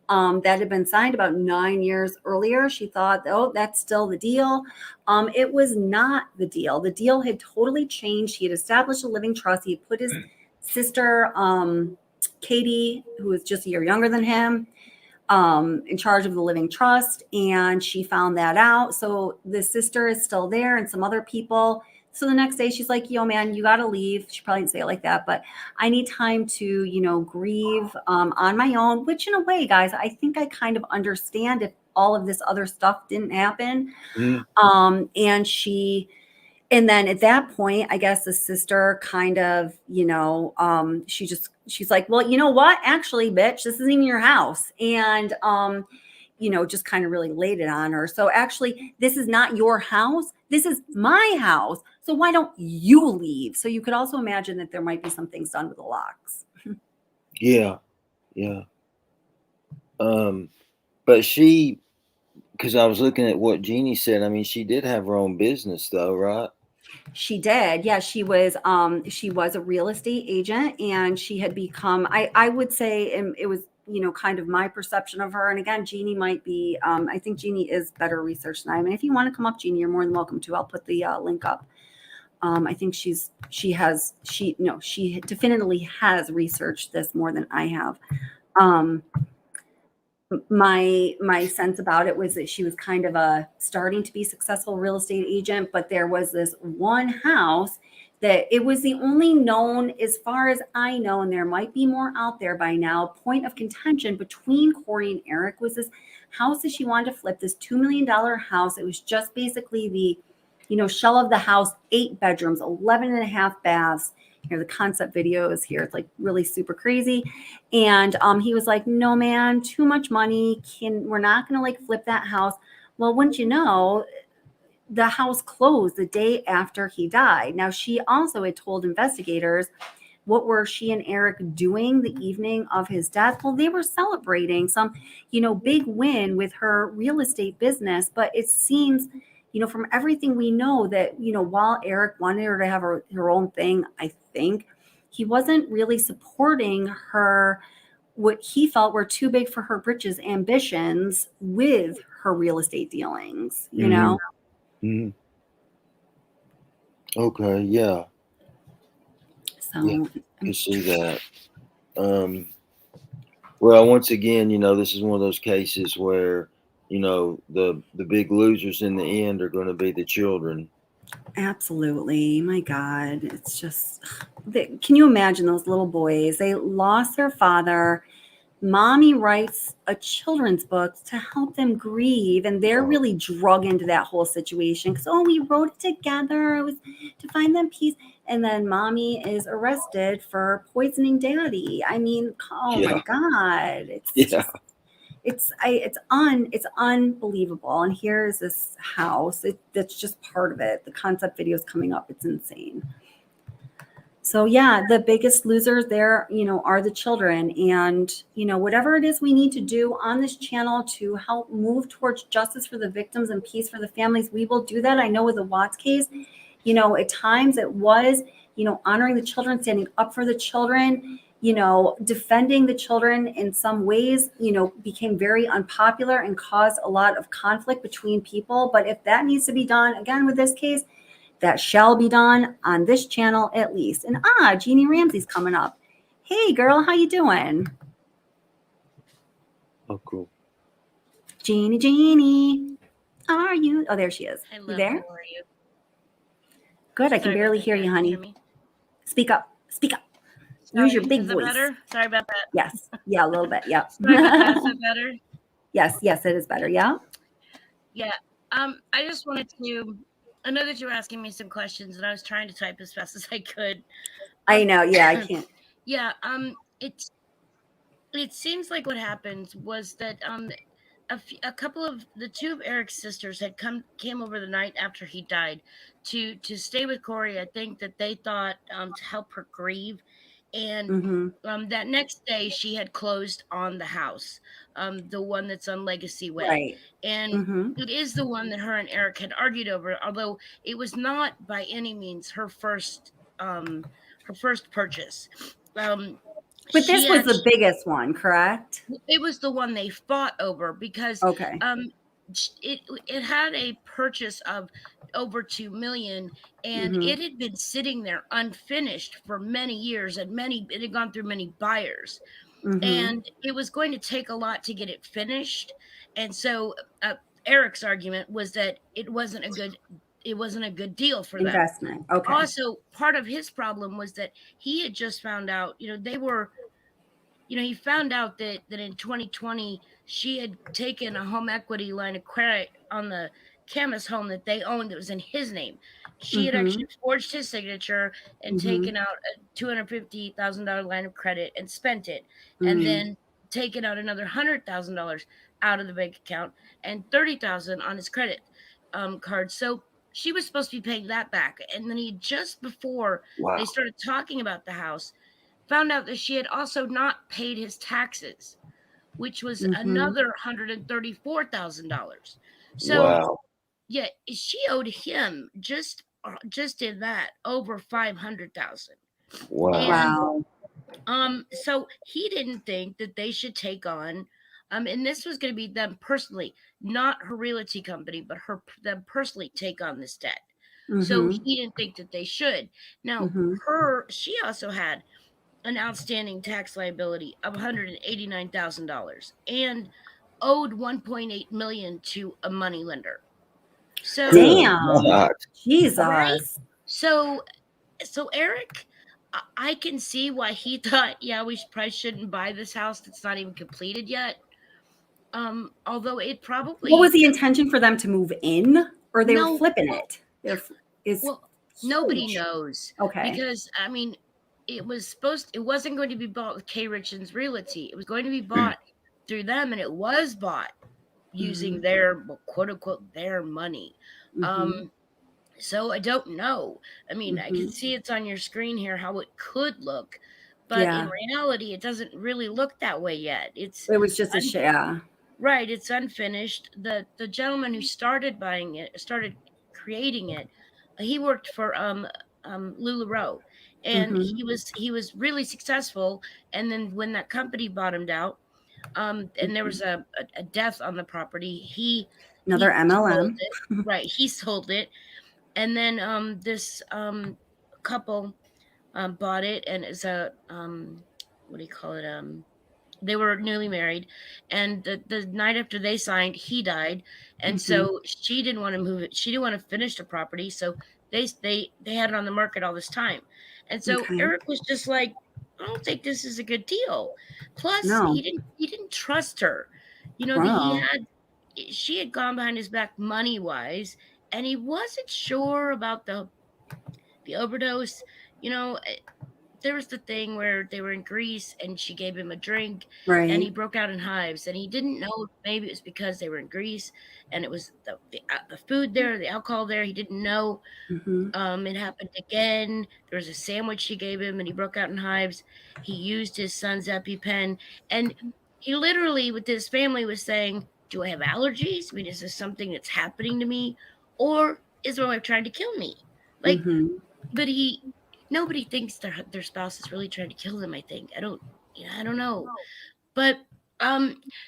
That had been signed about 9 years earlier. She thought, oh, that's still the deal. It was not the deal. The deal had totally changed. He had established a living trust. He had put his sister, Katie, who was just a year younger than him, in charge of the living trust. And she found that out. So the sister is still there and some other people. So the next day she's like, yo, man, you got to leave. She probably didn't say it like that, but I need time to, grieve on my own, which in a way, guys, I think I kind of understand if all of this other stuff didn't happen. And then at that point, I guess the sister kind of, she's like, well, you know what? Actually, bitch, this isn't even your house. And, just kind of really laid it on her. So actually, this is not your house. This is my house. So why don't you leave? So you could also imagine that there might be some things done with the locks. Yeah. Yeah. But because I was looking at what Jeannie said, I mean, she did have her own business though, right? She did. Yeah, she was a real estate agent, and she had become, I would say, it was, kind of my perception of her. And again, Jeannie might be, I think Jeannie is better researched than I am. And if you want to come up, Jeannie, you're more than welcome to. I'll put the link up. I think she definitely has researched this more than I have. My sense about it was that she was kind of starting to be successful real estate agent, but there was this one house that it was the only known, as far as I know, and there might be more out there by now, point of contention between Kouri and Eric was this house that she wanted to flip, this $2 million house. It was just basically the, shell of the house, 8 bedrooms, 11 and a half baths. Here, the concept video is here. It's like really super crazy. And he was like, no, man, too much money. We're not going to like flip that house. Well, wouldn't you know, the house closed the day after he died. Now, she also had told investigators, what were she and Eric doing the evening of his death? Well, they were celebrating some, big win with her real estate business. But it seems, from everything we know that, while Eric wanted her to have her own thing, I think he wasn't really supporting her, what he felt were too big for her britches ambitions with her real estate dealings, Mhm. Okay, yeah, So Yeah. you see that. Well, once again, this is one of those cases where, the big losers in the end are going to be the children. absolutely. My God. It's just, can you imagine those little boys? They lost their father. Mommy writes a children's book to help them grieve, and they're really drug into that whole situation because, we wrote it together. It was to find them peace. And then mommy is arrested for poisoning daddy. I mean, oh Yeah. my God. It's Yeah. just, it's unbelievable. And here's this house. That's just part of it. The concept video is coming up. It's insane. So yeah, the biggest losers there, are the children. And, whatever it is we need to do on this channel to help move towards justice for the victims and peace for the families, we will do that. I know with the Watts case, at times it was, honoring the children, standing up for the children, defending the children in some ways, became very unpopular and caused a lot of conflict between people. But if that needs to be done, again, with this case, that shall be done on this channel at least. And Jeannie Ramsey's coming up. Hey girl, how you doing? Oh, cool. Jeannie, how are you? Oh, there she is. Hello, You there? how are you? Good, I can Sorry barely about that. hear you, honey. Hear me? Speak up. Sorry, Use your big is it voice. better? Sorry about that. Yes. Yeah, a little bit. Yeah. Sorry about that. Is it better? Yes, it is better. Yeah. Yeah. I just wanted to. I know that you were asking me some questions, and I was trying to type as fast as I could. I know. Yeah, I can't. Yeah. It seems like what happened was that a couple of the 2 of Eric's sisters had came over the night after he died to stay with Kouri. I think that they thought to help her grieve, and Mm-hmm. that next day she had closed on the house, the one that's on Legacy Way, Right. and Mm-hmm. it is the one that her and Eric had argued over. Although it was not by any means her first purchase. But this She was the actually- biggest one, correct? It was the one they fought over because Okay. it had a purchase of over 2 million, and Mhm. it had been sitting there unfinished for many years, and it had gone through many buyers, Mhm. and it was going to take a lot to get it finished. And so Eric's argument was that it wasn't a good deal for them. Investment. Okay. Also, part of his problem was that he had just found out, he found out that in 2020 she had taken a home equity line of credit on the Camus home that they owned that was in his name. She had actually forged his signature and taken out a $250,000 line of credit and spent it, and then taken out another $100,000 out of the bank account and $30,000 on his credit card. So she was supposed to be paying that back, and then he just before Wow. they started talking about the house, found out that she had also not paid his taxes, which was another $134,000. So Wow. yeah, she owed him just in that over $500,000. Wow. Wow. So he didn't think that they should take on, and this was going to be them personally, not her realty company, but them personally take on this debt. So he didn't think that they should. Now, she also had an outstanding tax liability of $189,000 and owed $1.8 million to a moneylender. So Damn. God. Jesus. right? So so Eric, I can see why he thought, yeah, we probably shouldn't buy this house that's not even completed yet. Although it probably What was the intention for them to move in, or they were No. flipping it? Is well, nobody huge. knows Okay. because I mean, it wasn't going to be bought with K. Richins Realty. It was going to be bought through them, and it was bought using their quote unquote their money. Mhm. So I don't know. I mean, I can Mhm. see it's on your screen here how it could look, but in Yeah, reality, it doesn't really look that way yet. It's it was just a yeah. right. It's unfinished. The gentleman who started buying it, started creating it, he worked for LuLaRoe, and Mhm. he was really successful. And then when that company bottomed out, and there was a death on the property, Another he sold MLM. it. Right, he sold it, and then this couple bought it, and it's a what do you call it they were newly married, and the night after they signed, he died, and Mhm. so she didn't want to move it. She didn't want to finish the property, so they had it on the market all this time, and so Okay. Eric was just like, I don't think this is a good deal. Plus, No. he didn't trust her. You know, Wow. she had gone behind his back money wise, and he wasn't sure about the overdose. You know, there was the thing where they were in Greece and she gave him a drink and he Right. broke out in hives, and he didn't know if maybe it was because they were in Greece and it was the food there, the alcohol there. He didn't know. Mhm. It happened again. There was a sandwich she gave him and he broke out in hives. He used his son's EpiPen, and he literally with his family was saying, do I have allergies? I mean, is this something that's happening to me, or is my wife trying to kill me? Like, Mhm. but nobody thinks their spouse is really trying to kill them. I think I don't know, but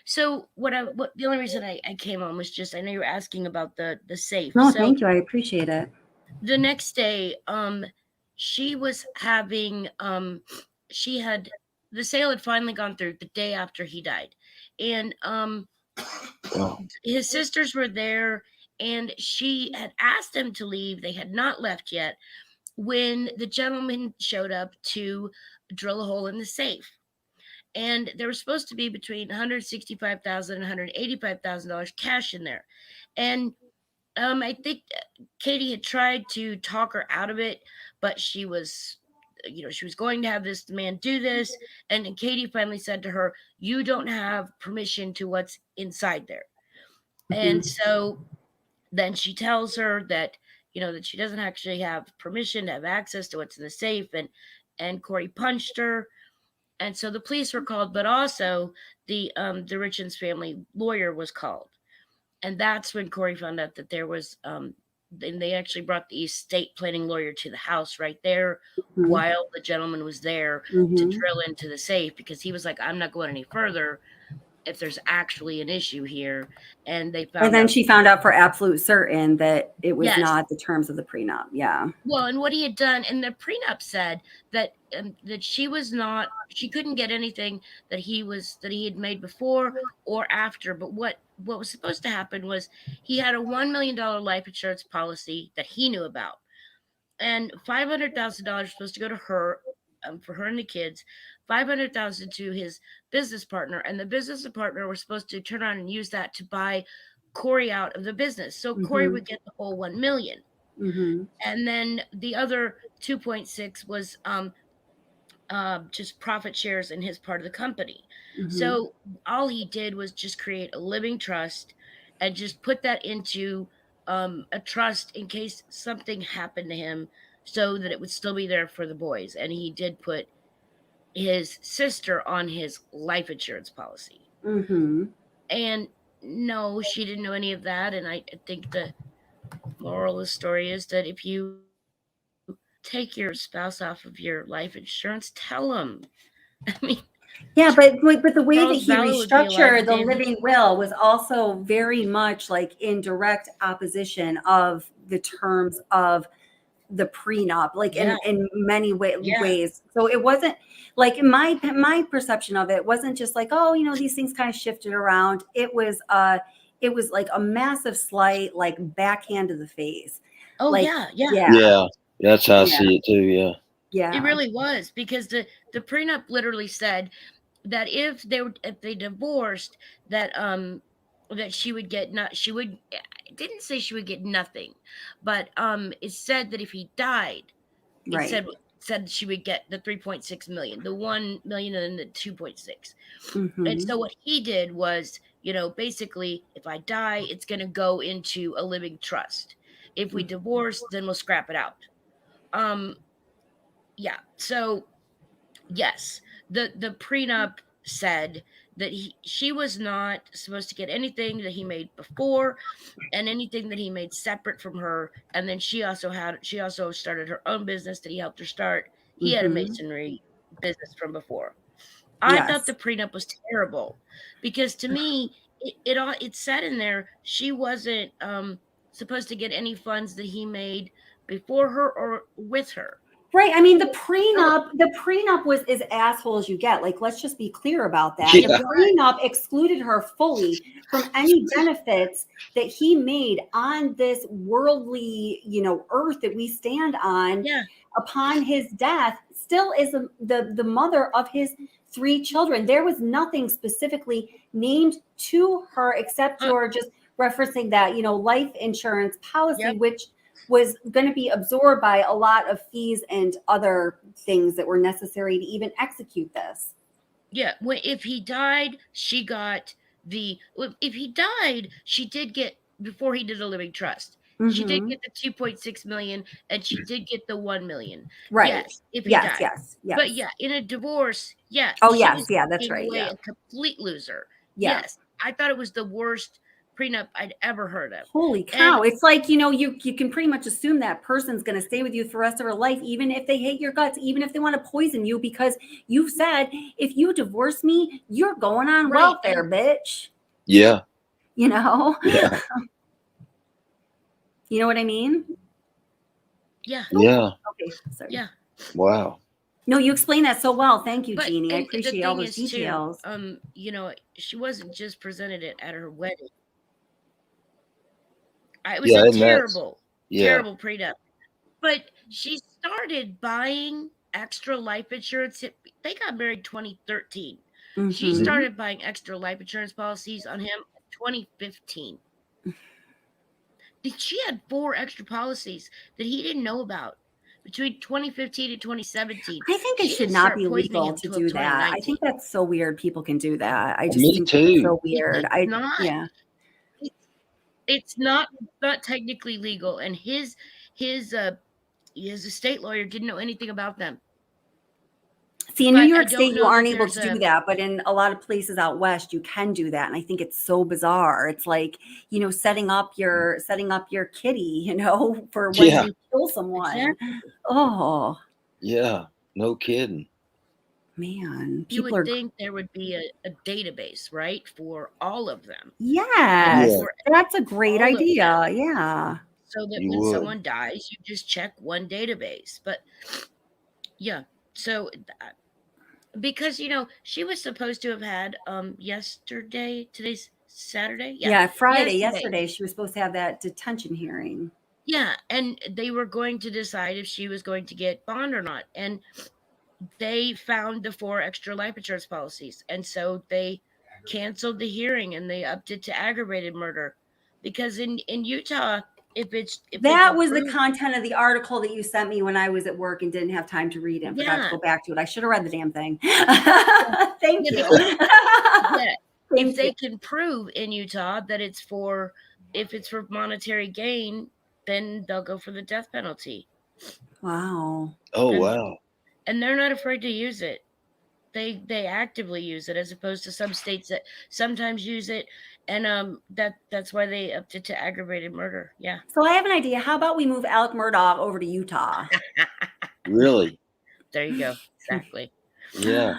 so what the only reason I came on was just, I know you were asking about the safe. No, So thank you. I appreciate it. the next day, she was having she had the sale had finally gone through the day after he died, and his sisters were there, and she had asked them to leave. They had not left yet when the gentleman showed up to drill a hole in the safe. And there was supposed to be between $165,000 and $185,000 cash in there. And I think Katie had tried to talk her out of it, but she was, she was going to have this man do this. And Katie finally said to her, you don't have permission to what's inside there. And Mhm. so then she tells her that, that she doesn't actually have permission to have access to what's in the safe. And Kouri punched her. And so the police were called, but also the Richins family lawyer was called. And that's when Kouri found out that there was, and they actually brought the estate planning lawyer to the house right there Mhm. while the gentleman was there to Mhm. drill into the safe, because he was like, I'm not going any further if there's actually an issue here. And they And found then out. she found out for absolute certain that it was Yes. not the terms of the prenup. Yeah. Well, and what he had done, and the prenup said that she couldn't get anything that he had made before or after. But what was supposed to happen was he had a $1 million life insurance policy that he knew about, and $500,000 was supposed to go to her, for her and the kids, 500,000 to his business partner, and the business partner was supposed to turn around and use that to buy Kouri out of the business, so Kouri Mhm. would get the whole 1 million. Mhm. And then the other 2.6 was just profit shares in his part of the company. Mhm. So all he did was just create a living trust and just put that into a trust in case something happened to him, so that it would still be there for the boys. And he did put his sister on his life insurance policy. Mhm. And no, she didn't know any of that. And I think the moral of the story is that if you take your spouse off of your life insurance, tell them. I mean, Yeah, but the way that Charles he Ballard would be alive restructured the today. living will was also very much like in direct opposition of the terms of the prenup, like Yeah, in many yeah. ways. So it wasn't like in my perception of it wasn't just like, oh, these things kind of shifted around. It was like a massive slight, like backhand to the face. Oh Like, yeah, yeah. yeah. Yeah. That's how I Yeah. see it too. Yeah. Yeah. It really was, because the prenup literally said that if they divorced, that that she would get it didn't say she would get nothing, but it said that if he died, it Right. said she would get the 3.6 million, the 1 million, and the 2.6. And Mhm. so what he did was, basically, if I die, it's going to go into a living trust. If we divorce, then we'll scrap it out. Yeah. So yes, the prenup said that she was not supposed to get anything that he made before, and anything that he made separate from her. And then she also started her own business that he helped her start. He had a Mhm. masonry business from before. I thought Yes. the prenup was terrible, because to me it said in there she wasn't supposed to get any funds that he made before her or with her. Right. I mean, So, the prenup was as asshole as you get. Like, let's just be clear about that. it Yeah. The was. prenup excluded her fully from any benefits that he made on this worldly, earth that we stand on Yeah. upon his death. Still is the mother of his 3 children. There was nothing specifically named to her except you're just referencing that, life insurance policy, Yep. which was going to be absorbed by a lot of fees and other things that were necessary to even execute this. Yeah, if he died, she got if he died, she did get, before he did the living trust. She did Mhm. get the 2.6 million, and she did get the 1 million. Right. Yes, if he Yes, died. yes, yes. But yeah, in a divorce, yeah, Oh, she yes. was Yeah, that's walking right. away Yeah. a complete loser. Yeah. Yes, I thought it was the worst prenup I'd ever heard of. Holy And cow. It's like, you can pretty much assume that person's going to stay with you for the rest of their life, even if they hate your guts, even if they want to poison you, because you've said, if you divorce me, you're going on Right, welfare, bitch. Yeah. You know? Yeah. You know what I mean? yeah, Yeah. Okay. Sorry. yeah. Wow. No, you explained that so well. Thank you, But Jeannie. I and the appreciate all thing those is too, details. she wasn't just presented it at her wedding. It was Yeah. a And that's, terrible, yeah. terrible prenup. But she started buying extra life insurance. They got married 2013. She Mhm. started buying extra life insurance policies on him in 2015. She had 4 extra policies that he didn't know about between 2015 and 2017. I think it She should didn't not start be poisoning legal him to until do that. I 2019. think that's so weird people can do that. I just Me think too. it's so weird. It's not. Yeah. It's not technically legal, and his estate lawyer didn't know anything about them. See, in New But I York don't State, you know aren't that able there's to do that, but in a lot of places out west, you can do that, and I think it's so bizarre. It's like, setting up your kitty, for when Yeah. you kill someone. Exactly. Oh Yeah. No kidding. man, You people would are. think there would be a database, right, for all of them, Yes, Yeah. for that's a great all of them, idea. Yeah. so that You when would. someone dies, you just check one database. But yeah, so because she was supposed to have had yesterday. Today's Saturday. Yeah, Friday, Yesterday. yesterday, she was supposed to have that detention hearing. Yeah, and they were going to decide if she was going to get bond or not, and they found the 4 extra life insurance policies, and so they canceled the hearing and they upped it to aggravated murder, because in Utah, if That was the approved, content of the article that you sent me when I was at work and didn't have time to read it and forgot to yeah, go back to it. I should have read the damn thing. Thank yeah, you. yeah, if Thank they you. can prove in Utah that if it's for monetary gain, then they'll go for the death penalty. Wow. Oh, And wow. and they're not afraid to use it. They actively use it, as opposed to some states that sometimes use it, and that's why they upped it to aggravated murder. Yeah. So I have an idea. How about we move Alec Murdaugh over to Utah? Really? There you go. Exactly. Yeah.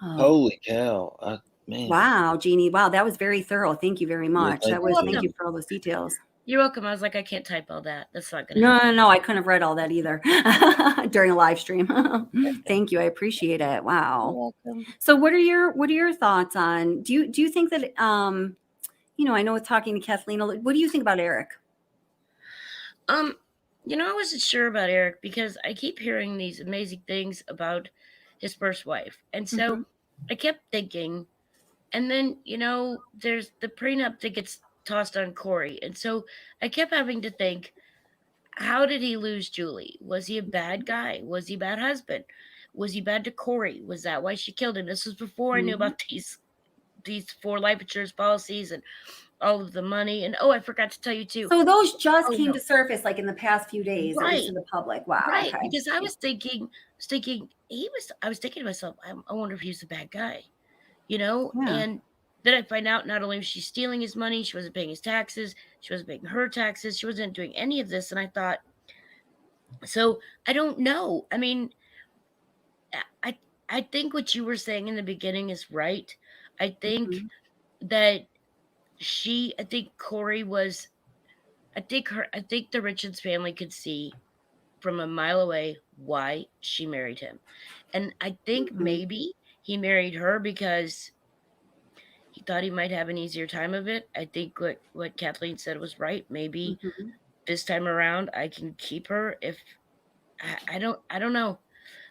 Oh, Holy cow. Man. wow, Jeannie. Wow, that was very thorough. Thank you very much. thank Thank you. you for all those details. You're welcome. I was like, I can't type all that. That's not gonna No, happen. no, I couldn't have read all that either during a live stream. Thank you. I appreciate it. Wow. You're welcome. So what are your thoughts on, do you think that I know with talking to Kathleen, what do you think about Eric? I wasn't sure about Eric because I keep hearing these amazing things about his first wife. And so Mhm. I kept thinking, and then, there's the prenup that gets tossed on Corey. And so I kept having to think, how did he lose Julie? Was he a bad guy? Was he a bad husband? Was he bad to Corey? Was that why she killed him? This was before I knew Mhm. about these 4 life insurance policies and all of the money. And oh, I forgot to tell you too. So those just Oh came no. to surface like in the past few days, at least Right. to the public. Wow. Right. Okay. Because I Yeah. was thinking I was thinking to myself, I wonder if he's a bad guy, Yeah. and then I find out not only was she stealing his money, she wasn't paying his taxes, she wasn't paying her taxes, she wasn't doing any of this. And I thought, so I don't know. I mean, I I think what you were saying in the beginning is right. I think Mhm. that I think Corey was, I think the Richards family could see from a mile away why she married him. And I think Mhm. maybe he married her because he thought he might have an easier time of it. I think what Kathleen said was right. Maybe Mhm. this time around I can keep her if I don't know.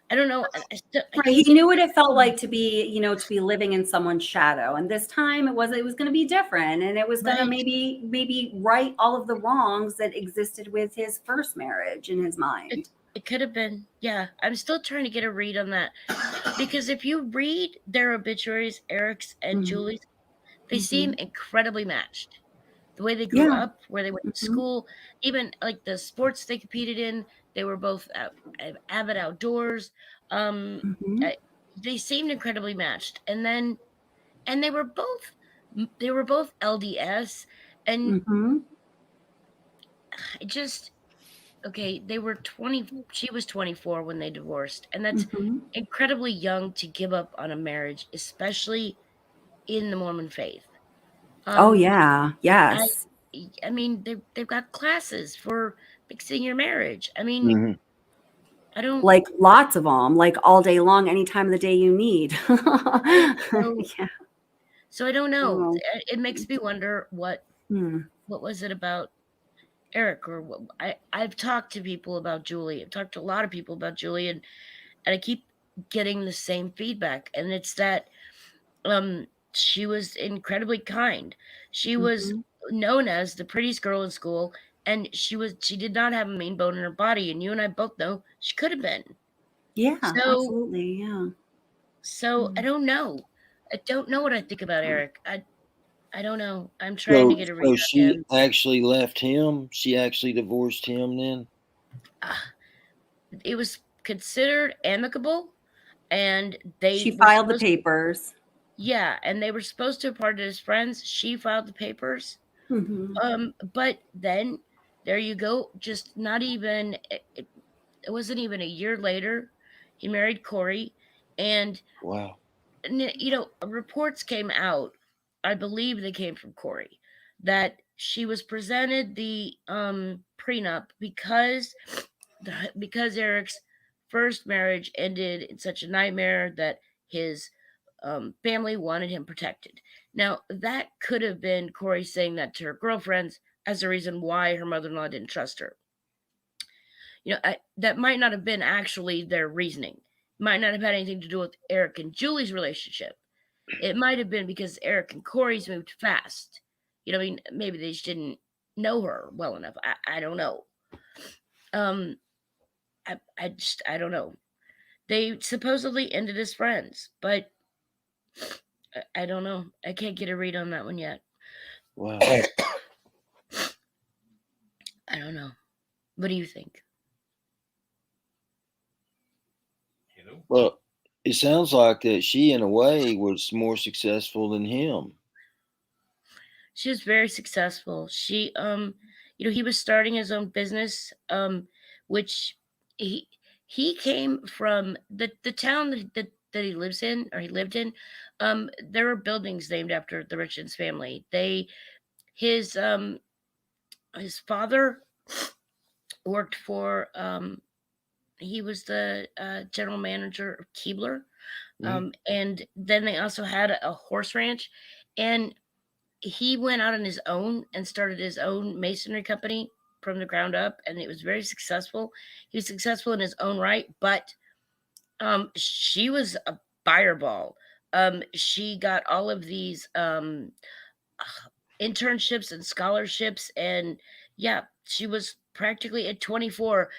I don't know. I Right. can't He get knew what it felt like to be, to be living in someone's shadow. And this time it was going to be different. And it was going to right. maybe right all of the wrongs that existed with his first marriage in his It, mind. it could have been. Yeah. I'm still trying to get a read on that. Because if you read their obituaries, Eric's and Mhm. Julie's, they seem Mhm. incredibly matched. The way they grew Yeah. up, where they went to Mhm. school, even like the sports they competed in, they were both avid outdoors. Um, Mhm. uh, they seemed incredibly matched, and they were both LDS, and Mhm. it just okay. They were 20. She was 24 when they divorced, and that's Mhm. incredibly young to give up on a marriage, especially in the Mormon faith. Oh Um, yeah. I Yes. I mean, they've got classes for fixing your marriage. I mean, Hmm. I don't Like lots of them, like all day long, any time of the day you need. right. So Yeah. so I don't know. Oh. It makes me wonder Hmm. what was it about Eric or what I've talked to people about Julie. I've talked to a lot of people about Julie, and I keep getting the same feedback, and it's that she was incredibly kind. She was Mhm. known as the prettiest girl in school, and she did not have a mean bone in her body, and you and I both know she could have been. Yeah, So absolutely. Yeah. I Mm. don't know. I don't know what I think about Eric. I don't know. I'm trying to So, get a read so on she him. actually left him. She actually divorced him then. Ah, it was considered amicable, and they She were filed the supposed papers. yeah, and they were supposed to have parted as friends. She filed the papers. Mhm. But then there you go. Just not even it wasn't even a year later, he married Corey, and Wow. reports came out. I believe they came from Corey that she was presented the prenup because Eric's first marriage ended in such a nightmare that his family wanted him protected. Now, that could have been Corey saying that to her girlfriends as a reason why her mother in law didn't trust her. That might not have been actually their reasoning. Might not have had anything to do with Eric and Julie's relationship. It might have been because Eric and Corey's moved fast. I mean, maybe they just didn't know her well enough. I don't know. Um, I don't know. They supposedly ended as friends, but I don't know. I can't get a read on that one yet. Wow. I don't know. What do you think? Well, it sounds like that she, in a way, was more successful than him. She was very successful. He was starting his own business, which he he came from the town that he lives in or he lived in. There were buildings named after the Richins family. His his father worked for he was the general manager of Keebler. Mhm. And then they also had a horse ranch, and he went out on his own and started his own masonry company from the ground up, and it was very successful. He was successful in his own right, but she was a fireball. She got all of these internships and scholarships, and yeah, she was practically at 24.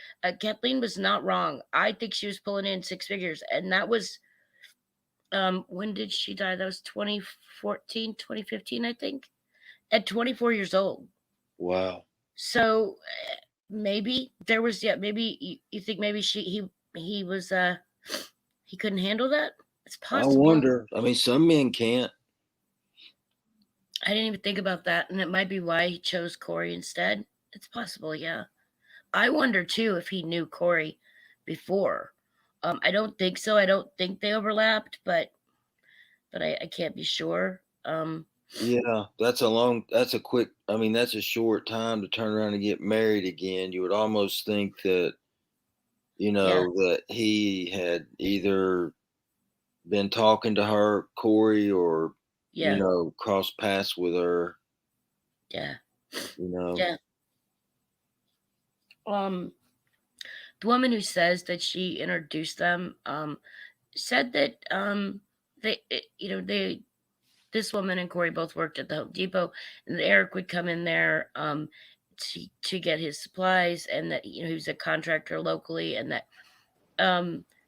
Kathleen was not wrong. I think she was pulling in six figures, and that was when did she die? That was 2014, 2015, I think, at 24 years old. Wow. So maybe there was, yeah, maybe you think maybe he was he couldn't handle that. It's I possible. wonder. I mean, some men can't. I didn't even think about that, and it might be why he chose Kouri instead. It's possible, yeah. I wonder too if he knew Kouri before. I don't think so. I don't think they overlapped, but I can't be sure. Yeah, that's a quick, I mean, that's a short time to turn around and get married again. You would almost think that, that he had either been talking to her, Kouri, or, Yeah, crossed paths with her, yeah, you know. yeah. The woman who says that she introduced them said that this woman and Kouri both worked at the Home Depot, and Eric would come in there to get his supplies, and that he was a contractor locally, and that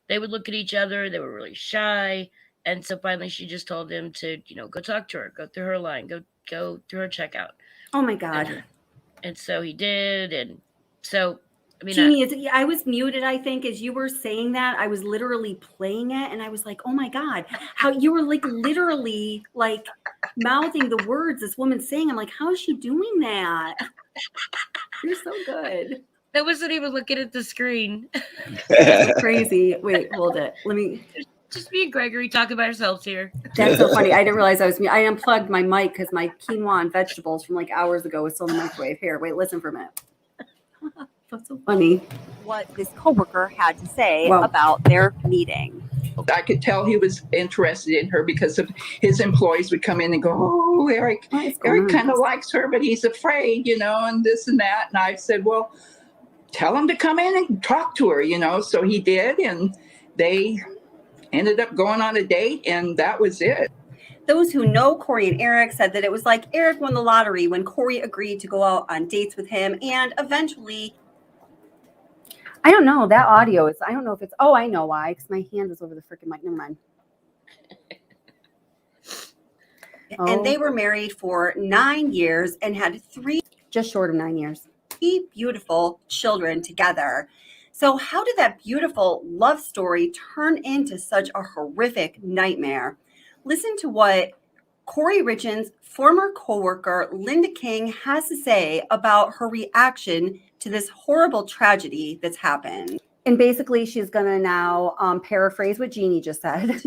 they would look at each other. They were really shy, and so finally she just told him to go talk to her, go through her line, go through her checkout. Oh my God. And so he did, and so I mean, Jeannie, I was muted, I think, as you were saying that. I was literally playing it, and I was like, oh my God, how you were like literally like mouthing the words this woman's saying. I'm like, how is she doing that? You're so good. I wasn't even looking at the screen. That's crazy. Wait, hold it. Let me. Just me and Gregory talking about ourselves here. That's so funny. I didn't realize I was mute. I unplugged my mic because my quinoa and vegetables from like hours ago was still in the microwave. Here, wait, listen for a minute. That's so funny. What this coworker had to say about their meeting. I could tell he was interested in her because of his employees would come in and go, oh, Eric kind of likes her, but he's afraid, and this and that. And I said, well, tell him to come in and talk to her, So he did, and they ended up going on a date, and that was it. Those who know Kouri and Eric said that it was like Eric won the lottery when Kouri agreed to go out on dates with him, and eventually, I don't know, that audio is, I don't know if it's, I know why, because my hand is over the freaking mic. Never mind. And they were married for 9 years and had just short of 9 years, 3 beautiful children together. So how did that beautiful love story turn into such a horrific nightmare? Listen to what Kouri Richins' former coworker Linda King has to say about her reaction to this horrible tragedy that's happened. And basically, she's going to now paraphrase what Jeannie just said.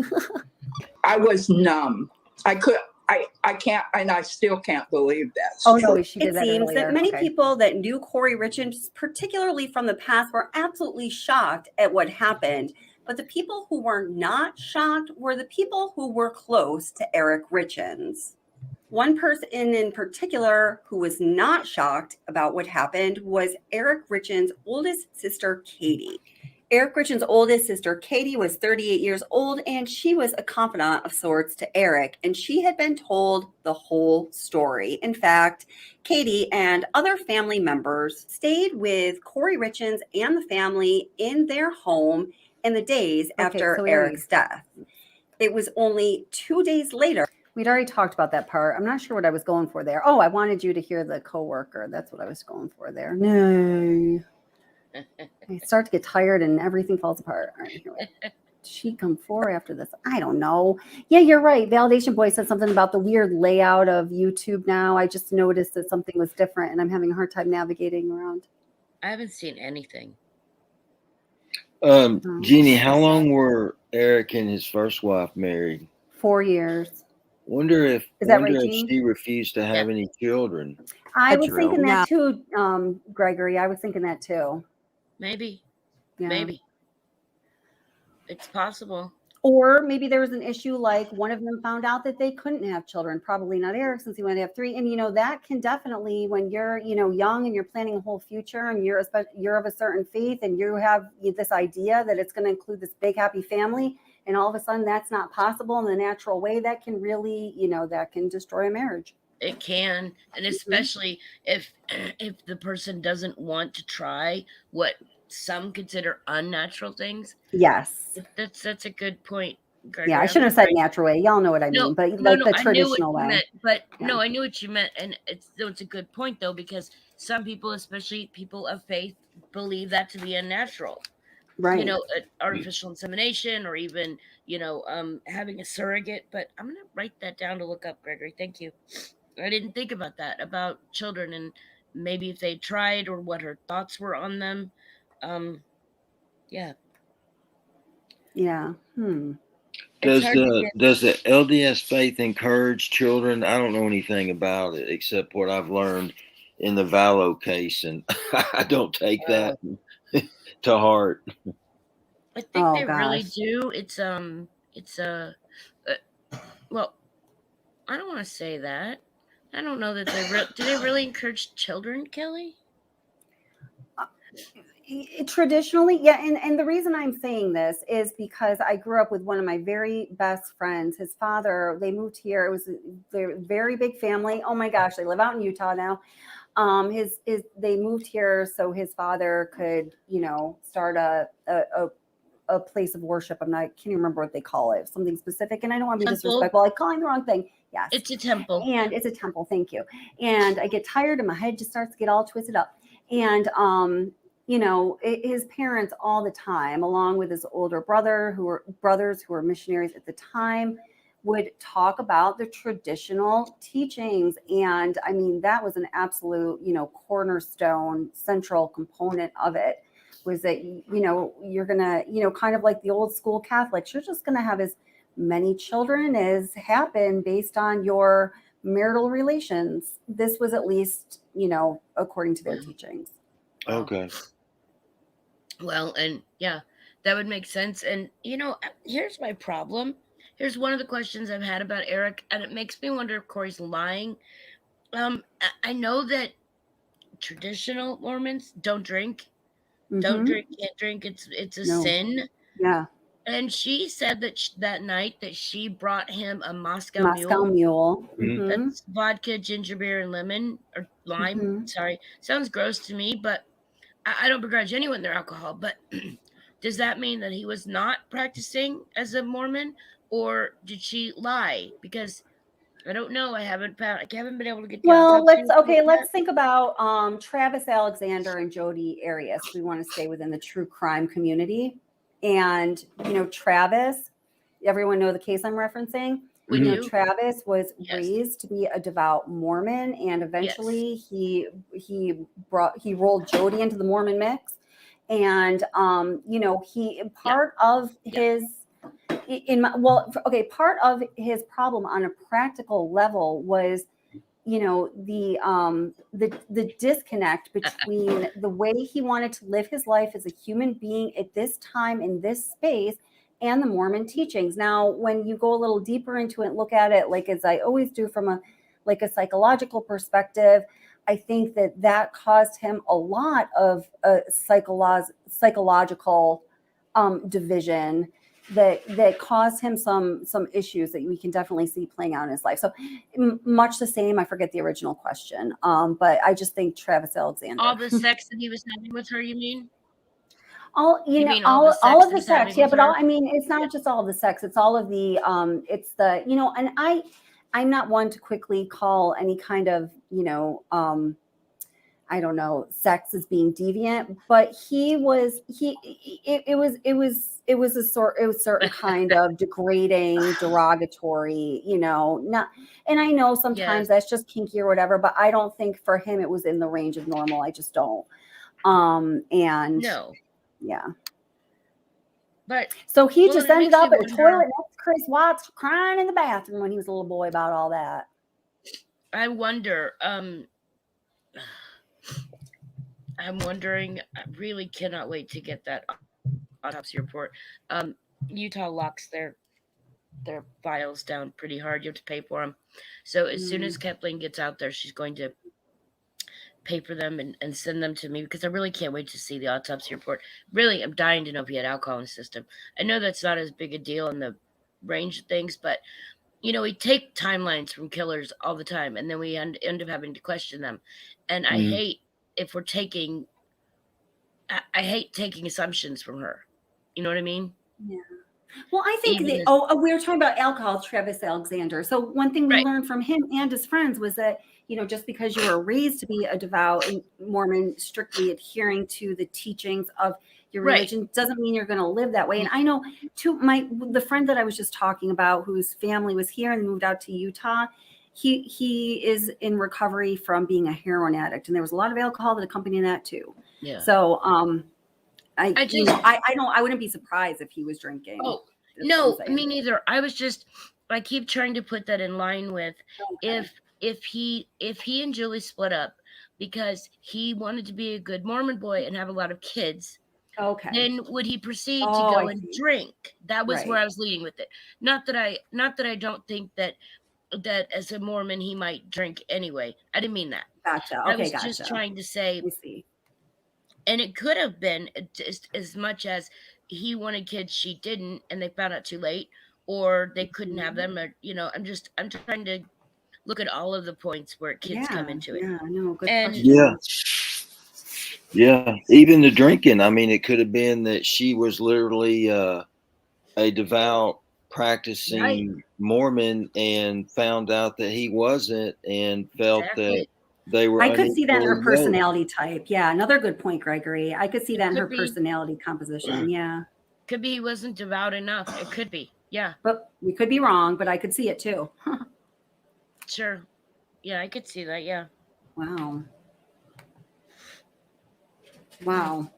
I was numb. I can't, and I still can't believe that. Oh, no, she did that earlier. It seems that many people that knew Kouri Richins, particularly from the past, were absolutely shocked at what happened. But the people who were not shocked were the people who were close to Eric Richins. One person in particular who was not shocked about what happened was Eric Richins' oldest sister, Katie. Eric Richins' oldest sister, Katie, was 38 years old, and she was a confidant of sorts to Eric, and she had been told the whole story. In fact, Katie and other family members stayed with Kouri Richins and the family in their home in the days after Eric's death. It was only 2 days later. We'd already talked about that part. I'm not sure what I was going for there. Oh, I wanted you to hear the coworker. That's what I was going for there. No. I start to get tired and everything falls apart. All right, here we go. Did she come forward after this? I don't know. Yeah, you're right. Validation Boy said something about the weird layout of YouTube now. I just noticed that something was different and I'm having a hard time navigating around. I haven't seen anything. Jeannie, how long were Eric and his first wife married? 4 years. Wonder if she refused to have any children. I was thinking that too, Gregory. I was thinking that too. Maybe. Yeah. Maybe. It's possible. Or maybe there was an issue like one of them found out that they couldn't have children, probably not Eric since he wanted to have 3. And, that can definitely, when you're, young and you're planning a whole future and you're of a certain faith and you have this idea that it's going to include this big happy family and all of a sudden that's not possible in the natural way, that can really, that can destroy a marriage. It can, and especially if the person doesn't want to try what some consider unnatural things. Yes. That's a good point, Gregory. Yeah, I shouldn't have said natural way. Y'all know what I mean, but the traditional way. I knew what you meant, and it's a good point though, because some people, especially people of faith, believe that to be unnatural. Right. Artificial insemination, or even having a surrogate. But I'm gonna write that down to look up, Gregory. Thank you. I didn't think about that, about children, and maybe if they tried or what her thoughts were on them. Yeah. Yeah. Does the LDS faith encourage children? I don't know anything about it except what I've learned in the Vallow case, and I don't take that to heart. I think they really do. It's well, I don't want to say that. I don't know that do they really encourage children, Kelly? Traditionally, yeah, and the reason I'm saying this is because I grew up with one of my very best friends. His father, they moved here. It was a very big family. Oh my gosh, they live out in Utah now. They moved here so his father could, start a place of worship. I can't even remember what they call it, something specific. And I don't want to be disrespectful, like calling the wrong thing. Yes, it's a temple, and it's a temple. Thank you. And I get tired, and my head just starts to get all twisted up. And his parents all the time, along with his older brothers who were missionaries at the time, would talk about the traditional teachings. And I mean, that was an absolute, cornerstone, central component of it, was that, you're going to, kind of like the old school Catholics, you're just going to have as many children as happen based on your marital relations. This was at least, according to their teachings. Okay. Well, and yeah, that would make sense. And, here's my problem. Here's one of the questions I've had about Eric, and it makes me wonder if Kouri's lying. I know that traditional Mormons don't drink. Mm-hmm. Don't drink, can't drink. It's a sin. Yeah. And she said that that night that she brought him a Moscow Mule. Mm-hmm. That's vodka, ginger beer, and lemon or lime. Mm-hmm. Sorry, sounds gross to me, but I don't begrudge anyone their alcohol. But does that mean that he was not practicing as a Mormon, or did she lie? Because I don't know. I haven't been able to get. Well, let's think about Travis Alexander and Jodi Arias. We want to stay within the true crime community, and Travis. Everyone know the case I'm referencing. We do. Travis was raised to be a devout Mormon, and eventually he rolled Jodi into the Mormon mix, and part of his. Part of his problem on a practical level was, the disconnect between the way he wanted to live his life as a human being at this time in this space and the Mormon teachings. Now, when you go a little deeper into it and look at it, like as I always do from a psychological perspective, I think that caused him a lot of psychological division that caused him some issues that we can definitely see playing out in his life. So much the same, I forget the original question, but I just think Travis Alexander. All the sex that he was having with her, you mean? All of the sex, yeah, but it's not just all of the sex, it's all of the it's the, and I'm not one to quickly call any kind of, I don't know, sex as being deviant, but it was a certain kind of degrading, derogatory, not, and I know sometimes that's just kinky or whatever, but I don't think for him it was in the range of normal. I just don't. And no. Yeah. But so he just ended up at a toilet next to Chris Watts crying in the bathroom when he was a little boy about all that. I wonder, I'm wondering, I really cannot wait to get that autopsy report. Utah locks their files down pretty hard. You have to pay for them. So as soon as Kathleen gets out there, she's going to pay for them and send them to me, because I really can't wait to see the autopsy report. Really, I'm dying to know if he had alcohol in his system. I know that's not as big a deal in the range of things, but we take timelines from killers all the time, and then we end up having to question them. And I hate if we're taking, I hate taking assumptions from her. You know what I mean? Yeah. Well, I think Even that, we were talking about alcohol, Travis Alexander. So one thing we learned from him and his friends was that, just because you were raised to be a devout Mormon, strictly adhering to the teachings of your religion doesn't mean you're going to live that way. And I know the friend that I was just talking about, whose family was here and moved out to Utah, he is in recovery from being a heroin addict. And there was a lot of alcohol that accompanied that too. Yeah. So, I wouldn't be surprised if he was drinking. Oh, no, me neither. I keep trying to put that in line with if he and Julie split up because he wanted to be a good Mormon boy and have a lot of kids. Okay. Then would he proceed to go and drink? That was where I was leading with it. Not that I don't think that as a Mormon he might drink anyway. I didn't mean that. Gotcha. I was just trying to say. And it could have been just as much as he wanted kids, she didn't, and they found out too late, or they couldn't have them. Or, I'm trying to look at all of the points where kids come into it. Yeah, I know. Good And question. Yeah. Even the drinking. I mean, it could have been that she was literally a devout, practicing Mormon and found out that he wasn't, and felt that they were. I could see that in her personality type. Yeah, another good point, Gregory. I could see that in her personality composition. Yeah. Could be he wasn't devout enough. It could be. Yeah. But we could be wrong, but I could see it too. Sure. Yeah, I could see that. Yeah. Wow.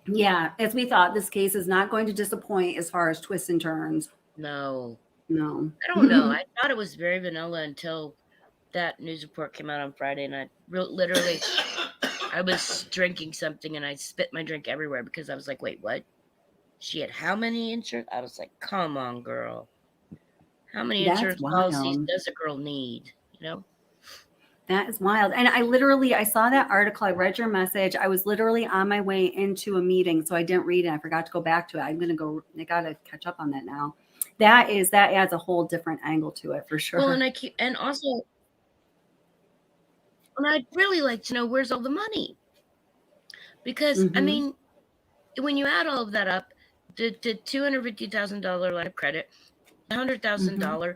Yeah, as we thought, this case is not going to disappoint as far as twists and turns. No. I don't know. I thought it was very vanilla until that news report came out on Friday, and I literally, I was drinking something and I spit my drink everywhere because I was like, wait, what? She had how many insurance? I was like, come on, girl. How many insurance policies does a girl need? That is wild. And I saw that article. I read your message. I was literally on my way into a meeting, so I didn't read it. I forgot to go back to it. I got to catch up on that now. That adds a whole different angle to it for sure. Well, and I'd really like to know where's all the money, because I mean, when you add all of that up, the $250,000 line of credit, $100,000,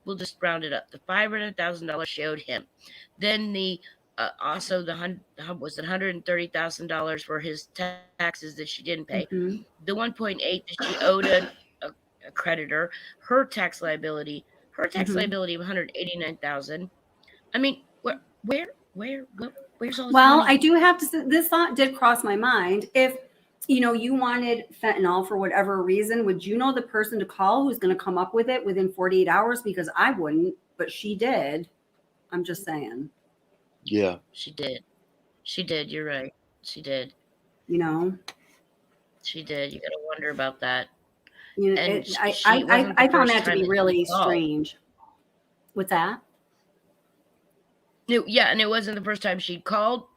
we'll just round it up. The $500,000 showed him. Then also the $130,000 for his taxes that she didn't pay. The 1.8 that she owed a creditor, her tax liability of $189,000. I mean, where's all this money? I do have to say, this thought did cross my mind. If you wanted fentanyl for whatever reason, would you know the person to call who's going to come up with it within 48 hours? Because I wouldn't, but she did. I'm just saying. Yeah. She did. You're right. She did. She did. You got to wonder about that. I found that to be really strange. What's that? Yeah, and it wasn't the first time she'd called.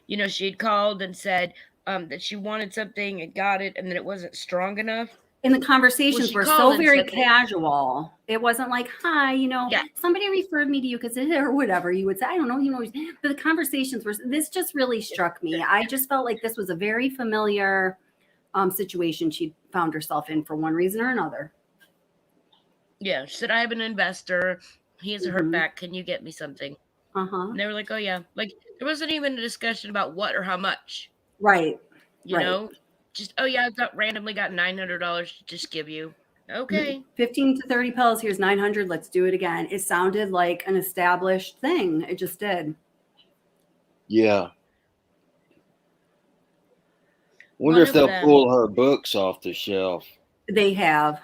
She had called and said that she wanted something and got it, and then it wasn't strong enough. And the conversations were so very casual. It wasn't like, hi, somebody referred me to you because or whatever you would say. I don't know, but the conversations this just really struck me. I just felt like this was a very familiar situation she found herself in for one reason or another. Yeah, she said, I have an investor. He has a hurt back. Can you get me something? And they were like, oh, yeah. Like, there wasn't even a discussion about what or how much. Right. You know? Just, oh, yeah, I randomly got $900 to just give you. Okay. 15 to 30 pills. Here's 900. Let's do it again. It sounded like an established thing. It just did. Yeah. Wonder if they'll pull her books off the shelf. They have.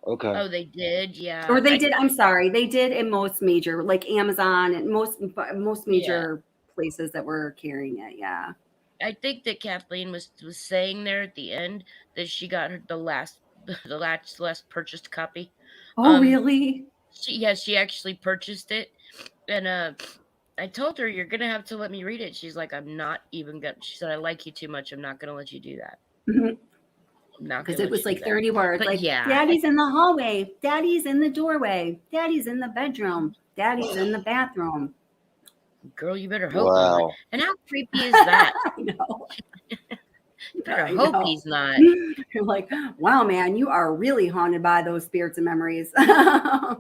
Okay. Oh, they did, yeah. Or they did. I'm sorry, they did in most major, like Amazon and most major places that were carrying it. Yeah. I think that Kathleen was saying there at the end that she got the last purchased copy. Oh, really? She actually purchased it, and I told her, you're gonna have to let me read it. She's like, I'm not even gonna. She said, I like you too much. I'm not gonna let you do that. I'm not Because gonna it let was you do like that. 30 words. But Like, yeah, Daddy's in the hallway. Daddy's in the doorway. Daddy's in the bedroom. Daddy's in the bathroom. Girl, you better hope not. Wow. And how creepy is that? I know. You better I hope know. he's not. You're like, wow, man, you are really haunted by those spirits and memories. Yeah.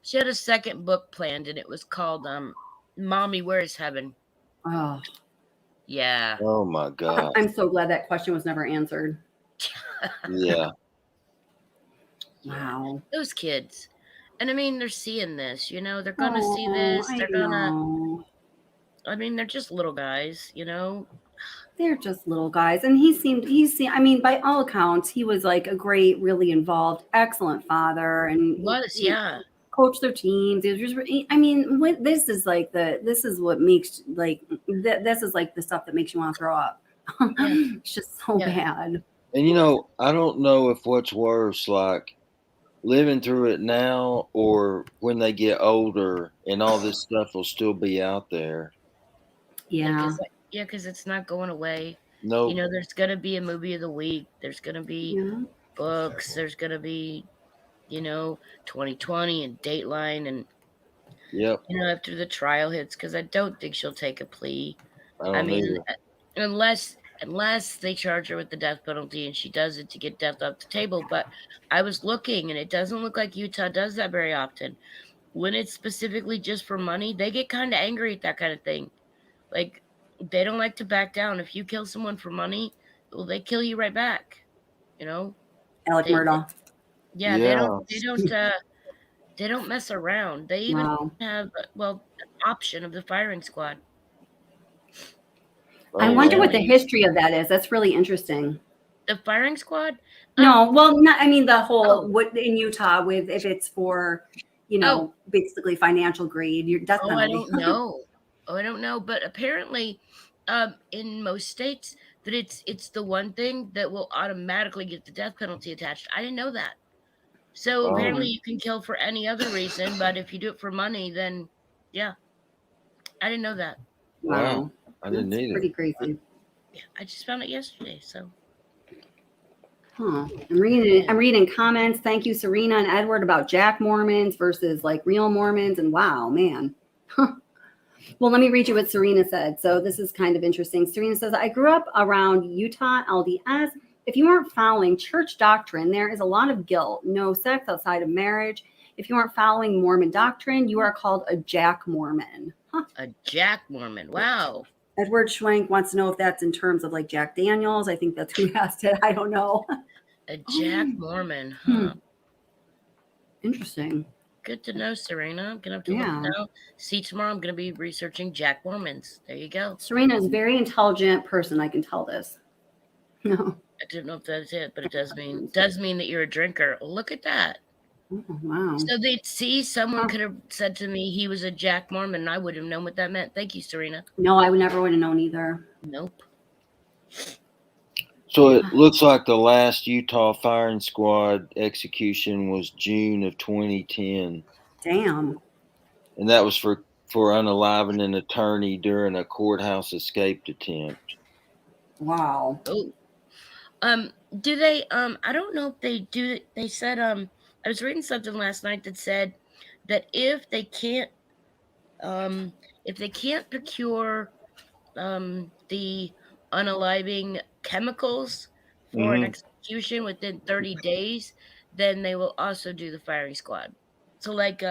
She had a second book planned, and it was called Mommy, Where's Heaven? Oh, Yeah. Oh my God. I'm so glad that question was never answered. Yeah. Wow. Those kids. And I mean, they're seeing this, they're gonna see this. They're gonna, I mean, they're just little guys, They're just little guys. And I mean, by all accounts, he was like a great, really involved, excellent father. And he coached their teams. It was just, I mean, this is what makes this is like the stuff that makes you want to throw up. It's just so bad. And I don't know if what's worse, like living through it now or when they get older and all this stuff will still be out there. Yeah. Because it's not going away. No. There's going to be a movie of the week. There's going to be books. There's going to be, 2020 and Dateline and, after the trial hits, because I don't think she'll take a plea. I mean, unless they charge her with the death penalty and she does it to get death off the table. But I was looking, and it doesn't look like Utah does that very often. When it's specifically just for money, they get kind of angry at that kind of thing. Like, they don't like to back down. If you kill someone for money, well, they kill you right back. Alec Murdaugh. Yeah, they don't mess around. They even have an option of the firing squad. I wonder what the history of that is. That's really interesting. The firing squad? No, well, not. I mean, the whole what in Utah with if it's for, basically financial greed. Death penalty. I don't know. I don't know. But apparently, in most states, that it's the one thing that will automatically get the death penalty attached. I didn't know that. So apparently, you can kill for any other reason, but if you do it for money, then I didn't know that. Wow. I didn't either. Pretty crazy. Yeah, I just found it yesterday. So, I'm reading comments. Thank you, Serena and Edward, about Jack Mormons versus like real Mormons. And wow, man. Well, let me read you what Serena said. So this is kind of interesting. Serena says, I grew up around Utah LDS. If you aren't following church doctrine, there is a lot of guilt. No sex outside of marriage. If you aren't following Mormon doctrine, you are called a Jack Mormon. A Jack Mormon. Wow. Edward Schwenk wants to know if that's in terms of like Jack Daniels. I think that's who asked it. I don't know. A Jack Mormon. Huh. Interesting. Good to know, Serena. I'm going to have to look now. See, tomorrow I'm going to be researching Jack Mormons. There you go. Serena is a very intelligent person. I can tell this. No. I don't know if that's it, but it does mean that you're a drinker. Look at that. Oh, wow. So they'd see someone could have said to me he was a Jack Mormon, and I would have known what that meant. Thank you, Serena. No, I would never have known either. Nope. So it looks like the last Utah firing squad execution was June of 2010. Damn. And that was for unaliving an attorney during a courthouse escape attempt. Wow. Oh. Do they I don't know if they do. They said I was reading something last night that said that if they can't procure the unaliving chemicals for an execution within 30 days, then they will also do the firing squad. So like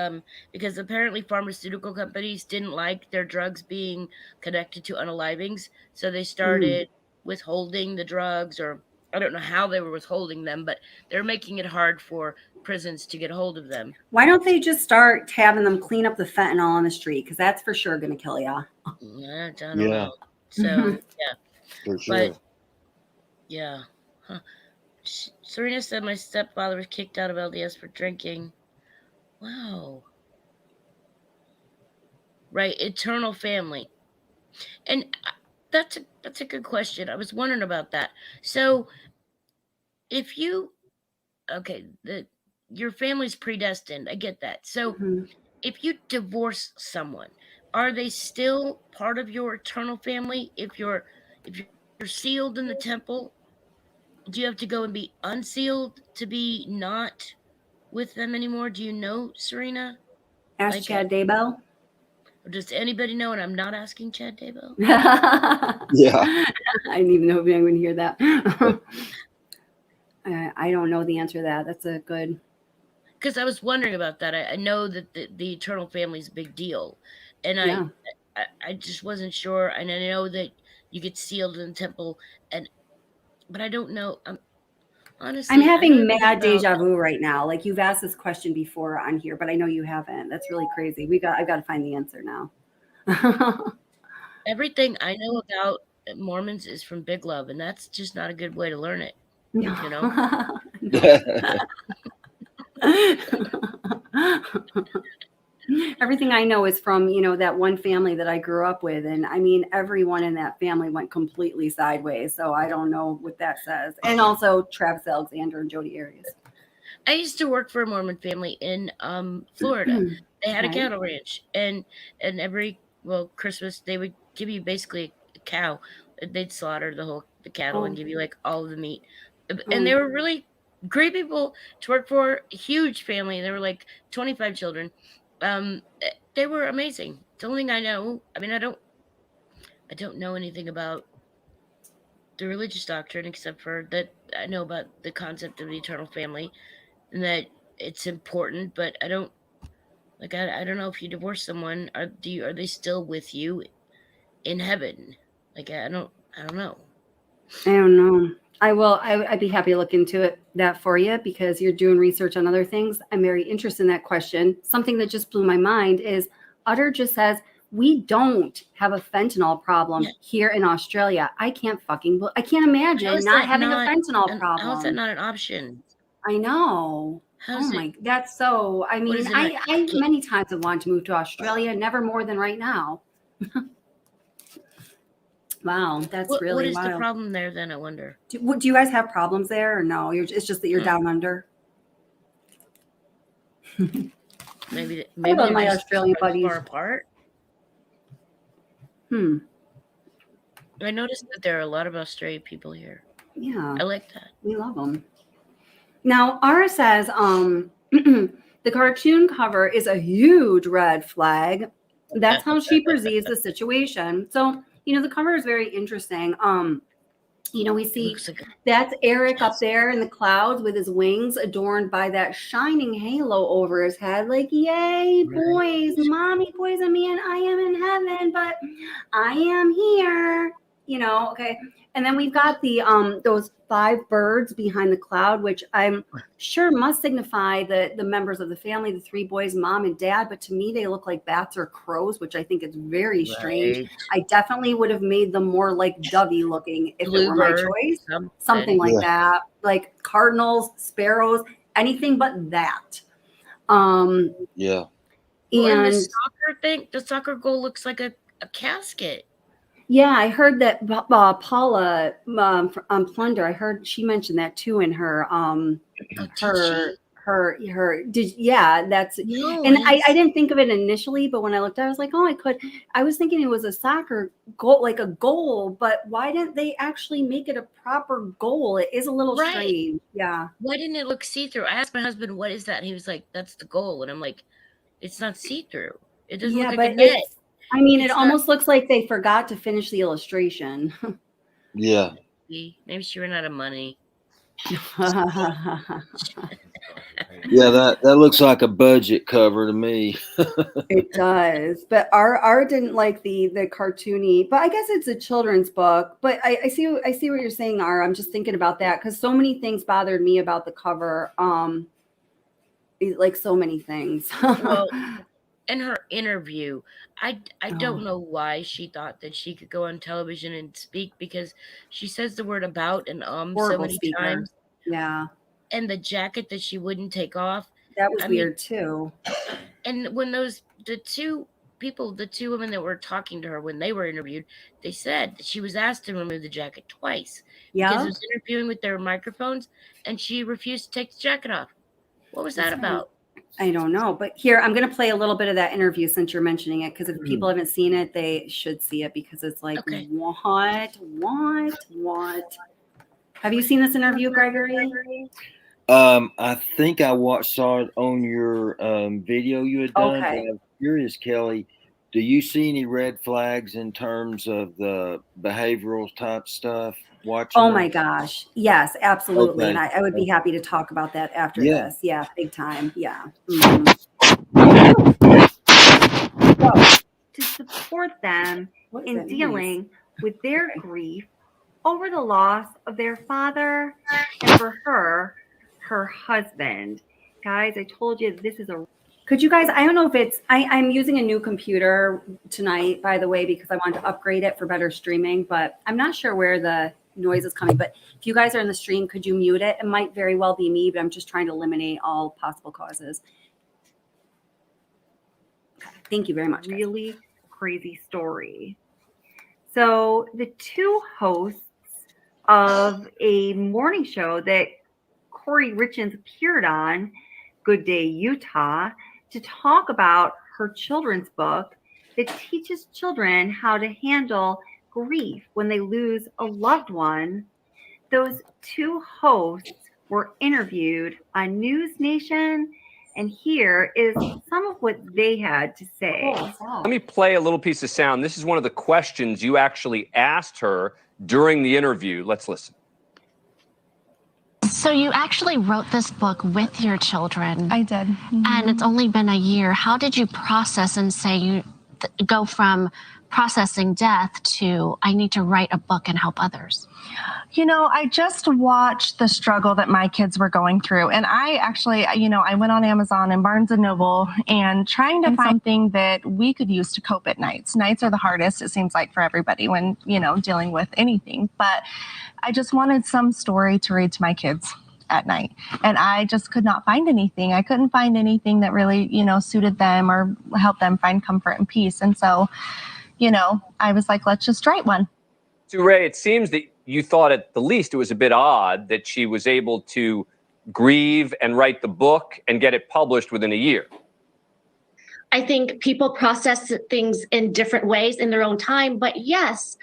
because apparently pharmaceutical companies didn't like their drugs being connected to unalivings, so they started withholding the drugs, or I don't know how they were withholding them, but they're making it hard for prisons to get hold of them. Why don't they just start having them clean up the fentanyl on the street? Because that's for sure going to kill you. I don't know. So, For sure. But, yeah. Huh. Serena said my stepfather was kicked out of LDS for drinking. Wow. Right. Eternal family. And That's a good question. I was wondering about that. So if you your family's predestined, I get that. So if you divorce someone, are they still part of your eternal family? If you're sealed in the temple, do you have to go and be unsealed to be not with them anymore? Do you know, Serena? Ask Chad Daybell. Or does anybody know? And I'm not asking Chad Daybell. Yeah. I didn't even know if anyone would hear that. I don't know the answer to that. That's a good. Because I was wondering about that. I know that the eternal family is a big deal, and I just wasn't sure. And I know that you get sealed in the temple, but I don't know. Honestly, I'm having mad deja vu right now. Like you've asked this question before on here, but I know you haven't. That's really crazy. I've got to find the answer now. Everything I know about Mormons is from Big Love, and that's just not a good way to learn it. No. You know. Everything I know is from, that one family that I grew up with. And I mean, everyone in that family went completely sideways. So I don't know what that says. And also Travis Alexander and Jody Arias. I used to work for a Mormon family in Florida. They had a Right. cattle ranch, and every Christmas they would give you basically a cow. They'd slaughter the cattle and give you like all of the meat. And they were really great people to work for. A huge family. There were like 25 children. They were amazing. The only thing I know, I mean, I don't know anything about the religious doctrine except for that I know about the concept of the eternal family and that it's important, but I don't know if you divorce someone, are they still with you in heaven? Like I don't know. I don't know. I'd be happy to look into that for you because you're doing research on other things. I'm very interested in that question. Something that just blew my mind is Utter just says, we don't have a fentanyl problem here in Australia. I can't imagine not having a fentanyl problem. How is that not an option? I know. That's so, I mean, I many times have wanted to move to Australia, never more than right now. Wow, that's really what is wild. the problem there then, I wonder? Do you guys have problems there or no? It's just that you're down under? Maybe about my Australian buddies? Far apart? I noticed that there are a lot of Australian people here. Yeah. I like that. We love them. Now, Ara says the cartoon cover is a huge red flag. That's how she perceives the situation. So, the cover is very interesting. We see that's Eric up there in the clouds with his wings adorned by that shining halo over his head. Like, yay, boys, mommy, boys, I mean, I am in heaven, but I am here, okay. And then we've got the those 5 birds behind the cloud, which I'm sure must signify the members of the family, the 3 boys, mom and dad. But to me, they look like bats or crows, which I think is very strange. I definitely would have made them more like dovey looking if it were my choice. Something like that, like cardinals, sparrows, anything but that. Yeah. And the soccer thing, the soccer goal looks like a casket. Yeah, I heard that Paula Plunder. I heard she mentioned that too in her that's and I didn't think of it initially, but when I looked at it, I was like, I was thinking it was a soccer goal, like a goal, but why didn't they actually make it a proper goal? It is a little strange. Yeah. Why didn't it look see-through? I asked my husband, what is that? And he was like, that's the goal. And I'm like, it's not see-through. It doesn't look like a net. I mean, it almost looks like they forgot to finish the illustration. Yeah. Maybe she ran out of money. Yeah, that looks like a budget cover to me. It does. But our didn't like the cartoony, but I guess it's a children's book. But I see what you're saying, Ara. I'm just thinking about that because so many things bothered me about the cover. Like so many things. Well, in her interview, I don't know why she thought that she could go on television and speak because she says the word about and so many times. Yeah. And the jacket that she wouldn't take off. That was weird too. And when the 2 people, the two women that were talking to her when they were interviewed, they said that she was asked to remove the jacket twice because it was interviewing with their microphones, and she refused to take the jacket off. What was that about? I don't know, but here I'm going to play a little bit of that interview since you're mentioning it, because if people haven't seen it, they should see it, because it's like, what? Have you seen this interview, Gregory? I think I saw it on your video you had done. Okay. But I'm curious, Kelly, do you see any red flags in terms of the behavioral type stuff? Watching Oh it? my gosh. Yes, absolutely. Okay. And I would be happy to talk about that after Yeah. this. Yeah, big time. Yeah. So, to support them in dealing with their grief over the loss of their father, and for her husband. Guys, I told you this is could you guys, I don't know if it's, I'm using a new computer tonight, by the way, because I want to upgrade it for better streaming, but I'm not sure where the noise is coming. But if you guys are in the stream, could you mute it? It might very well be me, but I'm just trying to eliminate all possible causes. Okay, thank you very much. Really crazy story. So the two hosts of a morning show that Kouri Richins appeared on, Good Day Utah, to talk about her children's book that teaches children how to handle grief when they lose a loved one. Those two hosts were interviewed on News Nation, and here is some of what they had to say. Let me play a little piece of sound. This is one of the questions you actually asked her during the interview. Let's listen. So you actually wrote this book with your children. I did. And it's only been a year. How did you process and say you go from processing death to I need to write a book and help others? You know, I just watched the struggle that my kids were going through. And I actually, I went on Amazon and Barnes & Noble and trying to find something that we could use to cope at nights. Nights are the hardest, it seems like, for everybody when, dealing with anything. But I just wanted some story to read to my kids at night. And I just could not find anything. I couldn't find anything that really, suited them or helped them find comfort and peace. And so, I was like, let's just write one. So Ray, it seems that you thought at the least it was a bit odd that she was able to grieve and write the book and get it published within a year. I think people process things in different ways in their own time. But yes,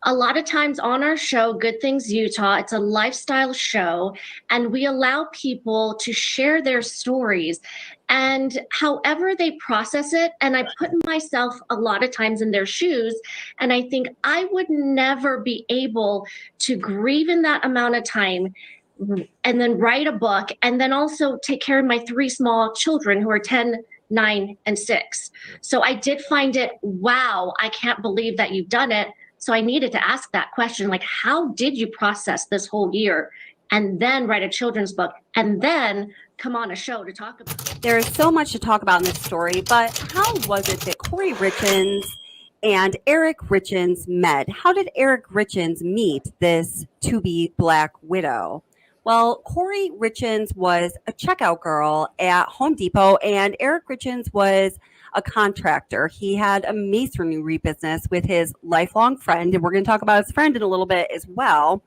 a lot of times on our show, Good Things Utah, it's a lifestyle show, and we allow people to share their stories and however they process it. And I put myself a lot of times in their shoes, and I think I would never be able to grieve in that amount of time and then write a book and then also take care of my 3 small children who are 10, 9, and 6. So I did find it, wow, I can't believe that you've done it. So I needed to ask that question, like, how did you process this whole year and then write a children's book and then come on a show to talk about it? There is so much to talk about in this story, but how was it that Kouri Richins and Eric Richins met? How did Eric Richins meet this to-be Black Widow? Well, Kouri Richins was a checkout girl at Home Depot, and Eric Richins was a contractor. He had a masonry business with his lifelong friend, and we're going to talk about his friend in a little bit as well.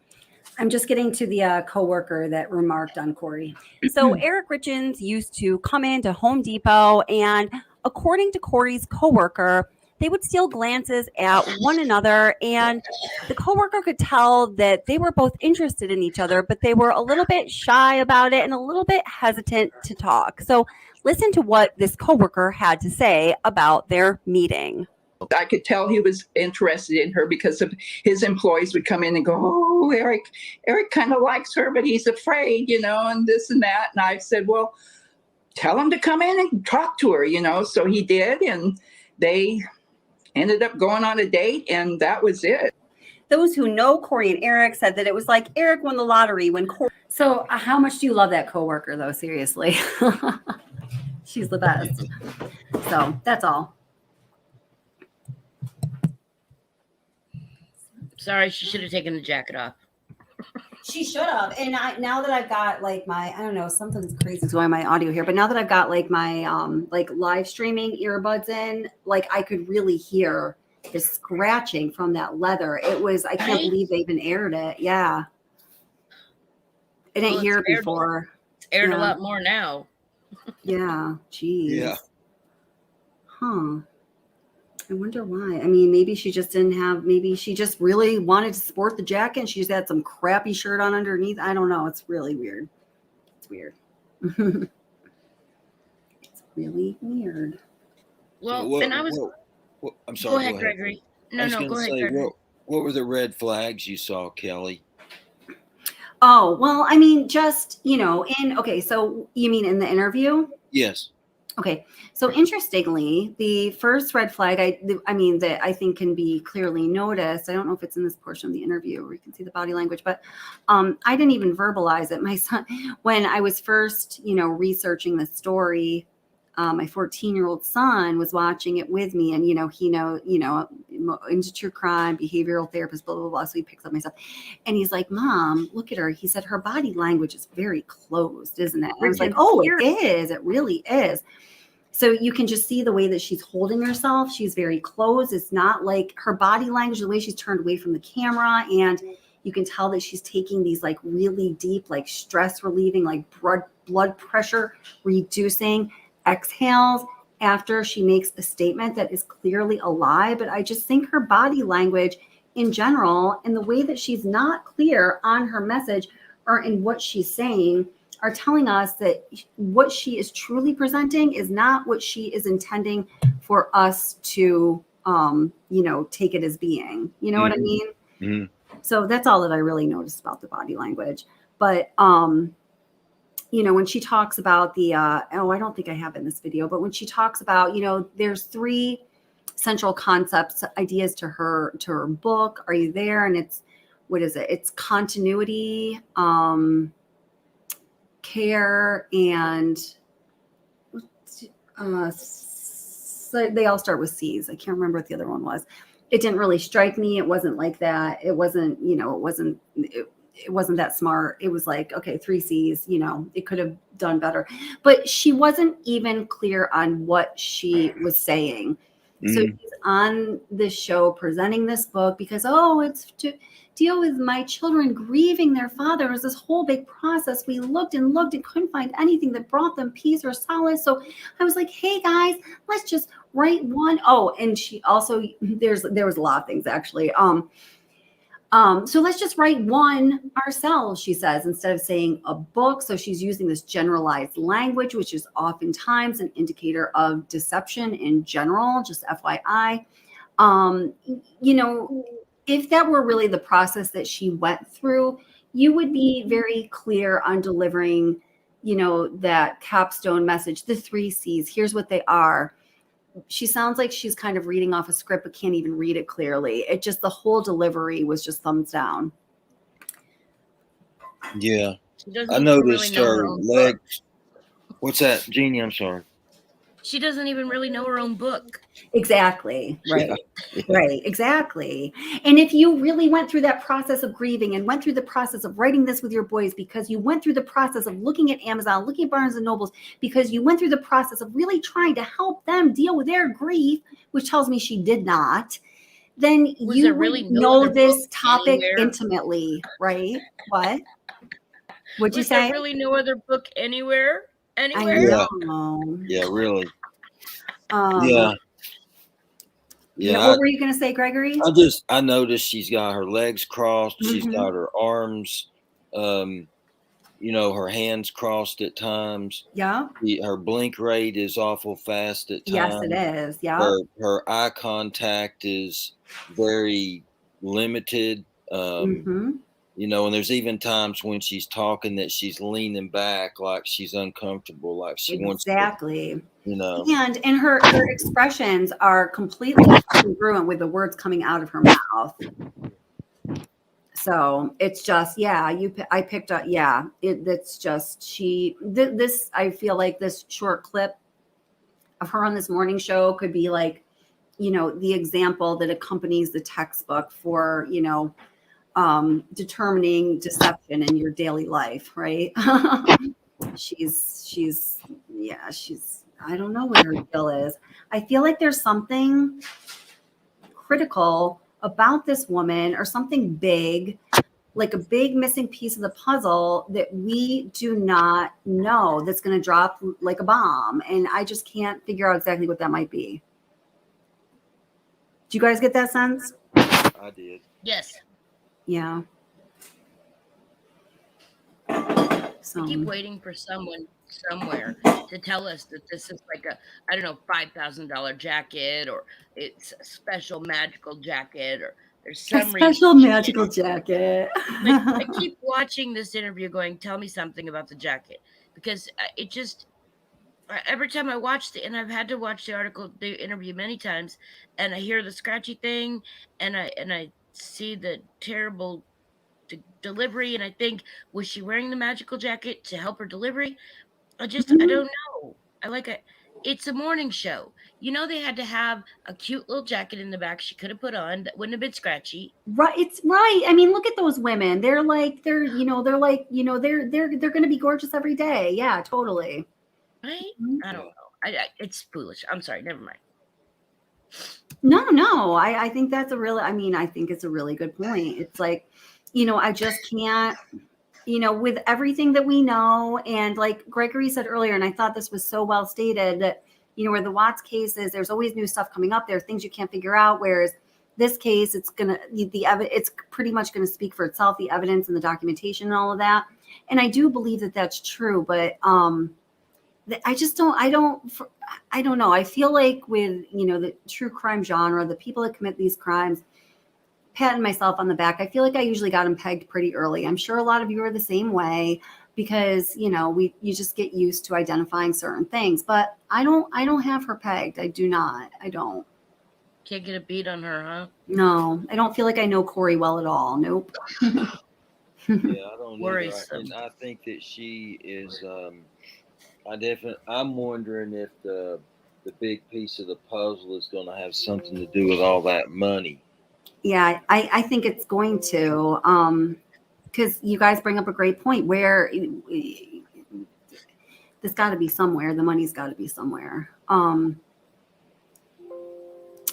I'm just getting to the coworker that remarked on Kouri. So Eric Richins used to come into Home Depot, and according to Kouri's coworker, they would steal glances at one another, and the coworker could tell that they were both interested in each other, but they were a little bit shy about it and a little bit hesitant to talk. So listen to what this coworker had to say about their meeting. I could tell he was interested in her because of his employees would come in and go, oh, Eric kind of likes her, but he's afraid, and this and that. And I said, well, tell him to come in and talk to her, So he did, and they ended up going on a date, and that was it. Those who know Kouri and Eric said that it was like Eric won the lottery when Kouri. So how much do you love that coworker, though? Seriously. She's the best. So that's all. Sorry, she should have taken the jacket off. She should have. And now that I've got like I don't know, something's crazy is going my audio here, but now that I've got like my like live streaming earbuds in, like I could really hear the scratching from that leather. I can't believe they even aired it. Yeah. I didn't hear it before. It's aired a lot more now. Yeah. Geez. Yeah. Huh. I wonder why. I mean, maybe she just maybe she just really wanted to sport the jacket and she just had some crappy shirt on underneath. I don't know. It's really weird. It's weird. It's really weird. Well, and I was. I'm sorry. Go ahead, Gregory. No, go ahead, Gregory. What were the red flags you saw, Kelly? Oh, well, I mean, just, so you mean in the interview? Yes. Okay. So interestingly, the first red flag, that I think can be clearly noticed. I don't know if it's in this portion of the interview where you can see the body language, but I didn't even verbalize it. My son, when I was first, researching the story, my 14-year-old son was watching it with me, and into true crime, behavioral therapist, blah blah blah. So he picks up my stuff, and he's like, "Mom, look at her." He said, "Her body language is very closed, isn't it?" And I was like, "Oh, it is. It really is." So you can just see the way that she's holding herself. She's very closed. It's not like her body language, the way she's turned away from the camera, and you can tell that she's taking these like really deep, like stress relieving, like blood pressure reducing exhales after she makes a statement that is clearly a lie. But I just think her body language in general and the way that she's not clear on her message or in what she's saying are telling us that what she is truly presenting is not what she is intending for us to take it as being. You know what I mean? Mm-hmm. So that's all that I really noticed about the body language. But when she talks about the, I don't think I have in this video, but when she talks about, there's 3 central concepts, ideas to her book. Are you there? And what is it? It's continuity, care, and so they all start with C's. I can't remember what the other one was. It didn't really strike me. It wasn't like that. It wasn't, it wasn't that smart. It was like, okay, 3 C's, it could have done better. But she wasn't even clear on what she was saying. Mm-hmm. So she's on this show presenting this book because, it's to deal with my children grieving their father. It was this whole big process. We looked and couldn't find anything that brought them peace or solace. So I was like, hey guys, let's just write one. Oh, and she also, there was a lot of things actually. So let's just write one ourselves, she says, instead of saying a book. So she's using this generalized language, which is oftentimes an indicator of deception in general, just FYI. If that were really the process that she went through, you would be very clear on delivering, that capstone message, the 3 C's, here's what they are. She sounds like she's kind of reading off a script, but can't even read it clearly. The whole delivery was just thumbs down. Yeah. I noticed her legs. What's that, Jeannie? I'm sorry. She doesn't even really know her own book. Exactly. Right. Yeah. Right. Exactly. And if you really went through that process of grieving and went through the process of writing this with your boys, because you went through the process of looking at Amazon, looking at Barnes and Nobles, because you went through the process of really trying to help them deal with their grief, which tells me she did not, then you really know this topic intimately, right? What? What'd you say? Was there really no other book anywhere? Anywhere? Yeah, really. Yeah. What were you going to say, Gregory? I noticed she's got her legs crossed. Mm-hmm. She's got her arms, her hands crossed at times. Yeah. Her blink rate is awful fast at times. Yes, it is. Yeah. Her eye contact is very limited. Mm-hmm. And there's even times when she's talking that she's leaning back, like she's uncomfortable, like she wants to. Exactly. And her expressions are completely congruent with the words coming out of her mouth. So it's just, I picked up, it's just, this, I feel like this short clip of her on this morning show could be like, the example that accompanies the textbook for, determining deception in your daily life, right? she's I don't know what her deal is. I feel like there's something critical about this woman, or something big, like a big missing piece of the puzzle that we do not know, that's going to drop like a bomb. And I just can't figure out exactly what that might be. Do you guys get that sense? I did. Yes. Yeah. So I keep waiting for someone somewhere to tell us that this is like a, I don't know, $5,000 jacket, or it's a special magical jacket, or there's a some special reason. magical jacket. Like, I keep watching this interview going, tell me something about the jacket, because it just, every time I watch and I've had to watch the interview many times, and I hear the scratchy thing, and I see the terrible delivery, and I think, was she wearing the magical jacket to help her delivery? I don't know. It's a morning show. They had to have a cute little jacket in the back she could have put on that wouldn't have been scratchy. Right, it's right. I mean, look at those women. They're going to be gorgeous every day. Yeah, totally. Right? I don't know. It's foolish. I'm sorry. Never mind. No. I think that's I think it's a really good point. It's like, I just can't, with everything that we know, and like Gregory said earlier, and I thought this was so well stated, that, where the Watts case is, there's always new stuff coming up. There are things you can't figure out. Whereas this case, it's pretty much going to speak for itself, the evidence and the documentation and all of that. And I do believe that that's true, but I don't know. I feel like with, the true crime genre, the people that commit these crimes, patting myself on the back, I feel like I usually got them pegged pretty early. I'm sure a lot of you are the same way, because, you just get used to identifying certain things, but I don't have her pegged. I do not. I don't. Can't get a beat on her, huh? No, I don't feel like I know Kouri well at all. Nope. Yeah, I don't Worrisome. And I think that she is, I'm wondering if the big piece of the puzzle is going to have something to do with all that money. Yeah, I think it's going to, because you guys bring up a great point, where there's got to be somewhere. The money's got to be somewhere.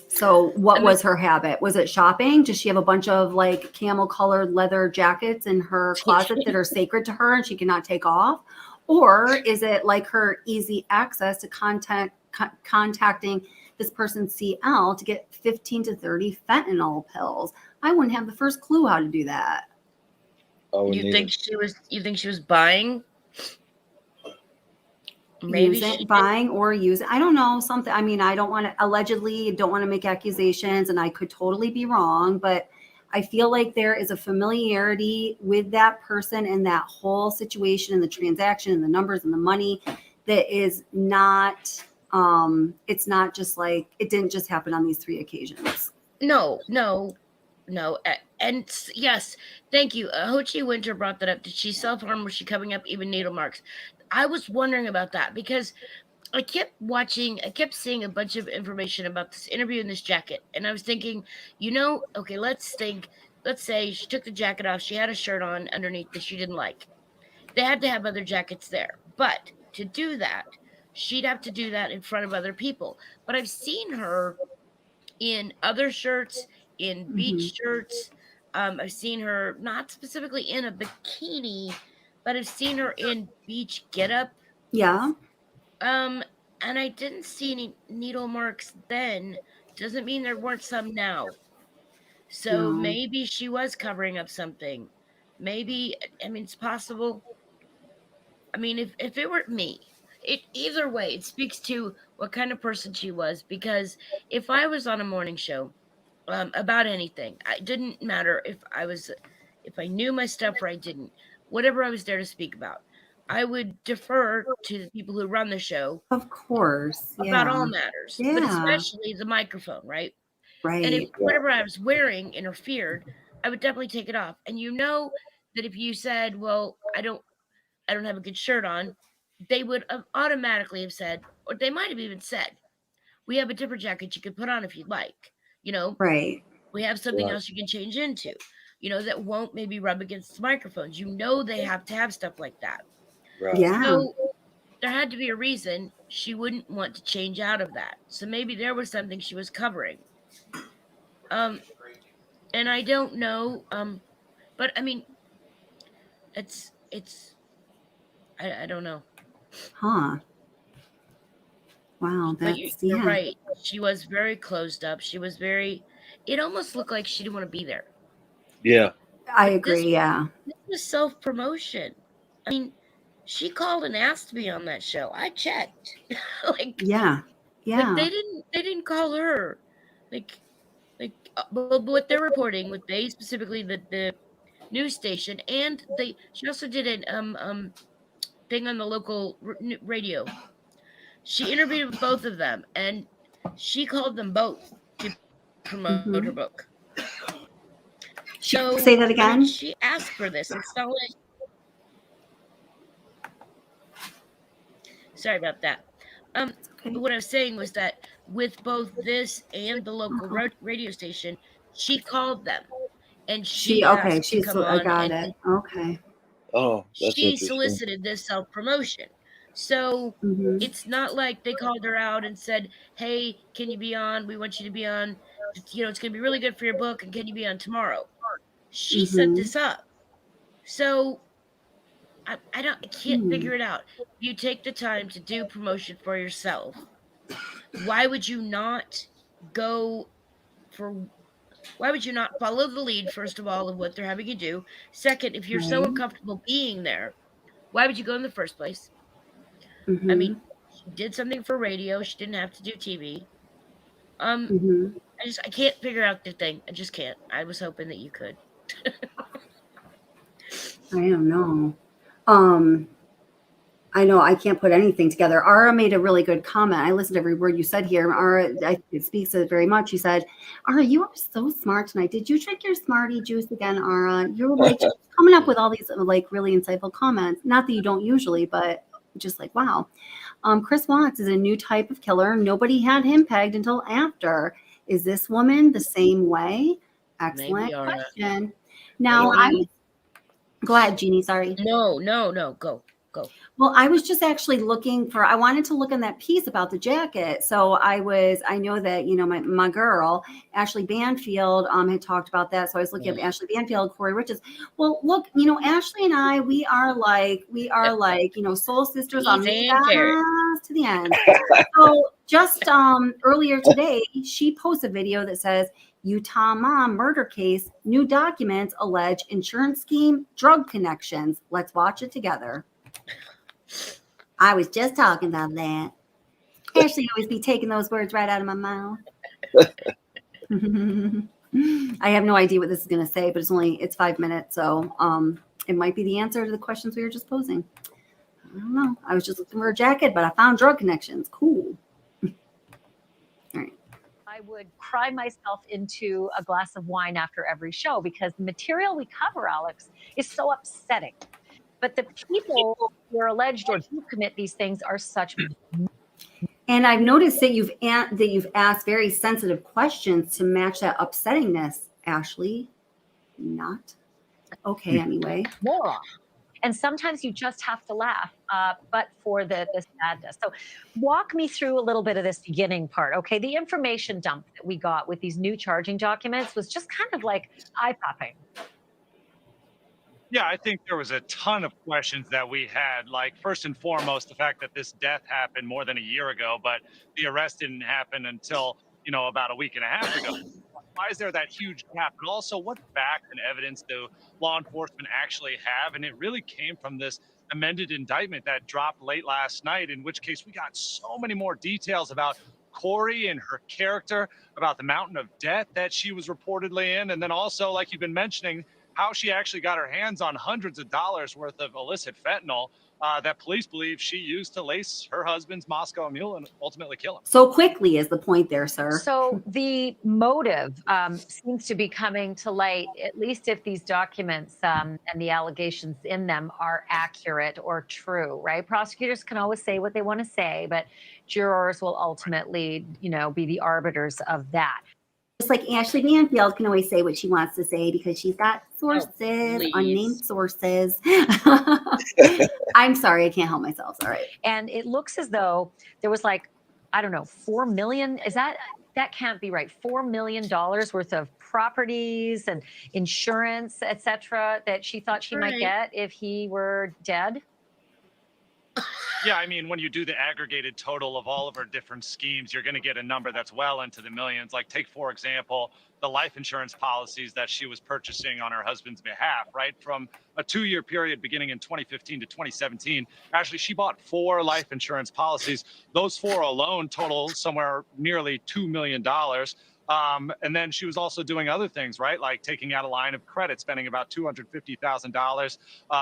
So what was her habit? Was it shopping? Does she have a bunch of like camel colored leather jackets in her closet that are sacred to her and she cannot take off? Or is it like her easy access to contacting this person CL to get 15 to 30 fentanyl pills? I wouldn't have the first clue how to do that. You think she was buying? Maybe buying or using. I don't know, something. I mean, I don't want to make accusations, and I could totally be wrong, but I feel like there is a familiarity with that person and that whole situation and the transaction and the numbers and the money that is not, it's not just like, it didn't just happen on these 3 occasions. No. And yes, thank you. Ho-Chi Winter brought that up. Did she self-harm? Was she covering up even needle marks? I was wondering about that, because I kept seeing a bunch of information about this interview and this jacket. And I was thinking, okay, let's say she took the jacket off. She had a shirt on underneath that she didn't like. They had to have other jackets there. But to do that, she'd have to do that in front of other people. But I've seen her in other shirts, in beach shirts. I've seen her not specifically in a bikini, but I've seen her in beach getup. Yeah. And I didn't see any needle marks then. Doesn't mean there weren't some now. So maybe she was covering up something. Maybe, it's possible. I mean, if it were me, either way, it speaks to what kind of person she was. Because if I was on a morning show about anything, it didn't matter if I knew my stuff or I didn't. Whatever I was there to speak about, I would defer to the people who run the show. Of course. About all matters. Yeah. But especially the microphone, right? Right. And if whatever I was wearing interfered, I would definitely take it off. And that if you said, well, I don't have a good shirt on, they would have automatically have said, or they might have even said, we have a different jacket you could put on if you'd like. Right. We have something else you can change into. that won't maybe rub against the microphones. They have to have stuff like that. Right. Yeah. So there had to be a reason she wouldn't want to change out of that. So maybe there was something she was covering. And I don't know. But I mean, it's I don't know. Huh. Wow, But that's you're yeah. right. She was very closed up. It almost looked like she didn't want to be there. Yeah. I agree, yeah. This was self-promotion. I mean, she called and asked to be on that show. I checked. Yeah. Yeah. But they didn't call her. But what they're reporting with they specifically the news station, and she also did an thing on the local radio. She interviewed both of them, and she called them both to promote her book. So say that again. she asked for this. It's not like. Sorry about that. What I was saying was that with both this and the local radio station, she called them, and she asked to come on. I got it. Okay. Oh, that's she interesting. solicited this self-promotion. So it's not like they called her out and said, "Hey, can you be on? We want you to be on. It's going to be really good for your book, and can you be on tomorrow?" She set this up. So I can't figure it out. You take the time to do promotion for yourself. Why would you not follow the lead, first of all, of what they're having you do? Second, if you're so uncomfortable being there, why would you go in the first place? I mean, she did something for radio. She didn't have to do TV. I can't figure out the thing. I just can't. I was hoping that you could. I don't know. I know I can't put anything together. Ara made a really good comment. I listened to every word you said here. Ara, it speaks to it very much. She said, "Ara, you are so smart tonight. Did you drink your Smartie juice again, Ara? You're like coming up with all these like really insightful comments. Not that you don't usually, but just like wow." Chris Watts is a new type of killer. Nobody had him pegged until after. Is this woman the same way? Excellent question. Now go ahead, Jeannie. Sorry. No. Go. Well, I was just actually I wanted to look in that piece about the jacket. So I know that, my girl, Ashley Banfield, had talked about that. So I was looking at Ashley Banfield, Kouri Richins. Well, look, Ashley and I, we are like, soul sisters on to the end. So just earlier today, she posted a video that says, Utah mom murder case, new documents allege insurance scheme, drug connections. Let's watch it together. I was just talking about that. Ashley always be taking those words right out of my mouth. I have no idea what this is going to say, but it's 5 minutes. So it might be the answer to the questions we were just posing. I don't know. I was just looking for a jacket, but I found drug connections. Cool. All right. I would cry myself into a glass of wine after every show because the material we cover, Alex, is so upsetting. But the people who are alleged or do commit these things are such. And I've noticed that you've asked very sensitive questions to match that upsettingness, Ashley. Not okay anyway. Moron. And sometimes you just have to laugh, but for the sadness. So walk me through a little bit of this beginning part. Okay, the information dump that we got with these new charging documents was just kind of like eye-popping. Yeah, I think there was a ton of questions that we had. Like, first and foremost, the fact that this death happened more than a year ago, but the arrest didn't happen until, about a week and a half ago. Why is there that huge gap? But also, what facts and evidence do law enforcement actually have? And it really came from this amended indictment that dropped late last night, in which case we got so many more details about Kouri and her character, about the mountain of debt that she was reportedly in. And then also, like you've been mentioning, how she actually got her hands on hundreds of dollars worth of illicit fentanyl that police believe she used to lace her husband's Moscow Mule and ultimately kill him. So quickly is the point there, sir. So the motive seems to be coming to light, at least if these documents and the allegations in them are accurate or true, right? Prosecutors can always say what they want to say, but jurors will ultimately, be the arbiters of that. Just like Ashley Manfield can always say what she wants to say because she's got sources, unnamed sources. I'm sorry, I can't help myself. All right. And it looks as though there was like, I don't know, 4 million. That can't be right. $4 million worth of properties and insurance, etc., that she thought she might get if he were dead. Yeah, I mean, when you do the aggregated total of all of her different schemes, you're going to get a number that's well into the millions. Like, take, for example, the life insurance policies that she was purchasing on her husband's behalf, right? From a 2-year period beginning in 2015 to 2017. Actually, she bought 4 life insurance policies. Those 4 alone total somewhere nearly $2 million. And then she was also doing other things, right? Like taking out a line of credit, spending about $250,000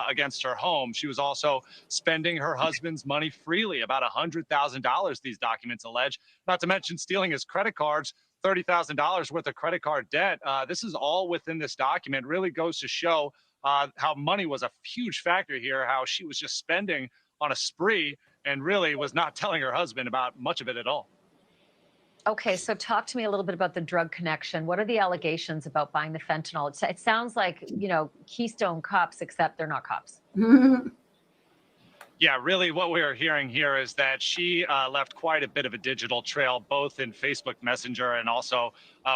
against her home. She was also spending her husband's money freely, about $100,000, these documents allege, not to mention stealing his credit cards, $30,000 worth of credit card debt. This is all within this document. Really goes to show how money was a huge factor here, how she was just spending on a spree and really was not telling her husband about much of it at all. Okay, so talk to me a little bit about the drug connection. What are the allegations about buying the fentanyl? It sounds like, Keystone cops, except they're not cops. Yeah, really what we're hearing here is that she left quite a bit of a digital trail, both in Facebook Messenger and also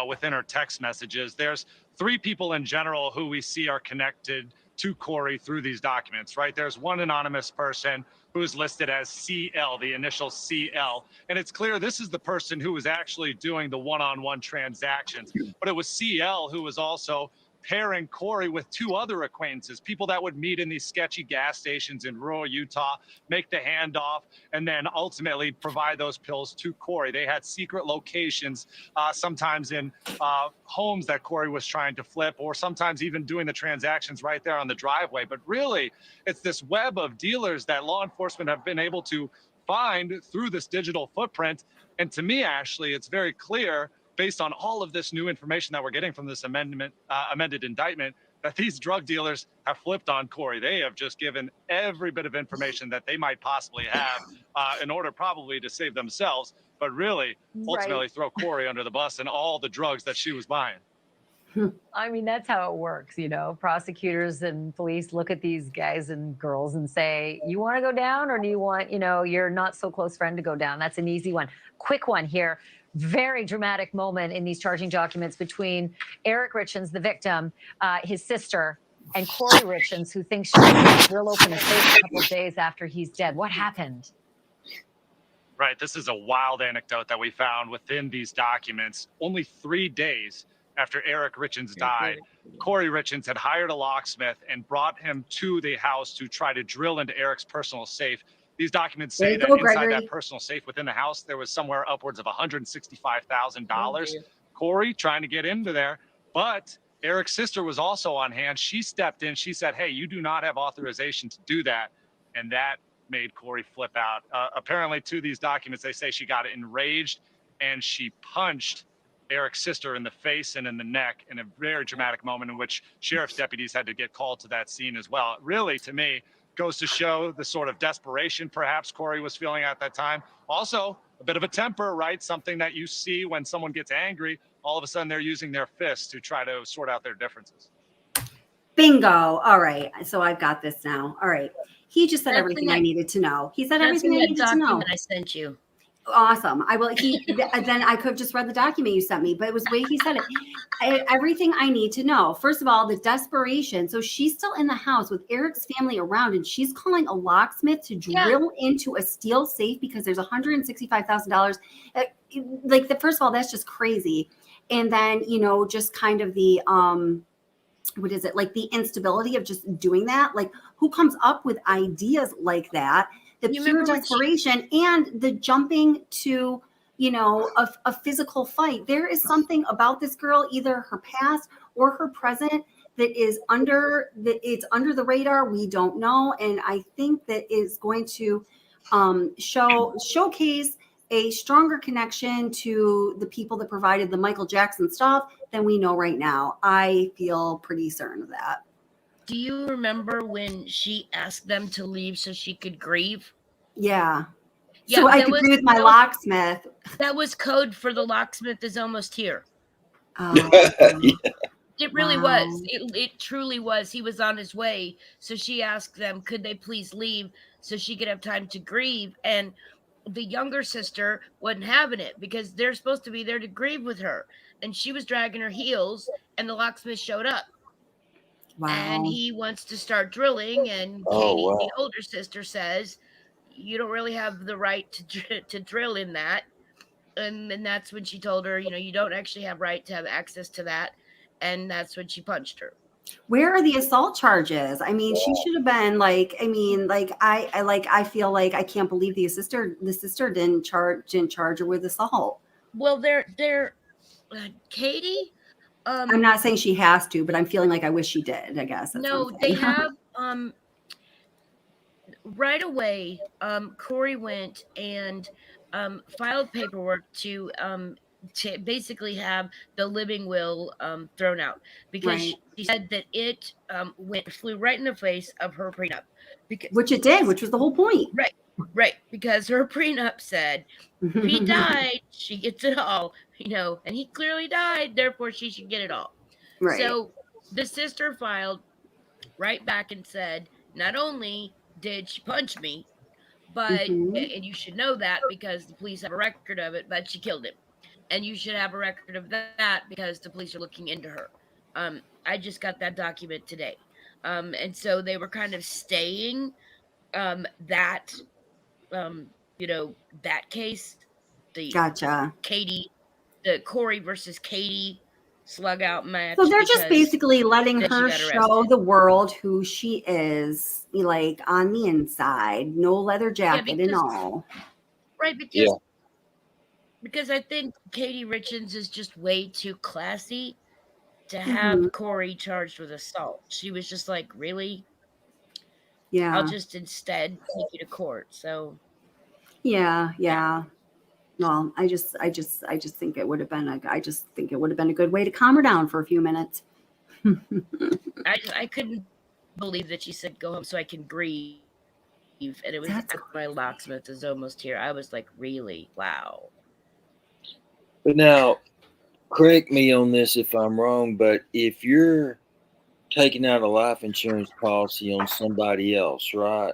within her text messages. There's 3 people in general who we see are connected to Kouri through these documents, right? There's one anonymous person who's listed as CL, the initial CL. And it's clear this is the person who was actually doing the one-on-one transactions. But it was CL who was also pairing Kouri with 2 other acquaintances, people that would meet in these sketchy gas stations in rural Utah, make the handoff, and then ultimately provide those pills to Kouri. They had secret locations, sometimes in homes that Kouri was trying to flip, or sometimes even doing the transactions right there on the driveway. But really, it's this web of dealers that law enforcement have been able to find through this digital footprint. And to me, Ashley, it's very clear, based on all of this new information that we're getting from this amended indictment, that these drug dealers have flipped on Kouri. They have just given every bit of information that they might possibly have in order probably to save themselves, but really ultimately throw Kouri under the bus and all the drugs that she was buying. I mean, that's how it works, Prosecutors and police look at these guys and girls and say, you want to go down, or do you want, your not so close friend to go down? That's an easy one. Quick one here. Very dramatic moment in these charging documents between Eric Richins, the victim, his sister, and Kouri Richins, who thinks she will open a safe a couple of days after he's dead. What happened? Right. This is a wild anecdote that we found within these documents. Only 3 days after Eric Richins died, Kouri Richins had hired a locksmith and brought him to the house to try to drill into Eric's personal safe. These documents say that inside that personal safe within the house, there was somewhere upwards of $165,000. Kouri trying to get into there, but Eric's sister was also on hand. She stepped in. She said, hey, you do not have authorization to do that. And that made Kouri flip out. Apparently, to these documents, they say she got enraged and she punched Eric's sister in the face and in the neck in a very dramatic moment in which sheriff's deputies had to get called to that scene as well. Really, to me, goes to show the sort of desperation perhaps Kouri was feeling at that time. Also, a bit of a temper, right? Something that you see when someone gets angry, all of a sudden they're using their fists to try to sort out their differences. Bingo. All right. So I've got this now. All right. He just said everything I needed to know. He said everything I needed to know. I sent you. Awesome. I will. Then I could have just read the document you sent me, but it was the way he said it. Everything I need to know. First of all, the desperation. So she's still in the house with Eric's family around, and she's calling a locksmith to drill into a steel safe because there's $165,000. First of all, that's just crazy. And then just kind of the what is it, like the instability of just doing that? Like, who comes up with ideas like that? The pure desperation and the jumping to, a physical fight. There is something about this girl, either her past or her present, that is under the radar. We don't know. And I think that is going to showcase a stronger connection to the people that provided the Michael Jackson stuff than we know right now. I feel pretty certain of that. Do you remember when she asked them to leave so she could grieve? Yeah. So I could grieve with my locksmith. That was code for the locksmith is almost here. Yeah. It really Wow. was. It truly was. He was on his way. So she asked them, could they please leave so she could have time to grieve? And the younger sister wasn't having it because they're supposed to be there to grieve with her. And she was dragging her heels, and the locksmith showed up. And Wow. he wants to start drilling. And Oh, Katie, wow. the older sister, says, you don't really have the right to drill in that. And then that's when she told her, you don't actually have right to have access to that. And that's when she punched her. Where are the assault charges? I mean, she should have been like, I mean, like I feel like I can't believe the sister didn't charge her with assault. Well, they're Katie. I'm not saying she has to, but I'm feeling like I wish she did. I guess that's No, what I'm they saying. have right away. Kouri went and filed paperwork to basically have the living will thrown out because Right. she said that it flew right in the face of her prenup. Because Which it did, which was the whole point. Right, because her prenup said if he died, she gets it all, and he clearly died, therefore she should get it all. Right. So the sister filed right back and said, not only did she punch me, but, and you should know that because the police have a record of it, but she killed him. And you should have a record of that because the police are looking into her. I just got that document today. And so they were kind of staying that that case, the Gotcha. the Kouri versus Katie slug out match. So they're just because basically letting then she her got show arrested. the world who she is, like on the inside, no leather jacket and all. Right, because I think Katie Richins is just way too classy to have Kouri charged with assault. She was just like, really? Yeah. I'll just instead take you to court. So Yeah. Well, I just think it would have been a good way to calm her down for a few minutes. I couldn't believe that she said go home so I can grieve. And it was my locksmith is almost here. I was like, really? Wow. But now, correct me on this if I'm wrong, but if you're taking out a life insurance policy on somebody else, right?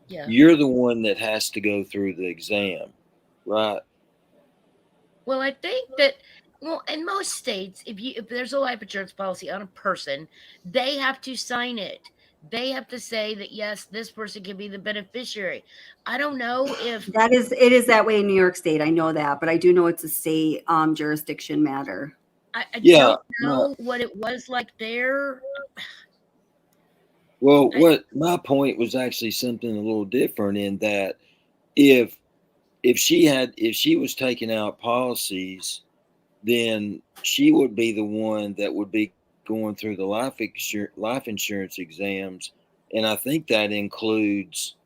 Yeah. You're the one that has to go through the exam, right? Well, I think that in most states, if there's a life insurance policy on a person, they have to sign it. They have to say that yes, this person can be the beneficiary. I don't know if It is that way in New York State. I know that, but I do know it's a state jurisdiction matter. I don't know what it was like there. Well, what my point was actually something a little different in that if she was taking out policies, then she would be the one that would be going through the life insurance exams, and I think that includes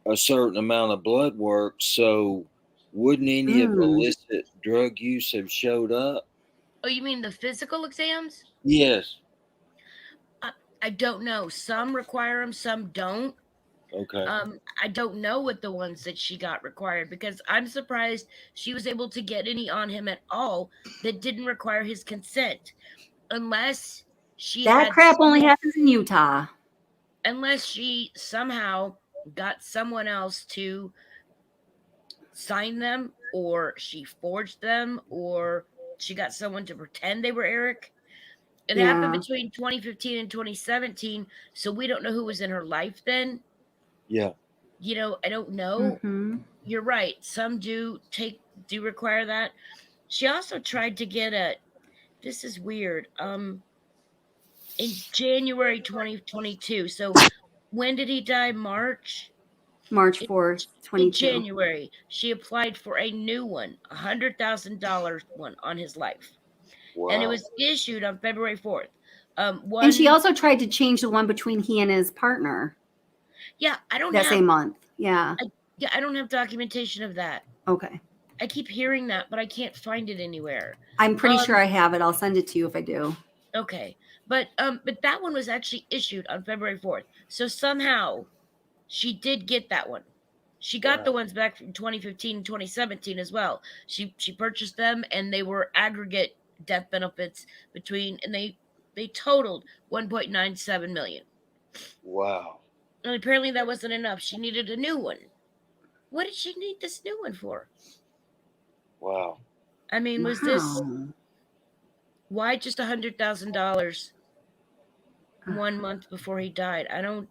a certain amount of blood work. So, wouldn't any of illicit drug use have showed up? Oh, you mean the physical exams? Yes. I don't know. Some require them, some don't. Okay. I don't know what the ones that she got required because I'm surprised she was able to get any on him at all that didn't require his consent, unless she that crap only happens in Utah. Unless she somehow got someone else to sign them, or she forged them, or she got someone to pretend they were Eric. It happened between 2015 and 2017, so we don't know who was in her life then. Yeah. I don't know. You're right. Some do require that. She also tried to get this is weird. In January 2022. So when did he die? March 4th, 22. In January, she applied for a new one, $100,000 one on his life. Wow. And it was issued on February 4th. And she also tried to change the one between he and his partner. Yeah, I don't that same month. Yeah. I don't have documentation of that. Okay. I keep hearing that, but I can't find it anywhere. I'm pretty sure I have it. I'll send it to you if I do. Okay. But that one was actually issued on February 4th. So somehow she did get that one. She got the ones back from 2015 and 2017 as well. She purchased them and they were aggregate death benefits and they totaled 1.97 million. Wow. And apparently that wasn't enough. She needed a new one. What did she need this new one for? Wow. I mean, was this why just $100,000 1 month before he died? I don't.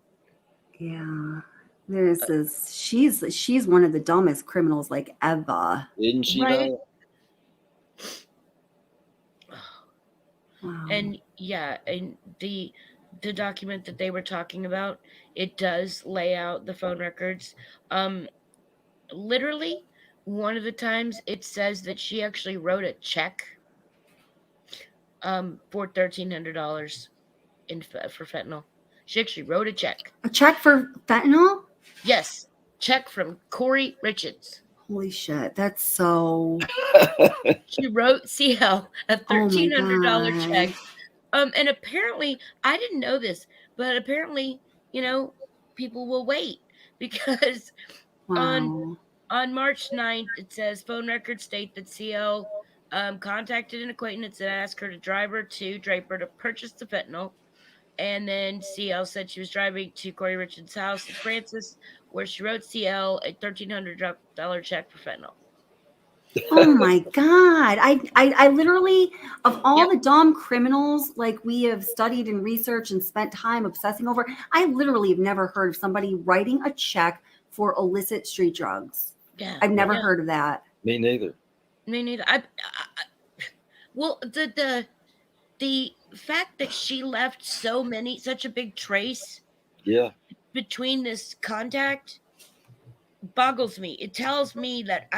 Yeah. She's one of the dumbest criminals like ever. Isn't she? Right? Wow. And yeah, and the document that they were talking about, it does lay out the phone records. Literally, one of the times it says that she actually wrote a check for $1,300 for fentanyl. She actually wrote a check. A check for fentanyl? Yes, check from Kouri Richins. Holy shit, that's so. She wrote CL a $1,300 God. check. And apparently, I didn't know this, but apparently, people will wait because Wow. on March 9th, it says phone records state that CL contacted an acquaintance and asked her to drive her to Draper to purchase the fentanyl. And then CL said she was driving to Kouri Richins' house in Francis, where she wrote CL a $1,300 check for fentanyl. Oh my God. I literally, of all the dumb criminals like we have studied and researched and spent time obsessing over, I literally have never heard of somebody writing a check for illicit street drugs. Yeah. I've never heard of that. Me neither. Me neither. Well, the fact that she left such a big trace between this contact boggles me. It tells me that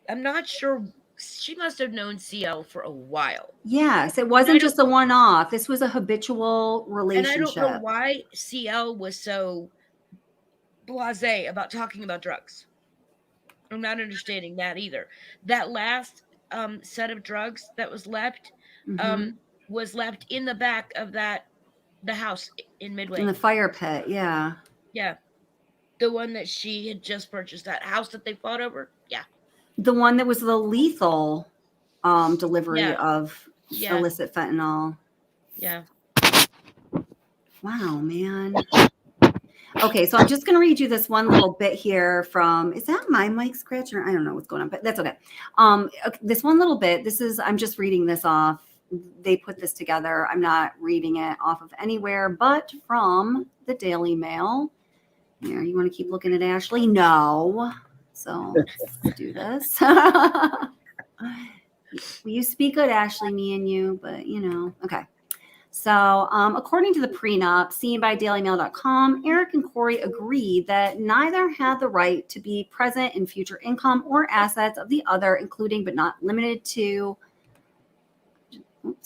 I'm not sure. She must have known CL for a while. Yes, it wasn't just a one-off. This was a habitual relationship. And I don't know why CL was so blasé about talking about drugs. I'm not understanding that either. That last set of drugs that was left was left in the back of the house in Midway. In the fire pit, yeah. Yeah. The one that she had just purchased, that house that they fought over. Yeah. The one that was the lethal delivery of illicit fentanyl. Yeah. Wow, man. Okay, so I'm just going to read you this one little bit here from, is that my mic scratch? Or I don't know what's going on, but that's okay. This one little bit, I'm just reading this off. They put this together. I'm not reading it off of anywhere but from the Daily Mail. Here, you want to keep looking at Ashley? No. So let's do this. You speak good, Ashley, me and you, but okay. So according to the prenup seen by dailymail.com, Eric and Kouri agreed that neither had the right to be present in future income or assets of the other, including but not limited to, hold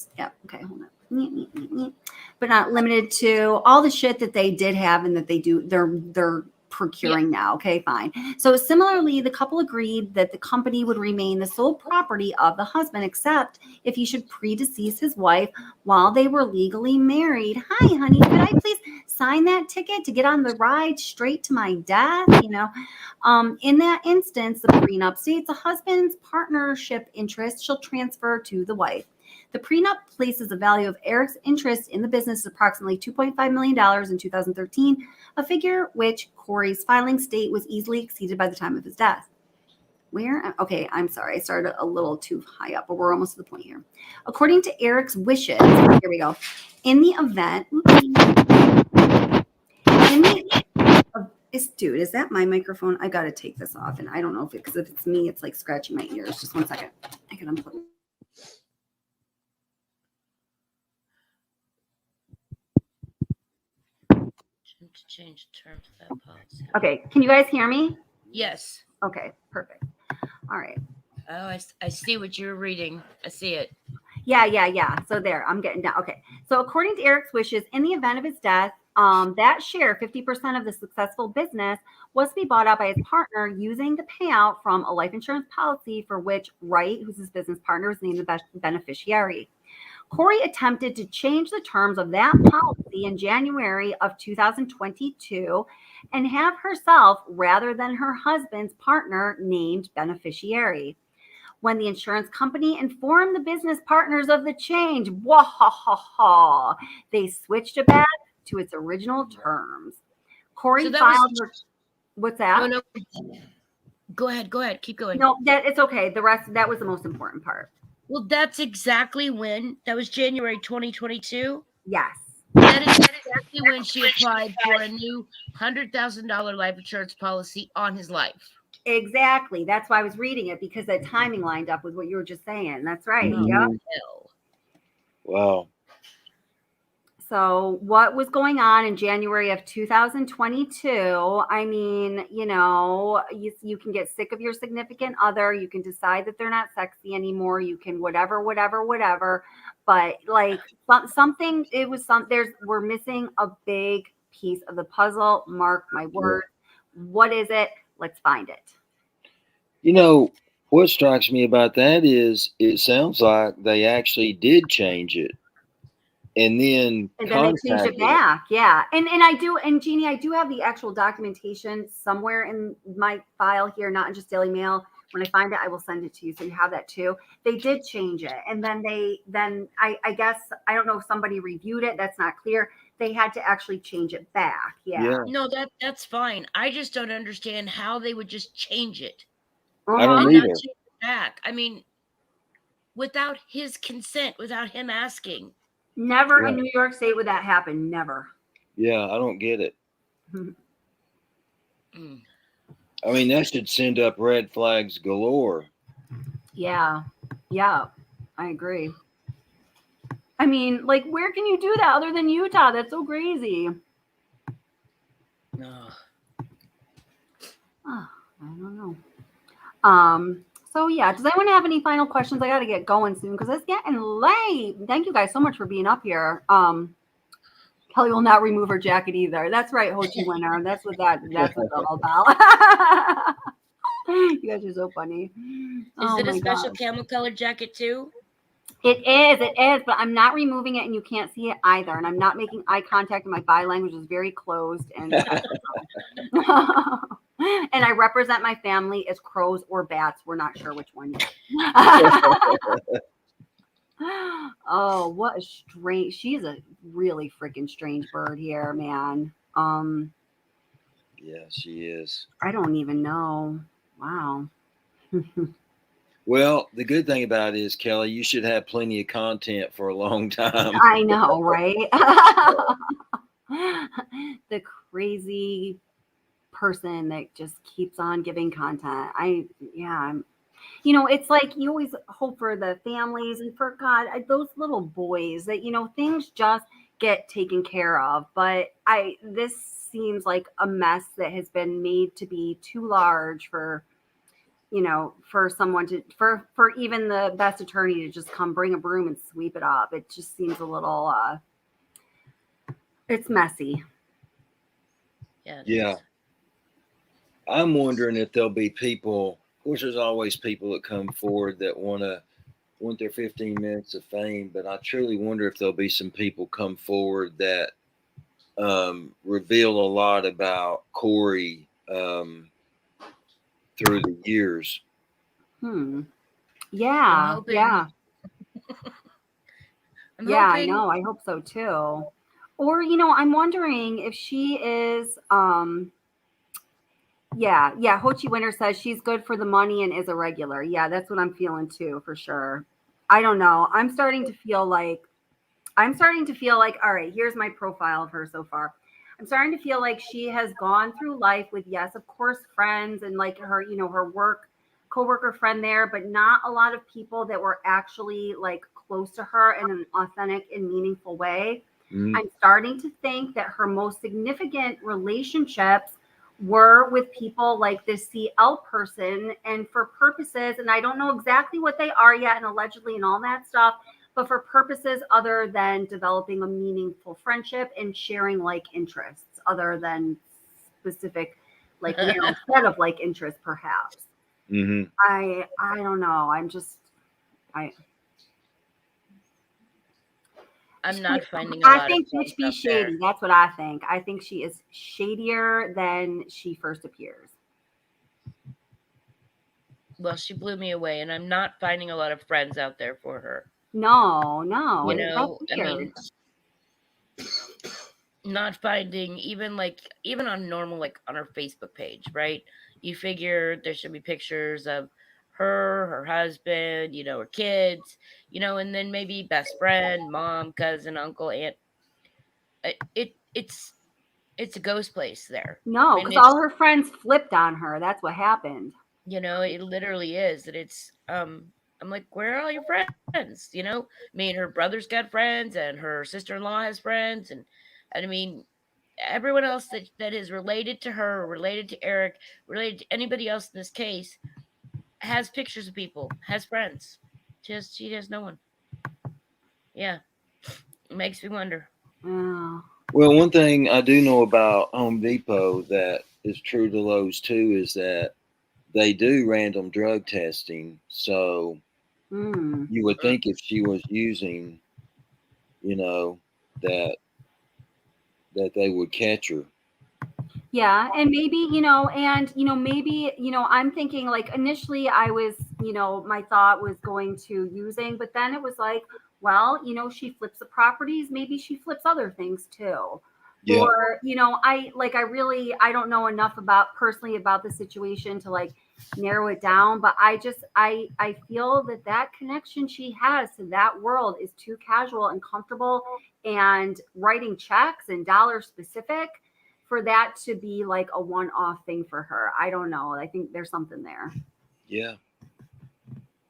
on. But not limited to all the shit that they did have and that they're procuring now. Okay, fine. So similarly, the couple agreed that the company would remain the sole property of the husband, except if he should predecease his wife while they were legally married. Hi, honey, could I please sign that ticket to get on the ride straight to my death? In that instance, the prenup states a husband's partnership interest shall transfer to the wife. The prenup places the value of Eric's interest in the business as approximately $2.5 million in 2013, a figure which Kouri's filing state was easily exceeded by the time of his death. Okay, I'm sorry. I started a little too high up, but we're almost to the point here. According to Eric's wishes, here we go. In the event, dude, is that my microphone? I got to take this off, and I don't know because if it's me, it's like scratching my ears. Just 1 second. I can unplug. To change the terms of that policy. Okay, can you guys hear me? Yes. Okay, perfect. All right. Oh, I see what you're reading. I see it. Yeah. So there, I'm getting down. Okay. So according to Eric's wishes, in the event of his death, that share, 50% of the successful business, was to be bought out by his partner using the payout from a life insurance policy for which Wright, who's his business partner, is named the beneficiary. Kouri attempted to change the terms of that policy in January of 2022 and have herself, rather than her husband's partner, named beneficiary. when the insurance company informed the business partners of the change. Wahahaha. They switched it back to its original terms. Kouri So that filed was- her. What's that? No. Go ahead. Keep going. No, it's okay. The rest, that was the most important part. Well, that's exactly when. That was January 2022. Yes. That is exactly when she applied for a new $100,000 life insurance policy on his life. Exactly. That's why I was reading it, because that timing lined up with what you were just saying. That's right. Mhm. Yep. Wow. So what was going on in January of 2022? I mean, you can get sick of your significant other. You can decide that they're not sexy anymore. You can whatever. But like something, we're missing a big piece of the puzzle. Mark my word. What is it? Let's find it. What strikes me about that is it sounds like they actually did change it. And then they changed it back. Yeah. And Jeannie, I do have the actual documentation somewhere in my file here, not in just Daily Mail. When I find it, I will send it to you. So you have that too. They did change it. And then I guess, I don't know if somebody reviewed it. That's not clear. They had to actually change it back. Yeah. No, that's fine. I just don't understand how they would just change it. I don't And either. not change it back. I mean, without his consent, without him asking. Never in New York State would that happen. Never. Yeah, I don't get it. I mean, that should send up red flags galore. Yeah. Yeah. I agree. I mean, like, where can you do that other than Utah? That's so crazy. No. Oh, I don't know. So yeah, does anyone have any final questions? I got to get going soon because it's getting late. Thank you guys so much for being up here. Kelly will not remove her jacket either. That's right, Hewtsen winner. That's what that's all about. You guys are so funny. Is it a special camel colored jacket too? It is, but I'm not removing it and you can't see it either. And I'm not making eye contact, and my body language is very closed. And and I represent my family as crows or bats. We're not sure which one yet. Oh, what a strange. She's a really freaking strange bird here, man. Yeah, she is. I don't even know. Wow. Well, the good thing about it is, Kelly, you should have plenty of content for a long time. I know, right? The crazy person that just keeps on giving content. It's like you always hope for the families and for God, those little boys that, things just get taken care of. But this seems like a mess that has been made to be too large for someone for even the best attorney to just come bring a broom and sweep it up. It just seems a little, it's messy. Yeah. I'm wondering if there'll be people, of course, there's always people that come forward that want their 15 minutes of fame, but I truly wonder if there'll be some people come forward that reveal a lot about Kouri through the years. Yeah. Yeah. I hoping. know. I hope so too. Or, I'm wondering if she is, Hewtsen Winter says she's good for the money and is a regular. Yeah, that's what I'm feeling too, for sure. I don't know. I'm starting to feel like, all right, here's my profile of her so far. I'm starting to feel like she has gone through life with, yes, of course, friends and like her, her work coworker friend there, but not a lot of people that were actually like close to her in an authentic and meaningful way. I'm starting to think that her most significant relationships were with people like this CL person, and for purposes, and I don't know exactly what they are yet, and allegedly and all that stuff, but for purposes other than developing a meaningful friendship and sharing like interests other than specific, like, set of like interests, perhaps. I don't know. I'm not finding a lot I think bitch be shady. there. That's what I think. I think she is shadier than she first appears. well, she blew me away, and I'm not finding a lot of friends out there for her. No, You that's know, I weird. mean, not finding even on normal, like on her Facebook page, right? You figure there should be pictures of her husband, her kids, and then maybe best friend, mom, cousin, uncle, aunt. It's a ghost place there. No, And because it's all her friends flipped on her. That's what happened. it literally is. And it's I'm like, where are all your friends? I mean, her brother's got friends, and her sister-in-law has friends, and I mean, everyone else that is related to her, related to Eric, related to anybody else in this case, has pictures of people, has friends. Just she has no one. Yeah, it makes me wonder. Yeah. Well, one thing I do know about Home Depot that is true to Lowe's too is that they do random drug testing. So you would think if she was using, that they would catch her. Yeah, and maybe, maybe, I'm thinking like initially I was, my thought was going to using, but then it was like, well, she flips the properties, maybe she flips other things too. Yeah. Or, I don't know enough personally about the situation to like narrow it down, but I feel that connection she has to that world is too casual and comfortable, and writing checks and dollar specific for that to be like a one-off thing for her. I don't know. I think there's something there. Yeah.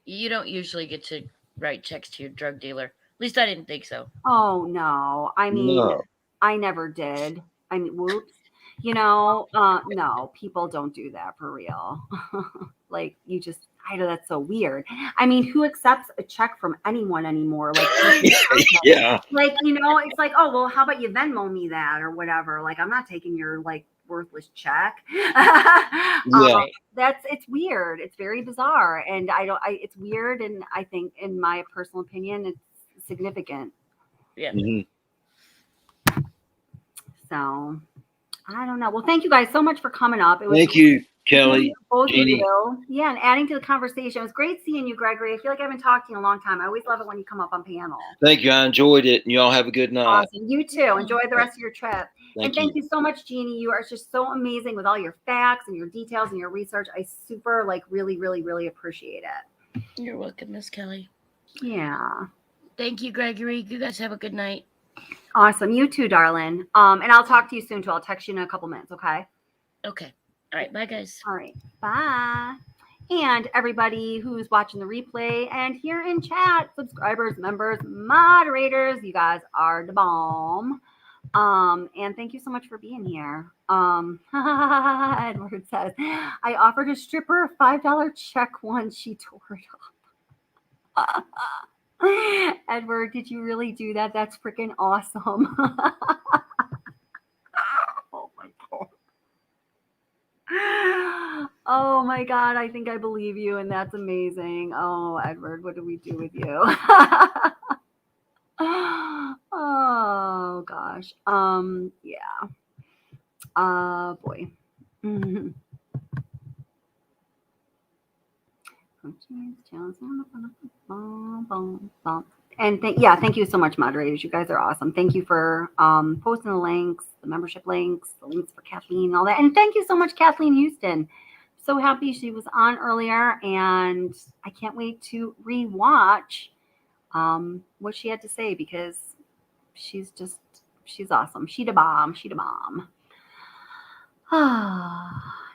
You don't usually get to write checks to your drug dealer. At least I didn't think so. Oh no. I mean, No. I never did. I mean, whoops. No, people don't do that for real. Like I know that's so weird. I mean, who accepts a check from anyone anymore? Like, yeah. Like, it's like, oh, well, how about you Venmo me that or whatever? Like, I'm not taking your like worthless check. It's weird. It's very bizarre. And it's weird. And I think in my personal opinion, it's significant. Yeah. Mm-hmm. So I don't know. Well, thank you guys so much for coming up. It was Thank you, Kelly. Both of Jeannie. you. Yeah, and adding to the conversation. It was great seeing you, Gregory. I feel like I haven't talked to you in a long time. I always love it when you come up on panel. Thank you. I enjoyed it. And y'all have a good night. Awesome. You too. Enjoy the rest of your trip. Thank Thank you so much, Jeannie. You are just so amazing with all your facts and your details and your research. I super really, really, really appreciate it. You're welcome, Miss Kelly. Yeah. Thank you, Gregory. You guys have a good night. Awesome. You too, darling. And I'll talk to you soon too. I'll text you in a couple minutes, okay? Okay. All right. Bye, guys. All right. Bye. And everybody who's watching the replay and here in chat, subscribers, members, moderators, you guys are the bomb. And thank you so much for being here. Edward says, I offered a stripper a $5 check once. She tore it up. Edward, did you really do that? That's freaking awesome. Oh my God. Oh my God, I think I believe you, and that's amazing. Oh, Edward, what do we do with you? Oh gosh. Yeah. Boy. And thank you so much, moderators. You guys are awesome. Thank you for posting the links, the membership links, the links for Kathleen and all that. And thank you so much, Kathleen Hewtsen. So happy she was on earlier, and I can't wait to rewatch what she had to say, because she's awesome. She the bomb.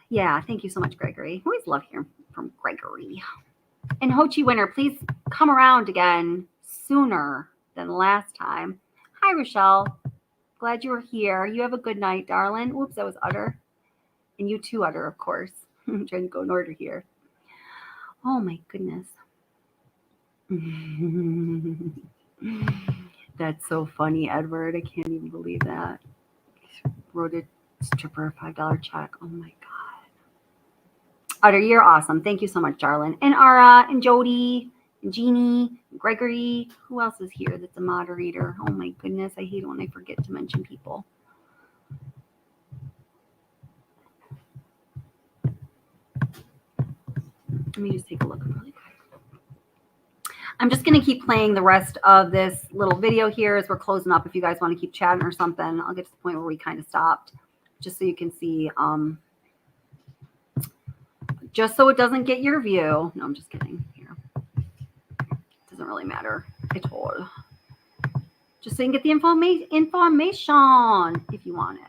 Yeah, thank you so much, Gregory. Always love hearing from Gregory. And Ho Chi Winner, please come around again sooner than last time. Hi, Rochelle. Glad you were here. You have a good night, darling. Oops, that was Utter. And you too, Utter, of course. I'm trying to go in order here. Oh, my goodness. That's so funny, Edward. I can't even believe that. Wrote a stripper a $5 check. Oh, my God. Utter, you're awesome. Thank you so much, darling. And Ara, and Jody, and Jeannie, and Gregory. Who else is here that's a moderator? Oh, my goodness. I hate it when I forget to mention people. Let me just take a look really quick. I'm just going to keep playing the rest of this little video here as we're closing up. If you guys want to keep chatting or something, I'll get to the point where we kind of stopped, just so you can see, just so it doesn't get your view. No, I'm just kidding here. Doesn't really matter at all. Just so you can get the information if you want it.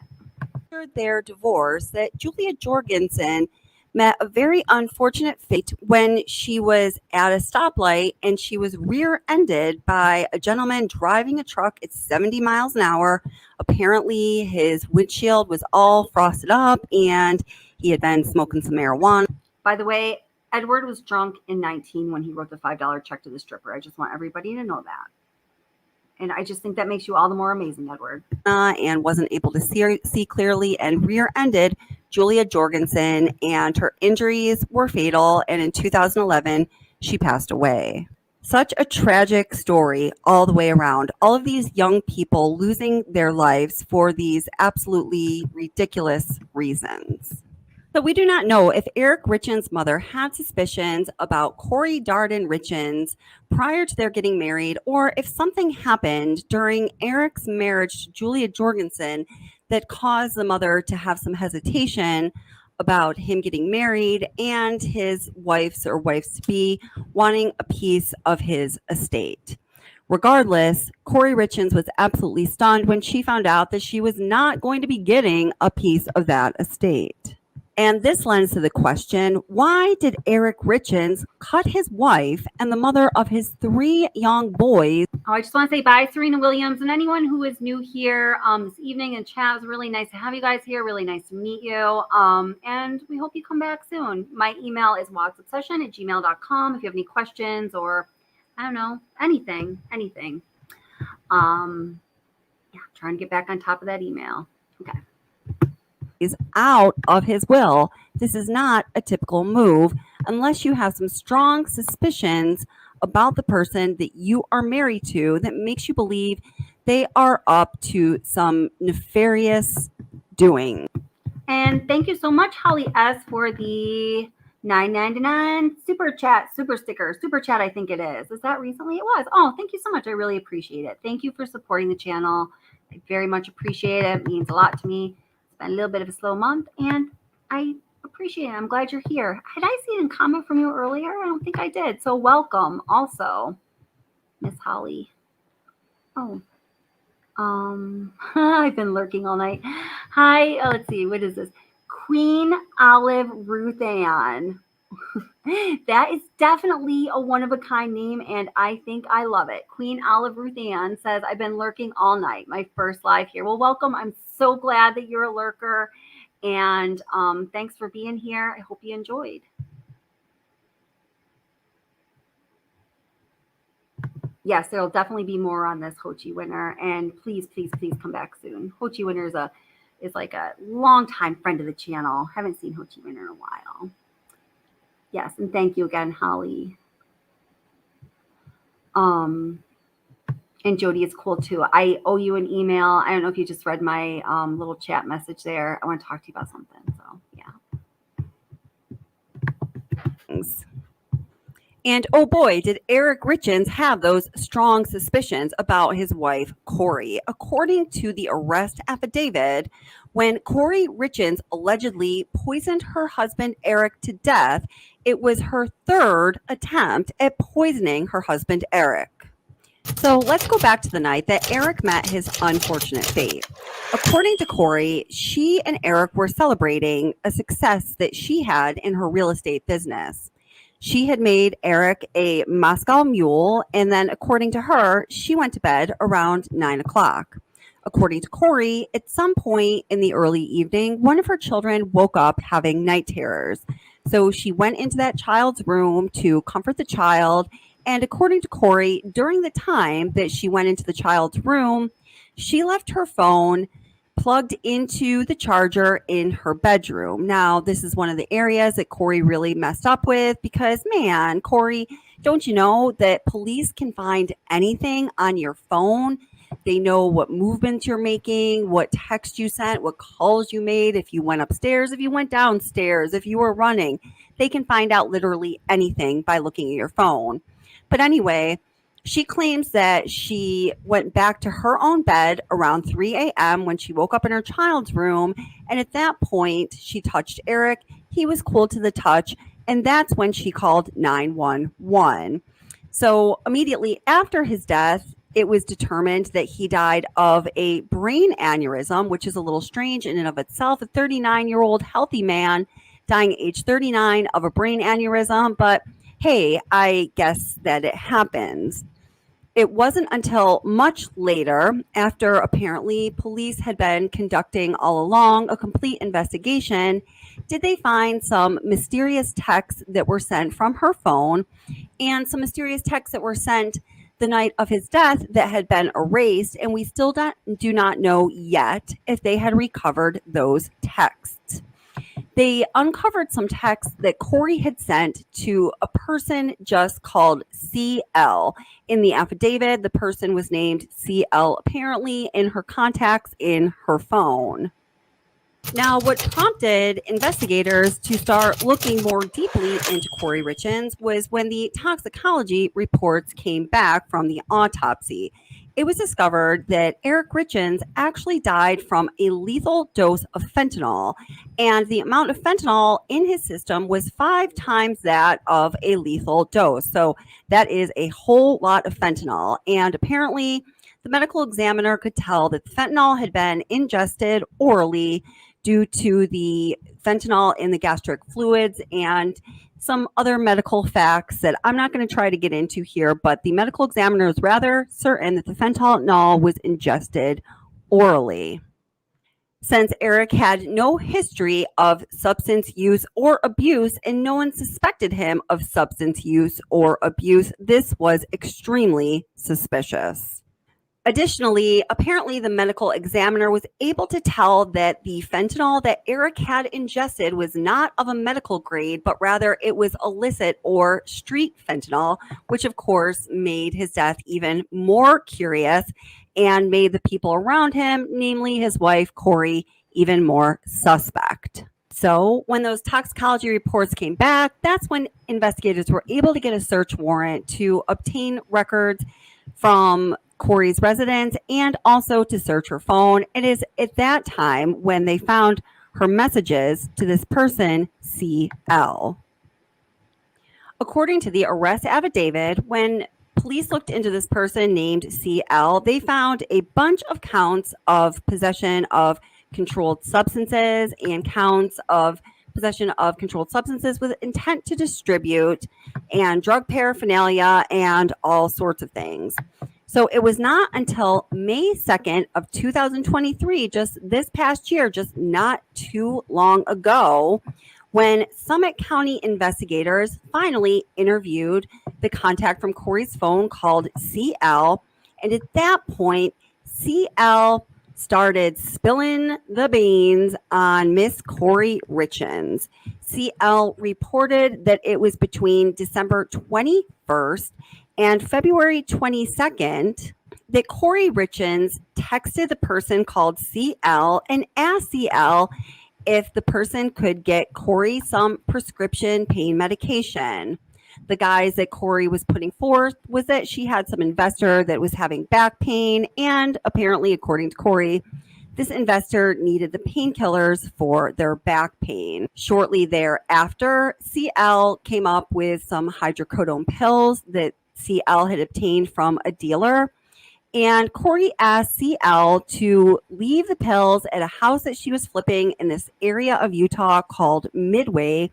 After their divorce, that Julia Jorgensen met a very unfortunate fate when she was at a stoplight and she was rear-ended by a gentleman driving a truck at 70 miles an hour. Apparently, his windshield was all frosted up and he had been smoking some marijuana. By the way, Edward was drunk and 19 when he wrote the $5 check to the stripper. I just want everybody to know that. And I just think that makes you all the more amazing, Edward. And wasn't able to see clearly and rear-ended Julia Jorgensen, and her injuries were fatal. And in 2011, she passed away. Such a tragic story all the way around. All of these young people losing their lives for these absolutely ridiculous reasons. So we do not know if Eric Richins' mother had suspicions about Kouri Darden Richins prior to their getting married, or if something happened during Eric's marriage to Julia Jorgensen that caused the mother to have some hesitation about him getting married and his wife's or wives-to-be wanting a piece of his estate. Regardless, Kouri Richins was absolutely stunned when she found out that she was not going to be getting a piece of that estate. And this lends to the question, why did Eric Richins cut his wife and the mother of his 3 young boys? Oh, I just want to say bye, Serena Williams, and anyone who is new here this evening in chat. It was really nice to have you guys here. Really nice to meet you. And we hope you come back soon. My email is wogsobsession@gmail.com if you have any questions or, I don't know, anything. Yeah, trying to get back on top of that email. Okay. Is out of his will. This is not a typical move unless you have some strong suspicions about the person that you are married to that makes you believe they are up to some nefarious doing. And thank you so much, Holly S, for the $9.99 super chat, super sticker, super chat. I think it is. Is that recently? It was. Oh, thank you so much. I really appreciate it. Thank you for supporting the channel. I very much appreciate it. It means a lot to me. A little bit of a slow month, and I appreciate it. I'm glad you're here. Had I seen a comment from you earlier? I don't think I did. So welcome also, Miss Holly. Oh, I've been lurking all night. Hi, let's see. What is this? Queen Olive Ruth Ann. That is definitely a one-of-a-kind name, and I think I love it. Queen Olive Ruth Ann says, I've been lurking all night. My first live here. Well, welcome. I'm so glad that you're a lurker, and thanks for being here. I hope you enjoyed. Yes, there'll definitely be more on this Ho Chi winner, and please come back soon. Ho Chi winner is like a longtime friend of the channel. Haven't seen Ho Chi winner in a while. Yes, and thank you again, Holly. And Jody is cool too. I owe you an email. I don't know if you just read my little chat message there. I want to talk to you about something. So yeah. Thanks. And oh boy, did Eric Richins have those strong suspicions about his wife, Kouri. According to the arrest affidavit, when Kouri Richins allegedly poisoned her husband, Eric, to death, it was her 3rd attempt at poisoning her husband, Eric. So let's go back to the night that Eric met his unfortunate fate. According to Kouri, she and Eric were celebrating a success that she had in her real estate business. She had made Eric a Moscow mule, and then according to her, she went to bed around 9 o'clock. According to Kouri, at some point in the early evening, one of her children woke up having night terrors. So she went into that child's room to comfort the child. And according to Kouri, during the time that she went into the child's room, she left her phone plugged into the charger in her bedroom. Now, this is one of the areas that Kouri really messed up with because, man, Kouri, don't you know that police can find anything on your phone They know what movements you're making, what text you sent, what calls you made, if you went upstairs, if you went downstairs, if you were running. They can find out literally anything by looking at your phone. But anyway, she claims that she went back to her own bed around 3 a.m. when she woke up in her child's room. And at that point, she touched Eric. He was cool to the touch. And that's when she called 911. So immediately after his death, it was determined that he died of a brain aneurysm, which is a little strange in and of itself. A 39-year-old healthy man dying at age 39 of a brain aneurysm. But hey, I guess that it happens. It wasn't until much later, after apparently police had been conducting all along a complete investigation, did they find some mysterious texts that were sent from her phone and some mysterious texts that were sent the night of his death that had been erased. And we still do not know yet if they had recovered those texts. They uncovered some texts that Kouri had sent to a person just called CL. In the affidavit, the person was named CL apparently in her contacts in her phone. Now, what prompted investigators to start looking more deeply into Kouri Richins was when the toxicology reports came back from the autopsy. It was discovered that Eric Richins actually died from a lethal dose of fentanyl, and the amount of fentanyl in his system was 5 times that of a lethal dose. So that is a whole lot of fentanyl, and apparently the medical examiner could tell that the fentanyl had been ingested orally due to the fentanyl in the gastric fluids and some other medical facts that I'm not going to try to get into here, but the medical examiner is rather certain that the fentanyl was ingested orally. Since Eric had no history of substance use or abuse and no one suspected him of substance use or abuse, this was extremely suspicious. Additionally, apparently the medical examiner was able to tell that the fentanyl that Eric had ingested was not of a medical grade, but rather it was illicit or street fentanyl, which of course made his death even more curious and made the people around him, namely his wife, Kouri, even more suspect. So when those toxicology reports came back, that's when investigators were able to get a search warrant to obtain records from Kouri's residence and also to search her phone. It is at that time when they found her messages to this person, CL. According to the arrest affidavit, when police looked into this person named CL, they found a bunch of counts of possession of controlled substances and counts of possession of controlled substances with intent to distribute and drug paraphernalia and all sorts of things. So it was not until May 2nd of 2023, just this past year, just not too long ago, when Summit County investigators finally interviewed the contact from Kouri's phone called CL. And at that point, CL started spilling the beans on Miss Kouri Richins. CL reported that it was between December 21st and February 22nd that Kouri Richins texted the person called CL and asked CL if the person could get Kouri some prescription pain medication. The guise that Kouri was putting forth was that she had some investor that was having back pain, and apparently, according to Kouri, this investor needed the painkillers for their back pain. Shortly thereafter, CL came up with some hydrocodone pills that CL had obtained from a dealer, and Kouri asked CL to leave the pills at a house that she was flipping in this area of Utah called Midway,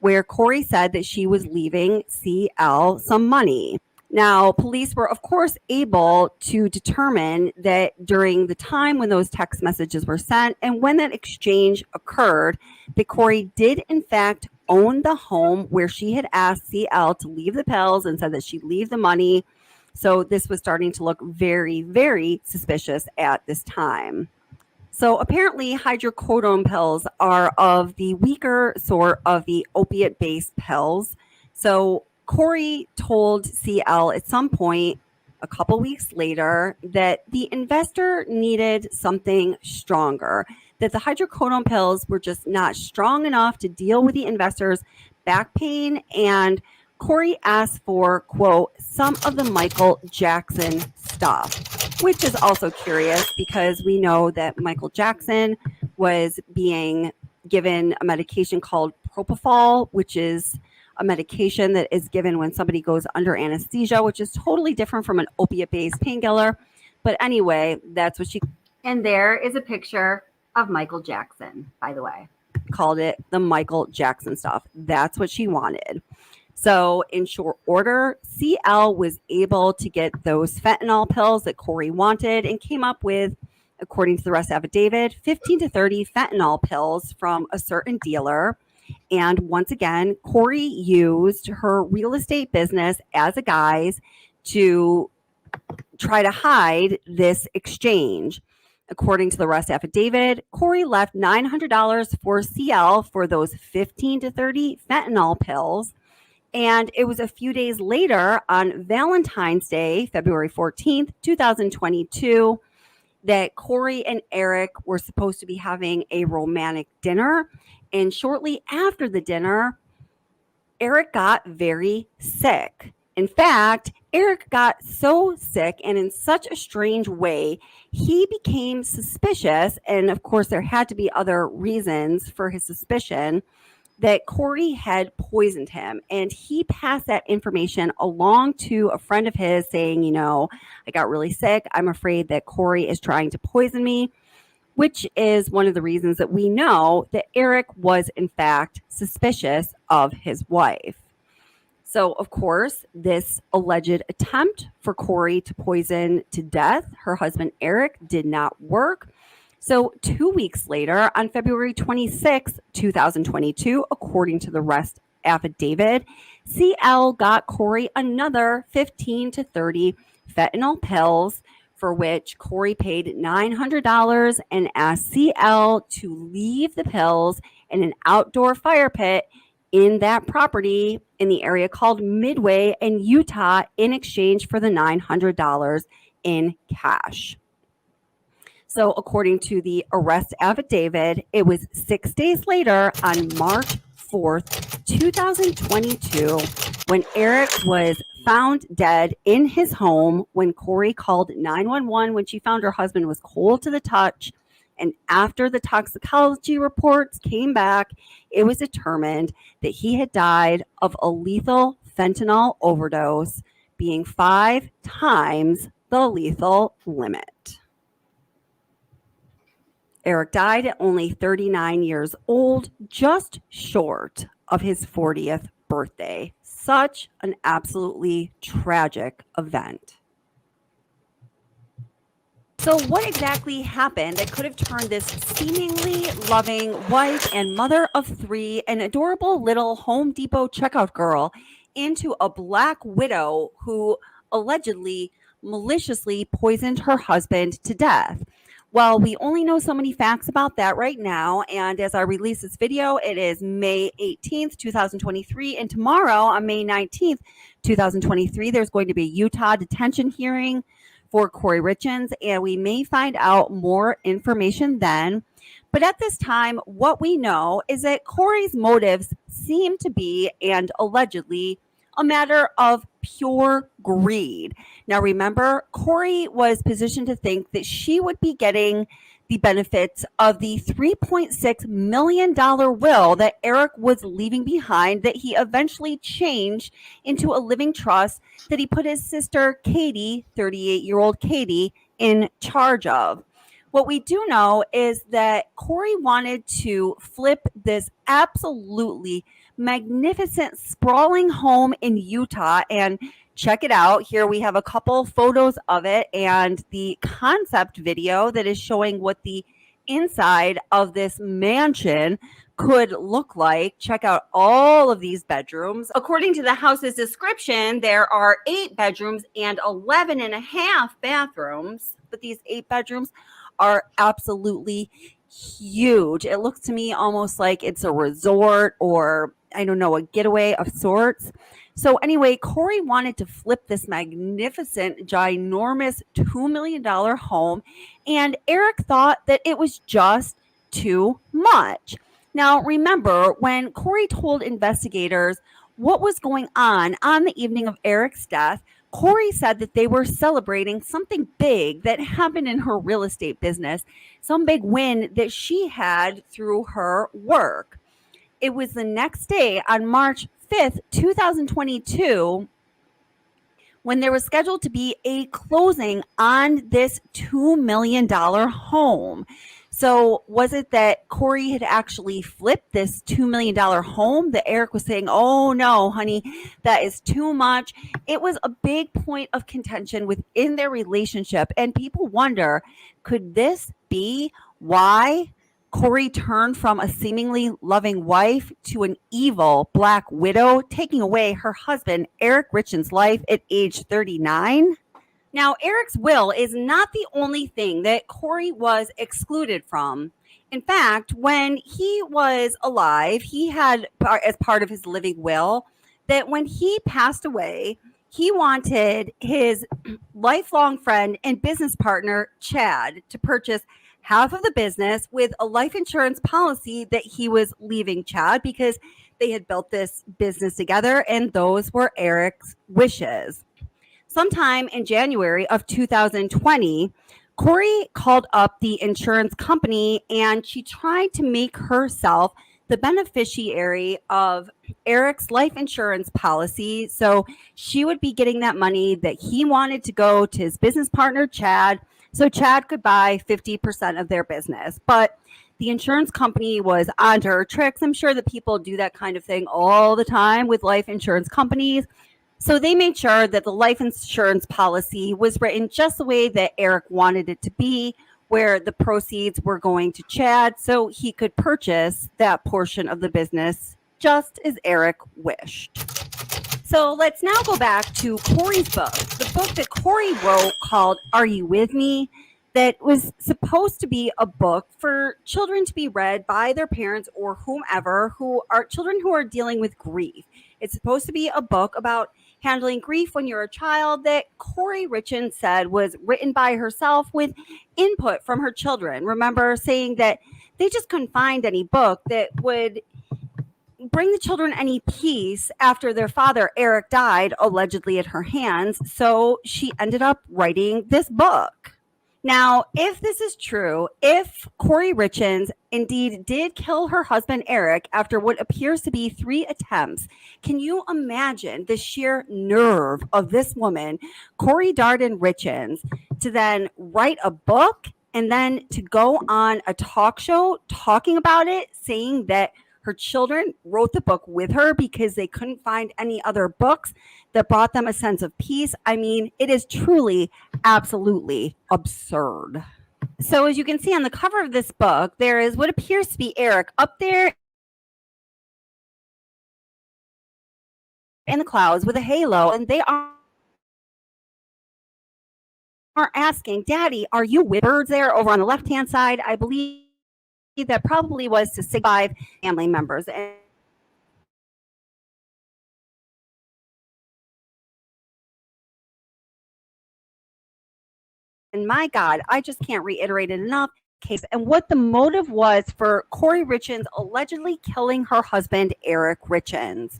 where Kouri said that she was leaving CL some money. Now, police were, of course, able to determine that during the time when those text messages were sent and when that exchange occurred, that Kouri did, in fact, own the home where she had asked CL to leave the pills and said that she'd leave the money. So this was starting to look very, very suspicious at this time. So apparently hydrocodone pills are of the weaker sort of the opiate-based pills. So Kouri told CL at some point a couple weeks later that the investor needed something stronger, that the hydrocodone pills were just not strong enough to deal with the investor's back pain. And Kouri asked for, quote, some of the Michael Jackson stuff, which is also curious because we know that Michael Jackson was being given a medication called propofol, which is a medication that is given when somebody goes under anesthesia, which is totally different from an opiate-based painkiller. But anyway, that's what she... And there is a picture of Michael Jackson, by the way. Called it the Michael Jackson stuff. That's what she wanted. So in short order, CL was able to get those fentanyl pills that Kouri wanted and came up with, according to the arrest affidavit, 15 to 30 fentanyl pills from a certain dealer. And once again, Kouri used her real estate business as a guise to try to hide this exchange. According to the arrest affidavit, Kouri left $900 for CL for those 15 to 30 fentanyl pills. And it was a few days later on Valentine's Day, February 14th, 2022, that Kouri and Eric were supposed to be having a romantic dinner. And shortly after the dinner, Eric got very sick. In fact, Eric got so sick and in such a strange way, he became suspicious. And of course, there had to be other reasons for his suspicion that Kouri had poisoned him. And he passed that information along to a friend of his saying, you know, I got really sick. I'm afraid that Kouri is trying to poison me, which is one of the reasons that we know that Eric was in fact suspicious of his wife. So, of course, this alleged attempt for Kouri to poison to death her husband Eric did not work. So 2 weeks later, on February 26, 2022, according to the arrest affidavit, CL got Kouri another 15 to 30 fentanyl pills, for which Kouri paid $900 and asked CL to leave the pills in an outdoor fire pit in that property in the area called Midway in Utah in exchange for the $900 in cash. So according to the arrest affidavit, it was 6 days later on March 4th, 2022, when Eric was found dead in his home when Kouri called 911 when she found her husband was cold to the touch. And after the toxicology reports came back, it was determined that he had died of a lethal fentanyl overdose, being 5 times the lethal limit. Eric died at only 39 years old, just short of his 40th birthday. Such an absolutely tragic event. So what exactly happened that could have turned this seemingly loving wife and mother of 3, an adorable little Home Depot checkout girl, into a Black Widow who allegedly maliciously poisoned her husband to death? Well, we only know so many facts about that right now. And as I release this video, it is May 18th, 2023. And tomorrow on May 19th, 2023, there's going to be a Utah detention hearing for Kouri Richins. And we may find out more information then. But at this time, what we know is that Kouri's motives seem to be, and allegedly, a matter of pure greed. Now, remember, Kouri was positioned to think that she would be getting the benefits of the $3.6 million will that Eric was leaving behind, that he eventually changed into a living trust that he put his sister, Katie, 38-year-old Katie, in charge of. What we do know is that Kouri wanted to flip this absolutely magnificent sprawling home in Utah, and check it out. Here we have a couple photos of it and the concept video that is showing what the inside of this mansion could look like. Check out all of these bedrooms. According to the house's description, there are 8 bedrooms and 11 and a half bathrooms, but these 8 bedrooms are absolutely huge. It looks to me almost like it's a resort or I don't know, a getaway of sorts. So anyway, Kouri wanted to flip this magnificent, ginormous $2 million home, and Eric thought that it was just too much. Now, remember, when Kouri told investigators what was going on the evening of Eric's death, Kouri said that they were celebrating something big that happened in her real estate business, some big win that she had through her work. It was the next day on March 5th, 2022, when there was scheduled to be a closing on this $2 million home. So was it that Kouri had actually flipped this $2 million home that Eric was saying, oh no, honey, that is too much? It was a big point of contention within their relationship. And people wonder, could this be why Kouri turned from a seemingly loving wife to an evil Black Widow, taking away her husband, Eric Richins' life at age 39? Now, Eric's will is not the only thing that Kouri was excluded from. In fact, when he was alive, he had, as part of his living will, that when he passed away, he wanted his lifelong friend and business partner, Chad, to purchase half of the business with a life insurance policy that he was leaving Chad because they had built this business together, and those were Eric's wishes. Sometime in January of 2020, Kouri called up the insurance company and she tried to make herself the beneficiary of Eric's life insurance policy. So she would be getting that money that he wanted to go to his business partner, Chad, so Chad could buy 50% of their business. But the insurance company was onto her tricks. I'm sure that people do that kind of thing all the time with life insurance companies. So they made sure that the life insurance policy was written just the way that Eric wanted it to be, where the proceeds were going to Chad so he could purchase that portion of the business just as Eric wished. So let's now go back to Kouri's book, the book that Kouri wrote called Are You With Me? That was supposed to be a book for children to be read by their parents or whomever who are children who are dealing with grief. It's supposed to be a book about handling grief when you're a child that Kouri Richins said was written by herself with input from her children. Remember saying that they just couldn't find any book that would bring the children any peace after their father, Eric, died allegedly at her hands. So she ended up writing this book. Now, if this is true, if Kouri Richins indeed did kill her husband, Eric, after what appears to be 3 attempts, can you imagine the sheer nerve of this woman, Kouri Darden Richins, to then write a book and then to go on a talk show talking about it, saying that her children wrote the book with her because they couldn't find any other books that brought them a sense of peace? I mean, it is truly, absolutely absurd. So as you can see on the cover of this book, there is what appears to be Eric up there in the clouds with a halo, and they are asking, Daddy, are you with birds there over on the left-hand side? I believe that probably was to signify family members. And my God, I just can't reiterate it enough. Case and what the motive was for Kouri Richins allegedly killing her husband, Eric Richins.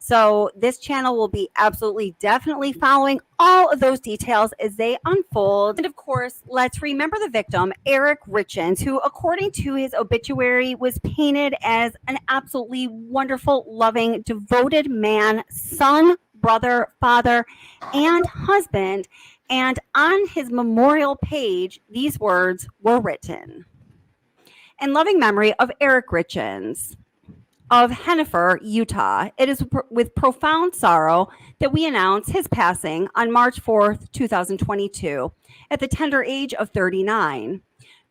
So this channel will be absolutely definitely following all of those details as they unfold. And of course, let's remember the victim, Eric Richins, who according to his obituary was painted as an absolutely wonderful, loving, devoted man, son, brother, father, and husband. And on his memorial page, these words were written. In loving memory of Eric Richins of Hennifer, Utah, it is with profound sorrow that we announce his passing on March 4th, 2022, at the tender age of 39.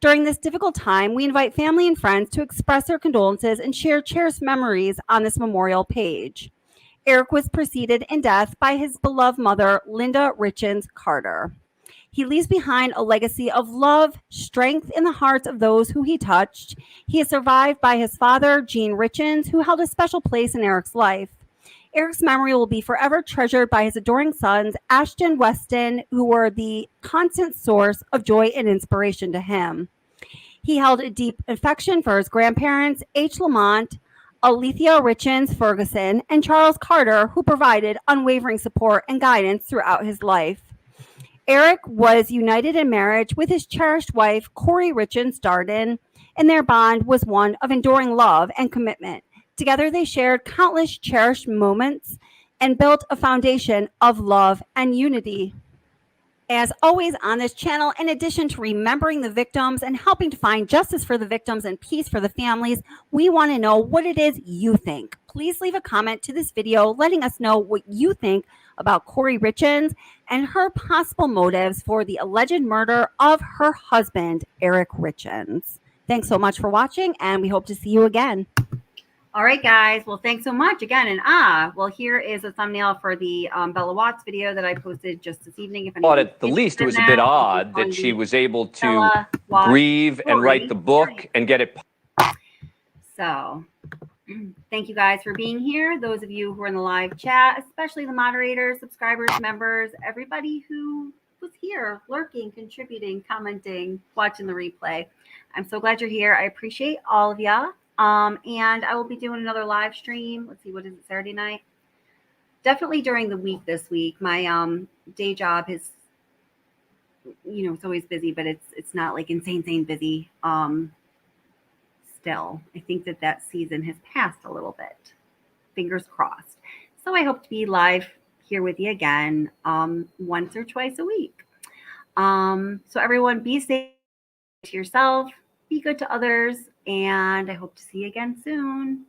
During this difficult time, we invite family and friends to express their condolences and share cherished memories on this memorial page. Eric was preceded in death by his beloved mother, Linda Richins Carter. He leaves behind a legacy of love, strength in the hearts of those who he touched. He is survived by his father, Gene Richins, who held a special place in Eric's life. Eric's memory will be forever treasured by his adoring sons, Ashton, Weston, who were the constant source of joy and inspiration to him. He held a deep affection for his grandparents, H. Lamont, Alethea Richins Ferguson, and Charles Carter, who provided unwavering support and guidance throughout his life. Eric was united in marriage with his cherished wife, Kouri Richins Darden, and their bond was one of enduring love and commitment. Together, they shared countless cherished moments and built a foundation of love and unity. As always on this channel, in addition to remembering the victims and helping to find justice for the victims and peace for the families, we want to know what it is you think. Please leave a comment to this video letting us know what you think about Kouri Richins and her possible motives for the alleged murder of her husband, Eric Richins. Thanks so much for watching, and we hope to see you again. All right, guys. Well, thanks so much again. And well, here is a thumbnail for the Bella Watts video that I posted just this evening. If But at the least, it was a bit odd that she was able to grieve and write the book and get it. So thank you guys for being here. Those of you who are in the live chat, especially the moderators, subscribers, members, everybody who was here, lurking, contributing, commenting, watching the replay. I'm so glad you're here. I appreciate all of ya. And I will be doing another live stream. Let's see, what is it, Saturday night? Definitely during the week this week. My day job is, it's always busy, but it's not like insane busy. Still, I think that season has passed a little bit. Fingers crossed. So I hope to be live here with you again once or twice a week. So everyone, be safe to yourself, be good to others, and I hope to see you again soon.